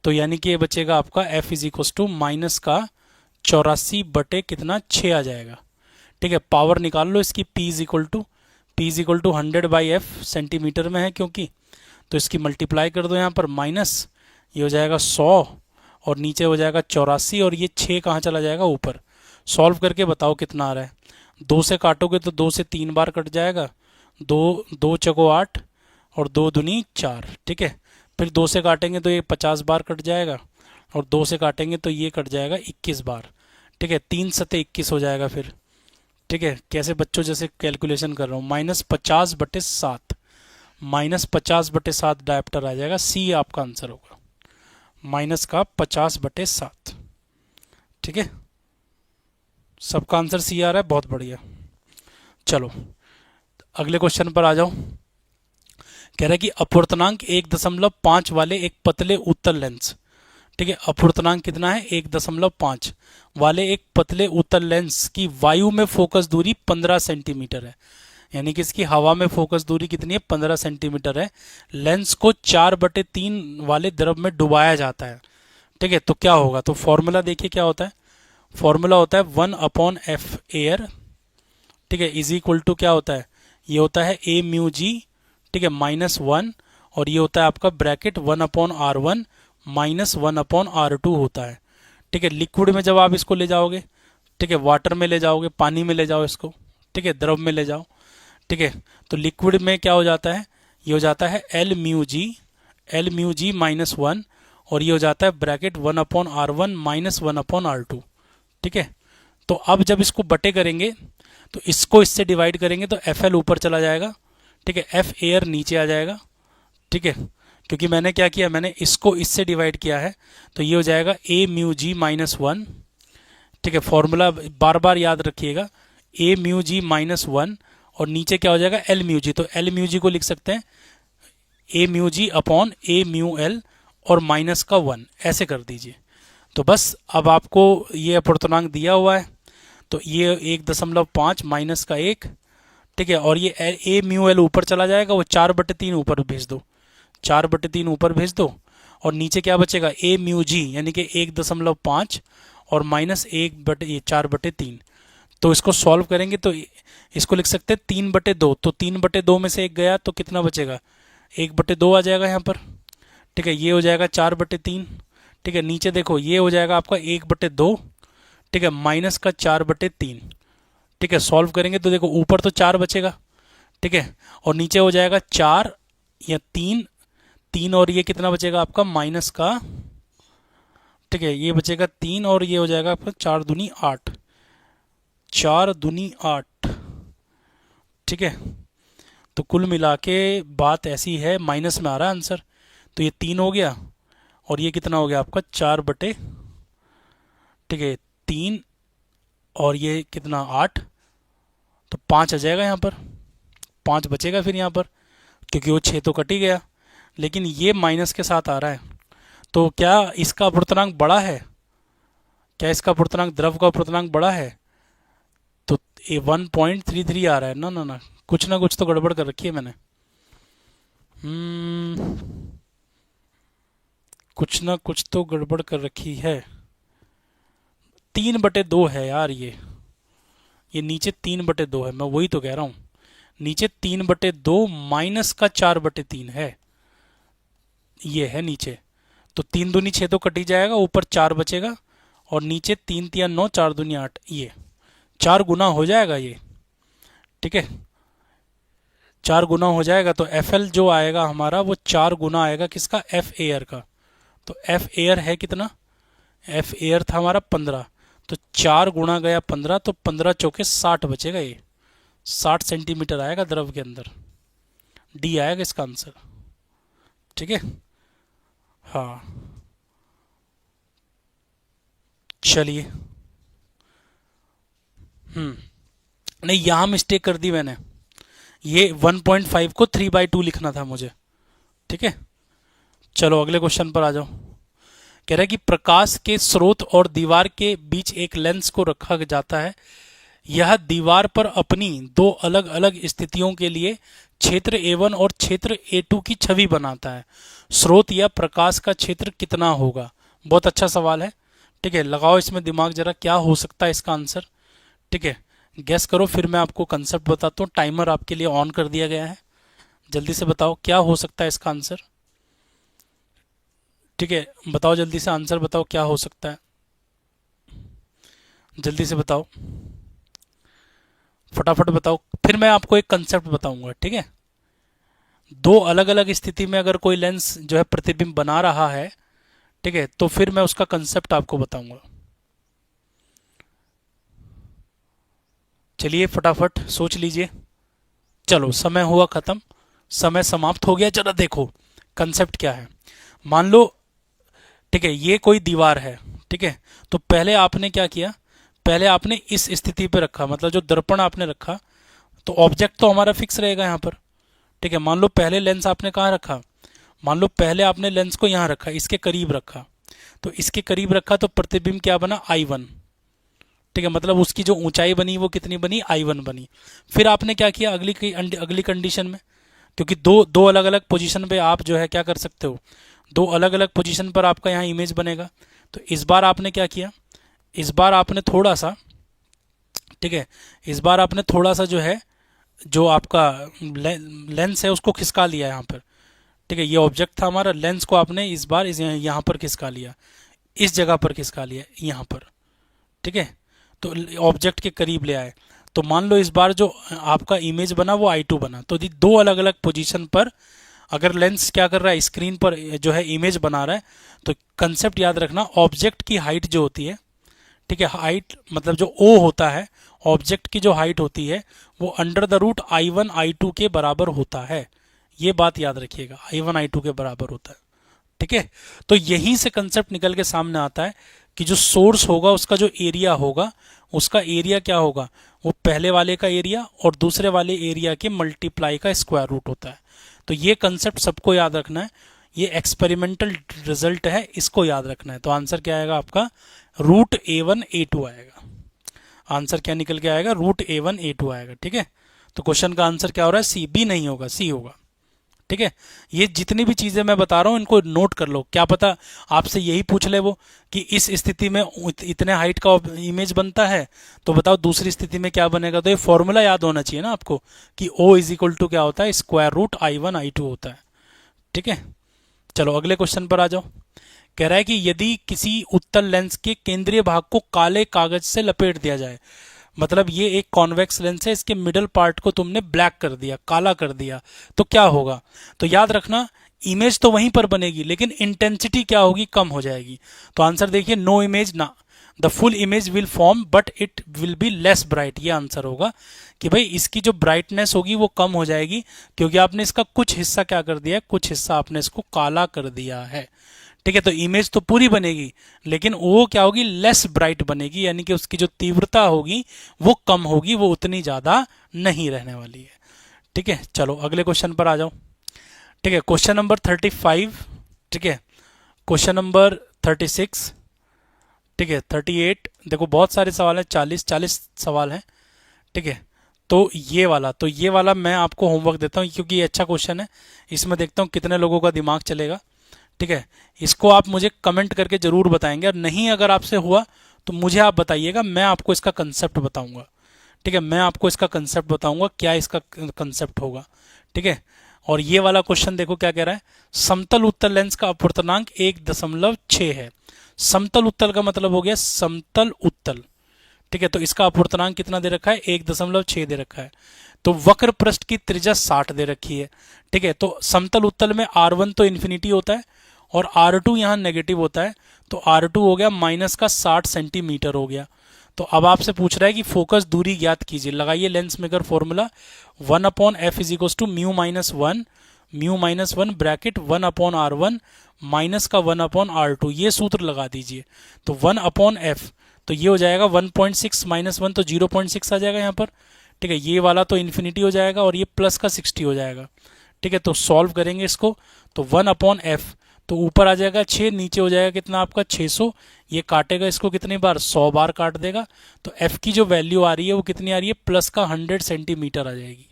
तो यानी कि ये बचेगा आपका F is equal to minus का 84 बटे कितना, 6 आ जाएगा। ठीक है, पावर निकाल लो इसकी, P is equal to 100/F centimetre में है क्योंकि, तो इसकी मल्टीप्लाई कर दो यहाँ पर, माइनस ये हो जाएगा 100 और नीचे हो जाएगा 84 और ये 6 कहाँ चला जाएगा, ऊपर। सॉल्व करके बताओ कितना आ रहा है। 2 से काटोगे तो 2 से 3 बार कट जाएगा, 2 चको 8 और 2 दूनी 4। ठीक है, फिर 2 से काटेंगे तो ये 50 बार कट जाएगा और 2 से काटेंगे तो ये कट जाएगा 21 बार। ठीक है, 3 सत्ते 21 हो जाएगा फिर। ठीक है, कैसे बच्चों जैसे कैलकुलेशन कर रहा हूँ, -50/7, -50/7 डायप्टर आ जाएगा। सी आपका आंसर होगा, -50/7। ठीक है, सबका आंसर सी आ रहा है, बहुत बढ़िया। चलो अगले क्वेश्चन पर आ जाओ। कह रहा है कि अपवर्तनांक 1.5 वाले एक पतले उत्तल लेंस, ठीक है, अपवर्तनांक कितना है, 1.5 वाले एक पतले उत्तल लेंस की वायु में फोकस दूरी 15 सेंटीमीटर है। यानी कि इसकी हवा में फोकस दूरी कितनी है, 15 सेंटीमीटर है। लेंस को 4/3 वाले द्रव में डुबाया जाता है। ठीक है, तो क्या होगा, तो फॉर्मूला देखिए क्या होता है। फॉर्मूला होता है 1/f एयर, ठीक है, इज इक्वल टू क्या होता है, ये होता है a म्यू जी, ठीक है, -1, और ये होता है आपका ब्रैकेट 1/r1 -1/r2 होता है। ठीक है, लिक्विड में जब आप इसको ले जाओगे, ठीक है, वाटर में ले जाओगे, पानी में ले जाओ इसको, ठीक है, द्रव में ले जाओ। ठीक है, तो लिक्विड में क्या हो जाता है, ये हो जाता है L म्यू जी -1, और ये हो जाता है ब्रैकेट 1/r1 -1/r2। ठीक है, तो अब जब इसको बटे करेंगे तो इसको इससे डिवाइड करेंगे तो FL ऊपर चला जाएगा। ठीक है, F एयर नीचे आ जाएगा। ठीक है, क्योंकि मैंने क्या किया, मैंने इसको इससे डिवाइड किया है, तो ये हो जाएगा A म्यू जी -1। ठीक है, फॉर्मूला बार बार याद रखिएगा, A म्यू जी -1 और नीचे क्या हो जाएगा, L म्यू जी। तो L म्यू जी को लिख सकते हैं A mu g upon A mu L और माइनस का 1, ऐसे कर दीजिए। तो बस अब आपको ये अपवर्तनांक दिया हुआ है, तो ये 1.5 माइनस का 1। ठीक है, और ये A म्यू एल ऊपर चला जाएगा, वो 4/3 ऊपर भेज दो, 4/3 ऊपर भेज दो, और नीचे क्या बचेगा, A म्यू जी यानी कि 1.5 और -1/4/3। तो इसको सॉल्व करेंगे तो इसको लिख सकते हैं 3/2, तो 3/2 में से एक गया तो कितना बचेगा, 1/2 आ जाएगा यहाँ पर। ठीक है, ये हो जाएगा 4/3। ठीक है, नीचे देखो ये हो जाएगा आपका 1/2, ठीक है, माइनस का 4/3। ठीक है, सॉल्व करेंगे तो देखो ऊपर तो 4 बचेगा, ठीक है, और नीचे हो जाएगा 4 या तीन, तीन और ये कितना बचेगा आपका माइनस का, ठीक है, ये बचेगा तीन और ये हो जाएगा आपका चार दूनी आठ, चार दूनी आठ, ठीक है। तो कुल मिला के बात ऐसी है, माइनस में आ रहा है आंसर, तो ये तीन हो गया और ये कितना हो गया आपका चार बटे, ठीक है, तीन और ये कितना आठ, तो पाँच आ जाएगा यहाँ पर, पाँच बचेगा फिर यहाँ पर, क्योंकि वो छः तो कट ही गया, लेकिन ये माइनस के साथ आ रहा है। तो क्या इसका अपूर्णांक बड़ा है, क्या इसका अपूर्णांक द्रव का अपूर्णांक बड़ा है, तो ये 1.33 आ रहा है ना, ना कुछ तो गड़बड़ कर रखी है मैंने। कुछ ना कुछ तो गड़बड़ कर रखी है। 3/2 है यार ये नीचे 3/2 है, मैं वही तो कह रहा हूँ, नीचे 3/2 माइनस का 4/3 है, ये है नीचे। तो तीन दूनी छः तो कट ही जाएगा, ऊपर चार बचेगा और नीचे तीन तिया नौ, चार दूनी आठ, ये चार गुना हो जाएगा ये, ठीक है, चार गुना हो जाएगा। तो एफ एल जो आएगा हमारा वो चार गुना आएगा किसका, एफ एयर का। तो एफ एयर है कितना, एफ एयर था हमारा 15, तो चार गुना गया 15, तो 15 चौके 60 बचेगा, ये 60 सेंटीमीटर आएगा द्रव के अंदर, डी आएगा इसका आंसर, ठीक है। हाँ चलिए, नहीं यहाँ मिस्टेक कर दी मैंने, ये 1.5 को 3/2 लिखना था मुझे, ठीक है। चलो अगले क्वेश्चन पर आ जाओ। कह रहा है कि प्रकाश के स्रोत और दीवार के बीच एक लेंस को रखा जाता है, यह दीवार पर अपनी दो अलग अलग स्थितियों के लिए क्षेत्र A1 और क्षेत्र A2 की छवि बनाता है, स्रोत या प्रकाश का क्षेत्र कितना होगा। बहुत अच्छा सवाल है, ठीक है, लगाओ इसमें दिमाग जरा, क्या हो सकता है इसका आंसर, ठीक है, गैस करो, फिर मैं आपको कंसेप्ट बताता हूँ। टाइमर आपके लिए ऑन कर दिया गया है, जल्दी से बताओ क्या हो सकता है इसका आंसर, ठीक है, बताओ जल्दी से आंसर बताओ क्या हो सकता है, जल्दी से बताओ, फटाफट बताओ, फिर मैं आपको एक कंसेप्ट बताऊंगा, ठीक है। दो अलग अलग स्थिति में अगर कोई लेंस जो है प्रतिबिंब बना रहा है, ठीक है, तो फिर मैं उसका कंसेप्ट आपको बताऊंगा। चलिए फटाफट सोच लीजिए, चलो समय हुआ खत्म, समय समाप्त हो गया। जरा देखो कंसेप्ट क्या है, मान लो, ठीक है, ये कोई दीवार है, ठीक है, तो पहले आपने क्या किया, पहले आपने इस स्थिति पे रखा, मतलब जो दर्पण आपने रखा, तो ऑब्जेक्ट तो हमारा फिक्स रहेगा यहाँ पर, ठीक है। मान लो पहले लेंस आपने कहाँ रखा, मान लो पहले आपने लेंस को यहाँ रखा, इसके करीब रखा, तो इसके करीब रखा तो प्रतिबिंब क्या बना, I1, ठीक है, मतलब उसकी जो ऊंचाई बनी वो कितनी बनी, I1 बनी। फिर आपने क्या किया अगली कंडीशन में, क्योंकि दो दो अलग अलग पोजीशन पे आप जो है क्या कर सकते हो, दो अलग अलग पोजीशन पर आपका यहाँ इमेज बनेगा। तो इस बार आपने क्या किया, इस बार आपने थोड़ा सा, ठीक है, इस बार आपने थोड़ा सा जो है, जो आपका लेंस है उसको खिसका लिया यहाँ पर, ठीक है, ये ऑब्जेक्ट था हमारा, लेंस को आपने इस बार यहाँ पर खिसका लिया, इस जगह पर खिसका लिया यहाँ पर, ठीक है, तो ऑब्जेक्ट के करीब ले आए। तो मान लो इस बार जो आपका इमेज बना वो I2 बना, तो दो अलग अलग पोजीशन पर अगर लेंस क्या कर रहा है, स्क्रीन पर जो है इमेज बना रहा है, तो कंसेप्ट याद रखना, ऑब्जेक्ट की हाइट जो होती है, ठीक है, हाइट मतलब जो O होता है, ऑब्जेक्ट की जो हाइट होती है वो √I1 I2 के बराबर होता है, ये बात याद रखिएगा, I1 I2 के बराबर होता है, ठीक है। तो यहीं से कंसेप्ट निकल के सामने आता है कि जो सोर्स होगा उसका जो एरिया होगा, उसका एरिया क्या होगा, वो पहले वाले का एरिया और दूसरे वाले एरिया के मल्टीप्लाई का स्क्वायर रूट होता है। तो ये कंसेप्ट सबको याद रखना है, ये एक्सपेरिमेंटल रिजल्ट है, इसको याद रखना है। तो आंसर क्या आएगा आपका, √A1 A2 आएगा, आंसर क्या निकल के आएगा, √A1 A2 आएगा, ठीक है। तो क्वेश्चन का आंसर क्या हो रहा है, सी, बी नहीं होगा, सी होगा, ठीक है। ये जितनी भी चीजें मैं बता रहा हूं इनको नोट कर लो, क्या पता आपसे यही पूछ ले वो कि इस स्थिति में इतने हाइट का इमेज बनता है, तो बताओ दूसरी स्थिति में क्या बनेगा। तो ये फॉर्मूला याद होना चाहिए ना आपको कि O = क्या होता है, √I1 I2 होता है, ठीक है। चलो अगले क्वेश्चन पर आ जाओ। कह रहा है कि यदि किसी उत्तल लेंस के केंद्रीय भाग को काले कागज से लपेट दिया जाए, मतलब ये एक कॉन्वेक्स लेंस है, इसके मिडल पार्ट को तुमने ब्लैक कर दिया, काला कर दिया, तो क्या होगा? तो याद रखना, इमेज तो वहीं पर बनेगी लेकिन इंटेंसिटी क्या होगी, कम हो जाएगी। तो आंसर देखिए, नो इमेज ना, the full image will form but it will be less bright, ये आंसर होगा कि भाई इसकी जो ब्राइटनेस होगी वो कम हो जाएगी, क्योंकि आपने इसका कुछ हिस्सा क्या कर दिया है, कुछ हिस्सा आपने इसको काला कर दिया है। ठीक है, तो इमेज तो पूरी बनेगी लेकिन वो क्या होगी, लेस ब्राइट बनेगी, यानी कि उसकी जो तीव्रता होगी वो कम होगी, वो उतनी ज्यादा नहीं रहने वाली है। ठीक है, चलो अगले क्वेश्चन पर आ जाओ। ठीक है, क्वेश्चन नंबर 35। ठीक है, क्वेश्चन नंबर 36। ठीक है, 38। देखो बहुत सारे सवाल हैं, 40 सवाल हैं। ठीक है, तो ये वाला मैं आपको होमवर्क देता हूँ क्योंकि ये अच्छा क्वेश्चन है। इसमें देखता हूँ कितने लोगों का दिमाग चलेगा। ठीक है, इसको आप मुझे कमेंट करके जरूर बताएंगे, और नहीं अगर आपसे हुआ तो मुझे आप बताइएगा, मैं आपको इसका कंसेप्ट बताऊंगा। ठीक है, मैं आपको इसका कंसेप्ट बताऊंगा, क्या इसका कंसेप्ट होगा। ठीक है, और ये वाला क्वेश्चन देखो क्या कह रहा है, समतल उत्तल लेंस का अपवर्तनांक 1.6 है। समतल उत्तल का मतलब हो गया समतल उत्तल। ठीक है, तो इसका अपवर्तनांक कितना दे रखा है, 1.6 दे रखा है। तो वक्र पृष्ठ की त्रिज्या 60 दे रखी है। ठीक है, तो समतल उत्तल में R1 तो इन्फिनिटी होता है और R2 यहाँ नेगेटिव होता है, तो R2 हो गया माइनस का 60 सेंटीमीटर हो गया। तो अब आपसे पूछ रहा है कि फोकस दूरी ज्ञात कीजिए। लगाइए lens maker formula, 1/f is equal to mu minus one bracket 1/R1 minus का 1/R2, ये सूत्र लगा दीजिए। तो 1/f, तो ये हो जाएगा 1.6 माइनस 1, तो 0.6 आ जाएगा यहाँ पर। ठीक है, ये वाला तो इन्फिनिटी हो जाएगा और ये प्लस का 60 हो जाएगा। ठीक है, तो सॉल्व करेंगे इसको, तो 1/f, तो ऊपर आ जाएगा 6, नीचे हो जाएगा कितना आपका 600। ये काटेगा इसको कितनी बार, 100 बार काट देगा। तो f की जो वैल्यू आ रही है वो कितनी आ रही है, प्लस का 100 सेंटीमीटर आ जाएगी।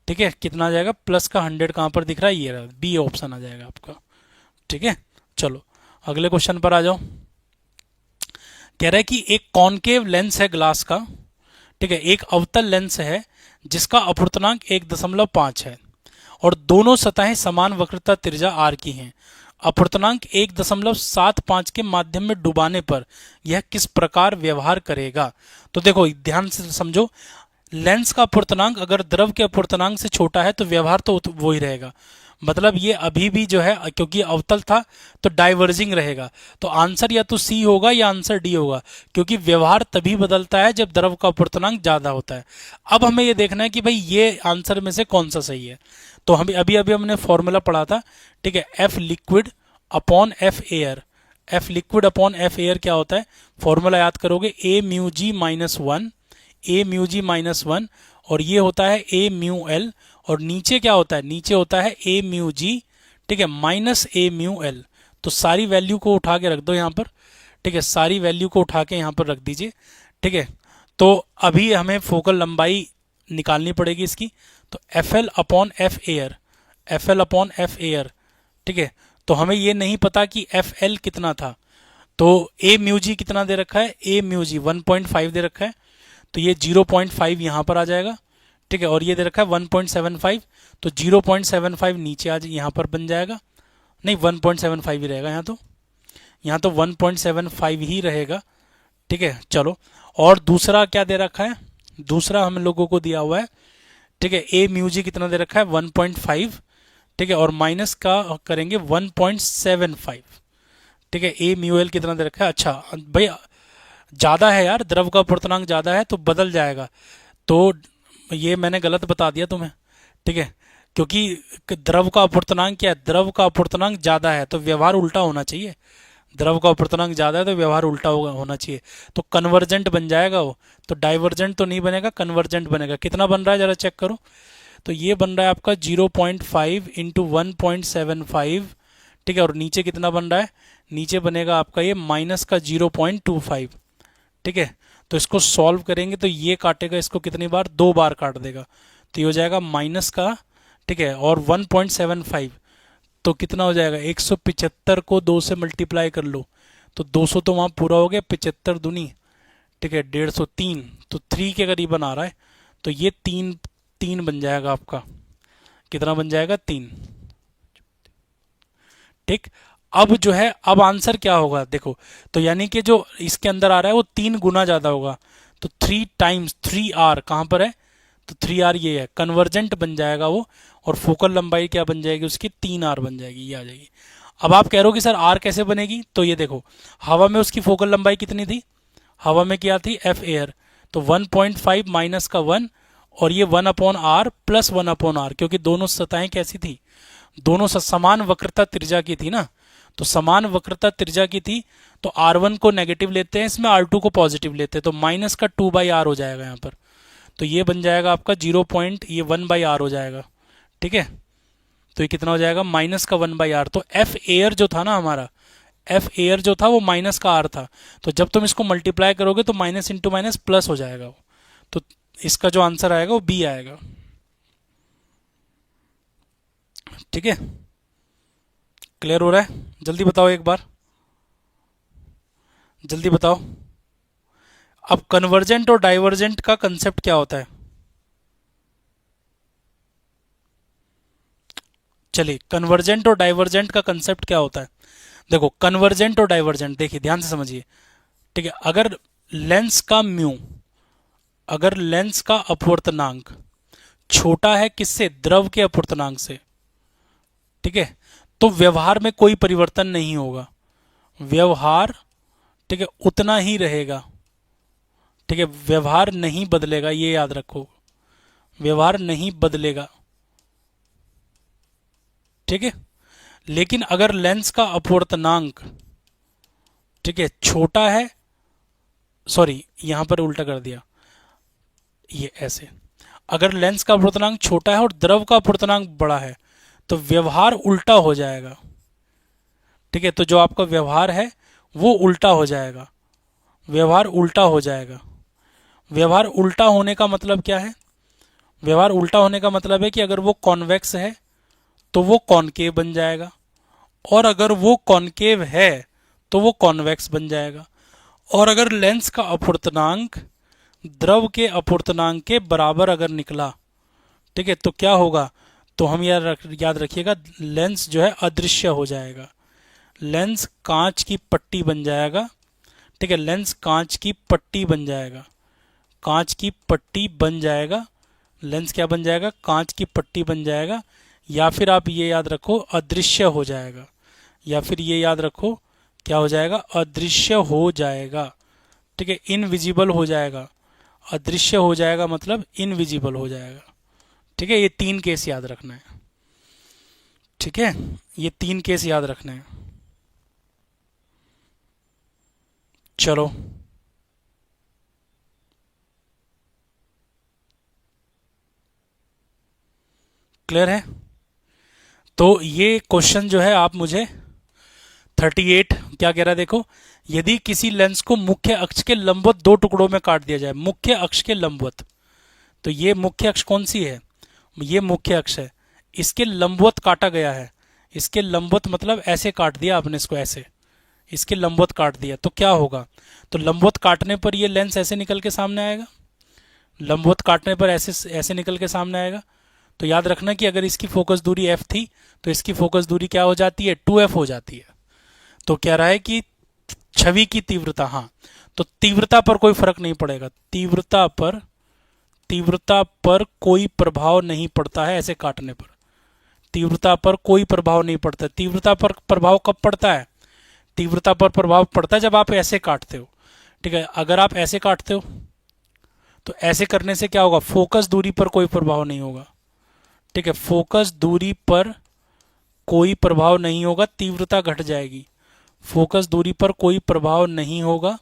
ठीक है, कितना आ जाएगा, प्लस का 100, कहाँ पर दिख रहा है, ये बी ऑप्शन आ जाएगा आपका। ठीक है, चलो अगले क्वेश्चन पर आ जाओ। कह रहा है कि एक कॉनकेव लेंस है ग्लास का। ठीक है, एक अवतल लेंस है जिसका अपवर्तनांक 1.5 है और दोनों सतहें समान वक्रता त्रिज्या r की हैं। अपवर्तनांक 1.75 के माध्यम में डुबाने पर यह किस प्रकार व्यवहार करेगा? तो देखो ध्यान से समझो, लेंस का अपवर्तनांक अगर द्रव के अपवर्तनांक से छोटा है तो व्यवहार तो वो ही रहेगा। मतलब ये अभी भी जो है, क्योंकि अवतल था तो डाइवर्जिंग रहेगा, तो आंसर या तो सी होगा या आंसर डी होगा, क्योंकि व्यवहार तभी बदलता है जब द्रव का अपवर्तनांक ज्यादा होता है। अब हमें ये देखना है कि भाई ये आंसर में से कौन सा सही है। तो हम अभी अभी हमने फॉर्मूला पढ़ा था। ठीक है, F liquid upon F air, F liquid upon F air क्या होता है, फॉर्मूला याद करोगे, ए म्यू जी माइनस वन, ए म्यू जी माइनस वन, और ये होता है ए म्यू एल, और नीचे क्या होता है, नीचे होता है ए म्यू जी। ठीक है, माइनस ए म्यू एल। तो सारी वैल्यू को उठा के रख दो यहाँ पर। ठीक है, सारी वैल्यू को उठा के यहाँ पर रख दीजिए। ठीक है, तो अभी हमें फोकल लंबाई निकालनी पड़ेगी इसकी, तो F L upon F air, F L upon F air. ठीक है, तो हमें ये नहीं पता कि एफ एल कितना था, तो ए म्यू जी कितना दे रखा है, ए म्यू जी 1.5 दे रखा है, तो ये 0.5 यहाँ पर आ जाएगा। ठीक है, और ये दे रखा है 1.75, तो 0.75 नीचे आज यहाँ पर बन जाएगा, नहीं 1.75 ही रहेगा यहाँ तो 1.75 ही रहेगा। ठीक है, चलो, और दूसरा क्या दे रखा है, दूसरा हम लोगों को दिया हुआ है। ठीक है, ए म्यू जी कितना दे रखा है 1.5। ठीक है, और माइनस का करेंगे 1.75। ठीक है, ए म्यू एल कितना दे रखा है, अच्छा भाई ज़्यादा है यार, द्रव का अपवर्तनांक ज़्यादा है तो बदल जाएगा, तो ये मैंने गलत बता दिया तुम्हें। ठीक है, क्योंकि द्रव का अपवर्तनांक क्या है, द्रव का अपवर्तनांक ज़्यादा है तो व्यवहार उल्टा होना चाहिए, द्रव का अपवर्तनांक ज़्यादा है तो व्यवहार उल्टा होना चाहिए, तो कन्वर्जेंट बन जाएगा वो, तो डाइवर्जेंट तो नहीं बनेगा, कन्वर्जेंट बनेगा। कितना बन रहा है जरा चेक करो, तो ये बन रहा है आपका 0.5 इंटू 1.75। ठीक है, और नीचे कितना बन रहा है, नीचे बनेगा आपका ये माइनस का 0.25। ठीक है, तो इसको सॉल्व करेंगे तो ये काटेगा इसको कितनी बार, 2 बार काट देगा, तो ये हो जाएगा माइनस का। ठीक है, और 1.75 तो कितना हो जाएगा, 175 को 2 से मल्टीप्लाई कर लो, तो 200 तो वहाँ पूरा हो गया, 75 दूनी। ठीक है, 150, 3, तो 3 के करीबन आ रहा है, तो ये 3 3 बन जाएगा आपका, कितना बन जाएगा, 3। ठीक, अब जो है, अब आंसर क्या होगा देखो, तो यानी कि जो इसके अंदर आ रहा है वो 3 गुना ज़्यादा होगा, तो 3 टाइम्स 3r कहाँ पर है, तो 3r ये है, कन्वर्जेंट बन जाएगा वो, और फोकल लंबाई क्या बन जाएगी उसकी, 3r बन जाएगी, ये आ जाएगी। अब आप कह रहे हो कि सर r कैसे बनेगी, तो ये देखो हवा में उसकी फोकल लंबाई कितनी थी, हवा में क्या थी, एफ एयर, तो 1.5 माइनस का 1, और ये 1/r प्लस 1/r, क्योंकि दोनों सतहें कैसी थी, दोनों समान वक्रता त्रिज्या की थी ना, तो समान वक्रता त्रिज्या की थी, तो r1 को नेगेटिव लेते हैं इसमें, r2 को पॉजिटिव लेते हैं, तो माइनस का 2/r हो जाएगा यहाँ पर, तो ये बन जाएगा आपका 0.1/r हो जाएगा, ठीक है। तो ये कितना हो जाएगा, माइनस का 1/r, तो एफ एयर जो था ना हमारा, एफ एयर जो था वो माइनस का आर था, तो जब तुम इसको मल्टीप्लाई करोगे तो माइनस इंटू माइनस प्लस हो जाएगा वो, तो इसका जो आंसर आएगा वो बी आएगा, ठीक है। क्लियर हो रहा है, जल्दी बताओ एक बार, जल्दी बताओ। अब कन्वर्जेंट और डाइवर्जेंट का कंसेप्ट क्या होता है, चलिए कन्वर्जेंट और डाइवर्जेंट का कंसेप्ट क्या होता है, देखो कन्वर्जेंट और डाइवर्जेंट देखिए ध्यान से समझिए, ठीक है। अगर लेंस का म्यू, अगर लेंस का अपवर्तनांक छोटा है किससे, द्रव के अपवर्तनांक से, ठीक है, तो व्यवहार में कोई परिवर्तन नहीं होगा, व्यवहार, ठीक है, उतना ही रहेगा, ठीक है, व्यवहार नहीं बदलेगा, ये याद रखो, व्यवहार नहीं बदलेगा, ठीक है। लेकिन अगर लेंस का अपवर्तनांक, ठीक है, छोटा है, सॉरी यहां पर उल्टा कर दिया, ये ऐसे, अगर लेंस का अपवर्तनांक छोटा है और द्रव का अपवर्तनांक बड़ा है तो व्यवहार उल्टा हो जाएगा, ठीक है। तो जो आपका व्यवहार है वो उल्टा हो जाएगा, व्यवहार उल्टा हो जाएगा। व्यवहार उल्टा होने का मतलब क्या है, व्यवहार उल्टा होने का मतलब है कि अगर वो कॉन्वेक्स है तो वो कॉनकेव बन जाएगा, और अगर वो कॉनकेव है तो वो कॉन्वेक्स बन जाएगा, और अगर लेंस का अपवर्तनांक द्रव के अपवर्तनांक के बराबर अगर निकला, ठीक है, तो क्या होगा, तो हम याद रखिएगा, लेंस जो है अदृश्य हो जाएगा, लेंस कांच की पट्टी बन जाएगा, ठीक है, लेंस कांच की पट्टी बन जाएगा, कांच की पट्टी बन जाएगा, लेंस क्या बन जाएगा, कांच की पट्टी बन जाएगा, या फिर आप ये याद रखो अदृश्य हो जाएगा, या फिर ये याद रखो क्या हो जाएगा, अदृश्य हो जाएगा, ठीक है, इनविजिबल हो जाएगा, अदृश्य हो जाएगा मतलब इनविजिबल हो जाएगा, ठीक है। ये 3 केस याद रखना है, ठीक है, ये 3 केस याद रखना है। चलो क्लियर है, तो ये क्वेश्चन जो है आप मुझे 38 क्या कह रहा है, देखो यदि किसी लेंस को मुख्य अक्ष के लंबवत 2 टुकड़ों में काट दिया जाए, मुख्य अक्ष के लंबवत, तो ये मुख्य अक्ष कौन सी है, ये मुख्य अक्ष है, इसके लंबवत काटा गया है, इसके लंबवत मतलब ऐसे काट दिया आपने इसको, ऐसे इसके लंबवत काट दिया, तो क्या होगा, तो लंबवत काटने पर ये लेंस ऐसे निकल के सामने आएगा, लंबवत काटने पर ऐसे ऐसे निकल के सामने आएगा। तो याद रखना कि अगर इसकी फोकस दूरी f थी तो इसकी फोकस दूरी क्या हो जाती है, 2f हो जाती है। तो कह रहा है कि छवि की तीव्रता, हाँ, तो तीव्रता पर कोई फर्क नहीं पड़ेगा, तीव्रता पर कोई प्रभाव नहीं पड़ता है ऐसे काटने पर, तीव्रता पर कोई प्रभाव नहीं पड़ता। तीव्रता पर प्रभाव कब पड़ता है, तीव्रता पर प्रभाव पड़ता है जब आप ऐसे काटते हो, ठीक है। अगर आप ऐसे काटते हो तो ऐसे करने से क्या होगा, फोकस दूरी पर कोई प्रभाव नहीं होगा, ठीक है, फोकस दूरी पर कोई प्रभाव नहीं होगा, तीव्रता घट जाएगी, फोकस दूरी पर कोई प्रभाव नहीं होगा,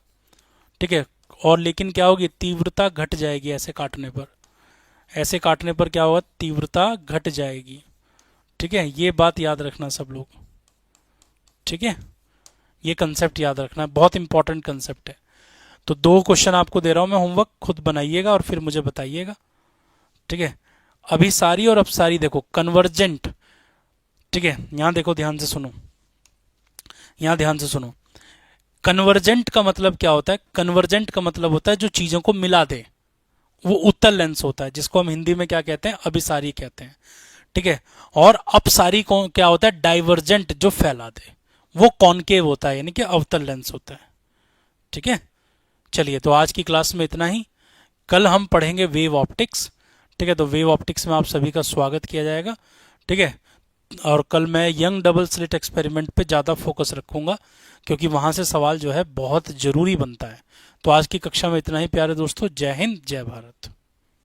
ठीक है, और लेकिन क्या होगी, तीव्रता घट जाएगी, ऐसे काटने पर, ऐसे काटने पर क्या होगा, तीव्रता घट जाएगी, ठीक है। ये बात याद रखना सब लोग, ठीक है, ये कंसेप्ट याद रखना, बहुत इंपॉर्टेंट कंसेप्ट है। तो 2 क्वेश्चन आपको दे रहा हूं मैं, होमवर्क खुद बनाइएगा और फिर मुझे बताइएगा, ठीक है। अभिसारी और अपसारी देखो, कन्वर्जेंट, ठीक है, यहां देखो ध्यान से सुनो, यहां ध्यान से सुनो, कन्वर्जेंट का मतलब क्या होता है, कन्वर्जेंट का मतलब होता है जो चीजों को मिला दे, वो उत्तल लेंस होता है, जिसको हम हिंदी में क्या कहते हैं, अभिसारी कहते हैं, ठीक है। और अपसारी को क्या होता है, डाइवर्जेंट, जो फैला दे, वो कॉनकेव होता है, यानी कि अवतल लेंस होता है, ठीक है। चलिए, तो आज की क्लास में इतना ही। कल हम पढ़ेंगे वेव ऑप्टिक्स। ठीक है, तो वेव ऑप्टिक्स में आप सभी का स्वागत किया जाएगा। ठीक है, और कल मैं यंग डबल स्लिट एक्सपेरिमेंट पे ज़्यादा फोकस रखूंगा, क्योंकि वहाँ से सवाल जो है बहुत ज़रूरी बनता है। तो आज की कक्षा में इतना ही प्यारे दोस्तों। जय हिंद, जय भारत।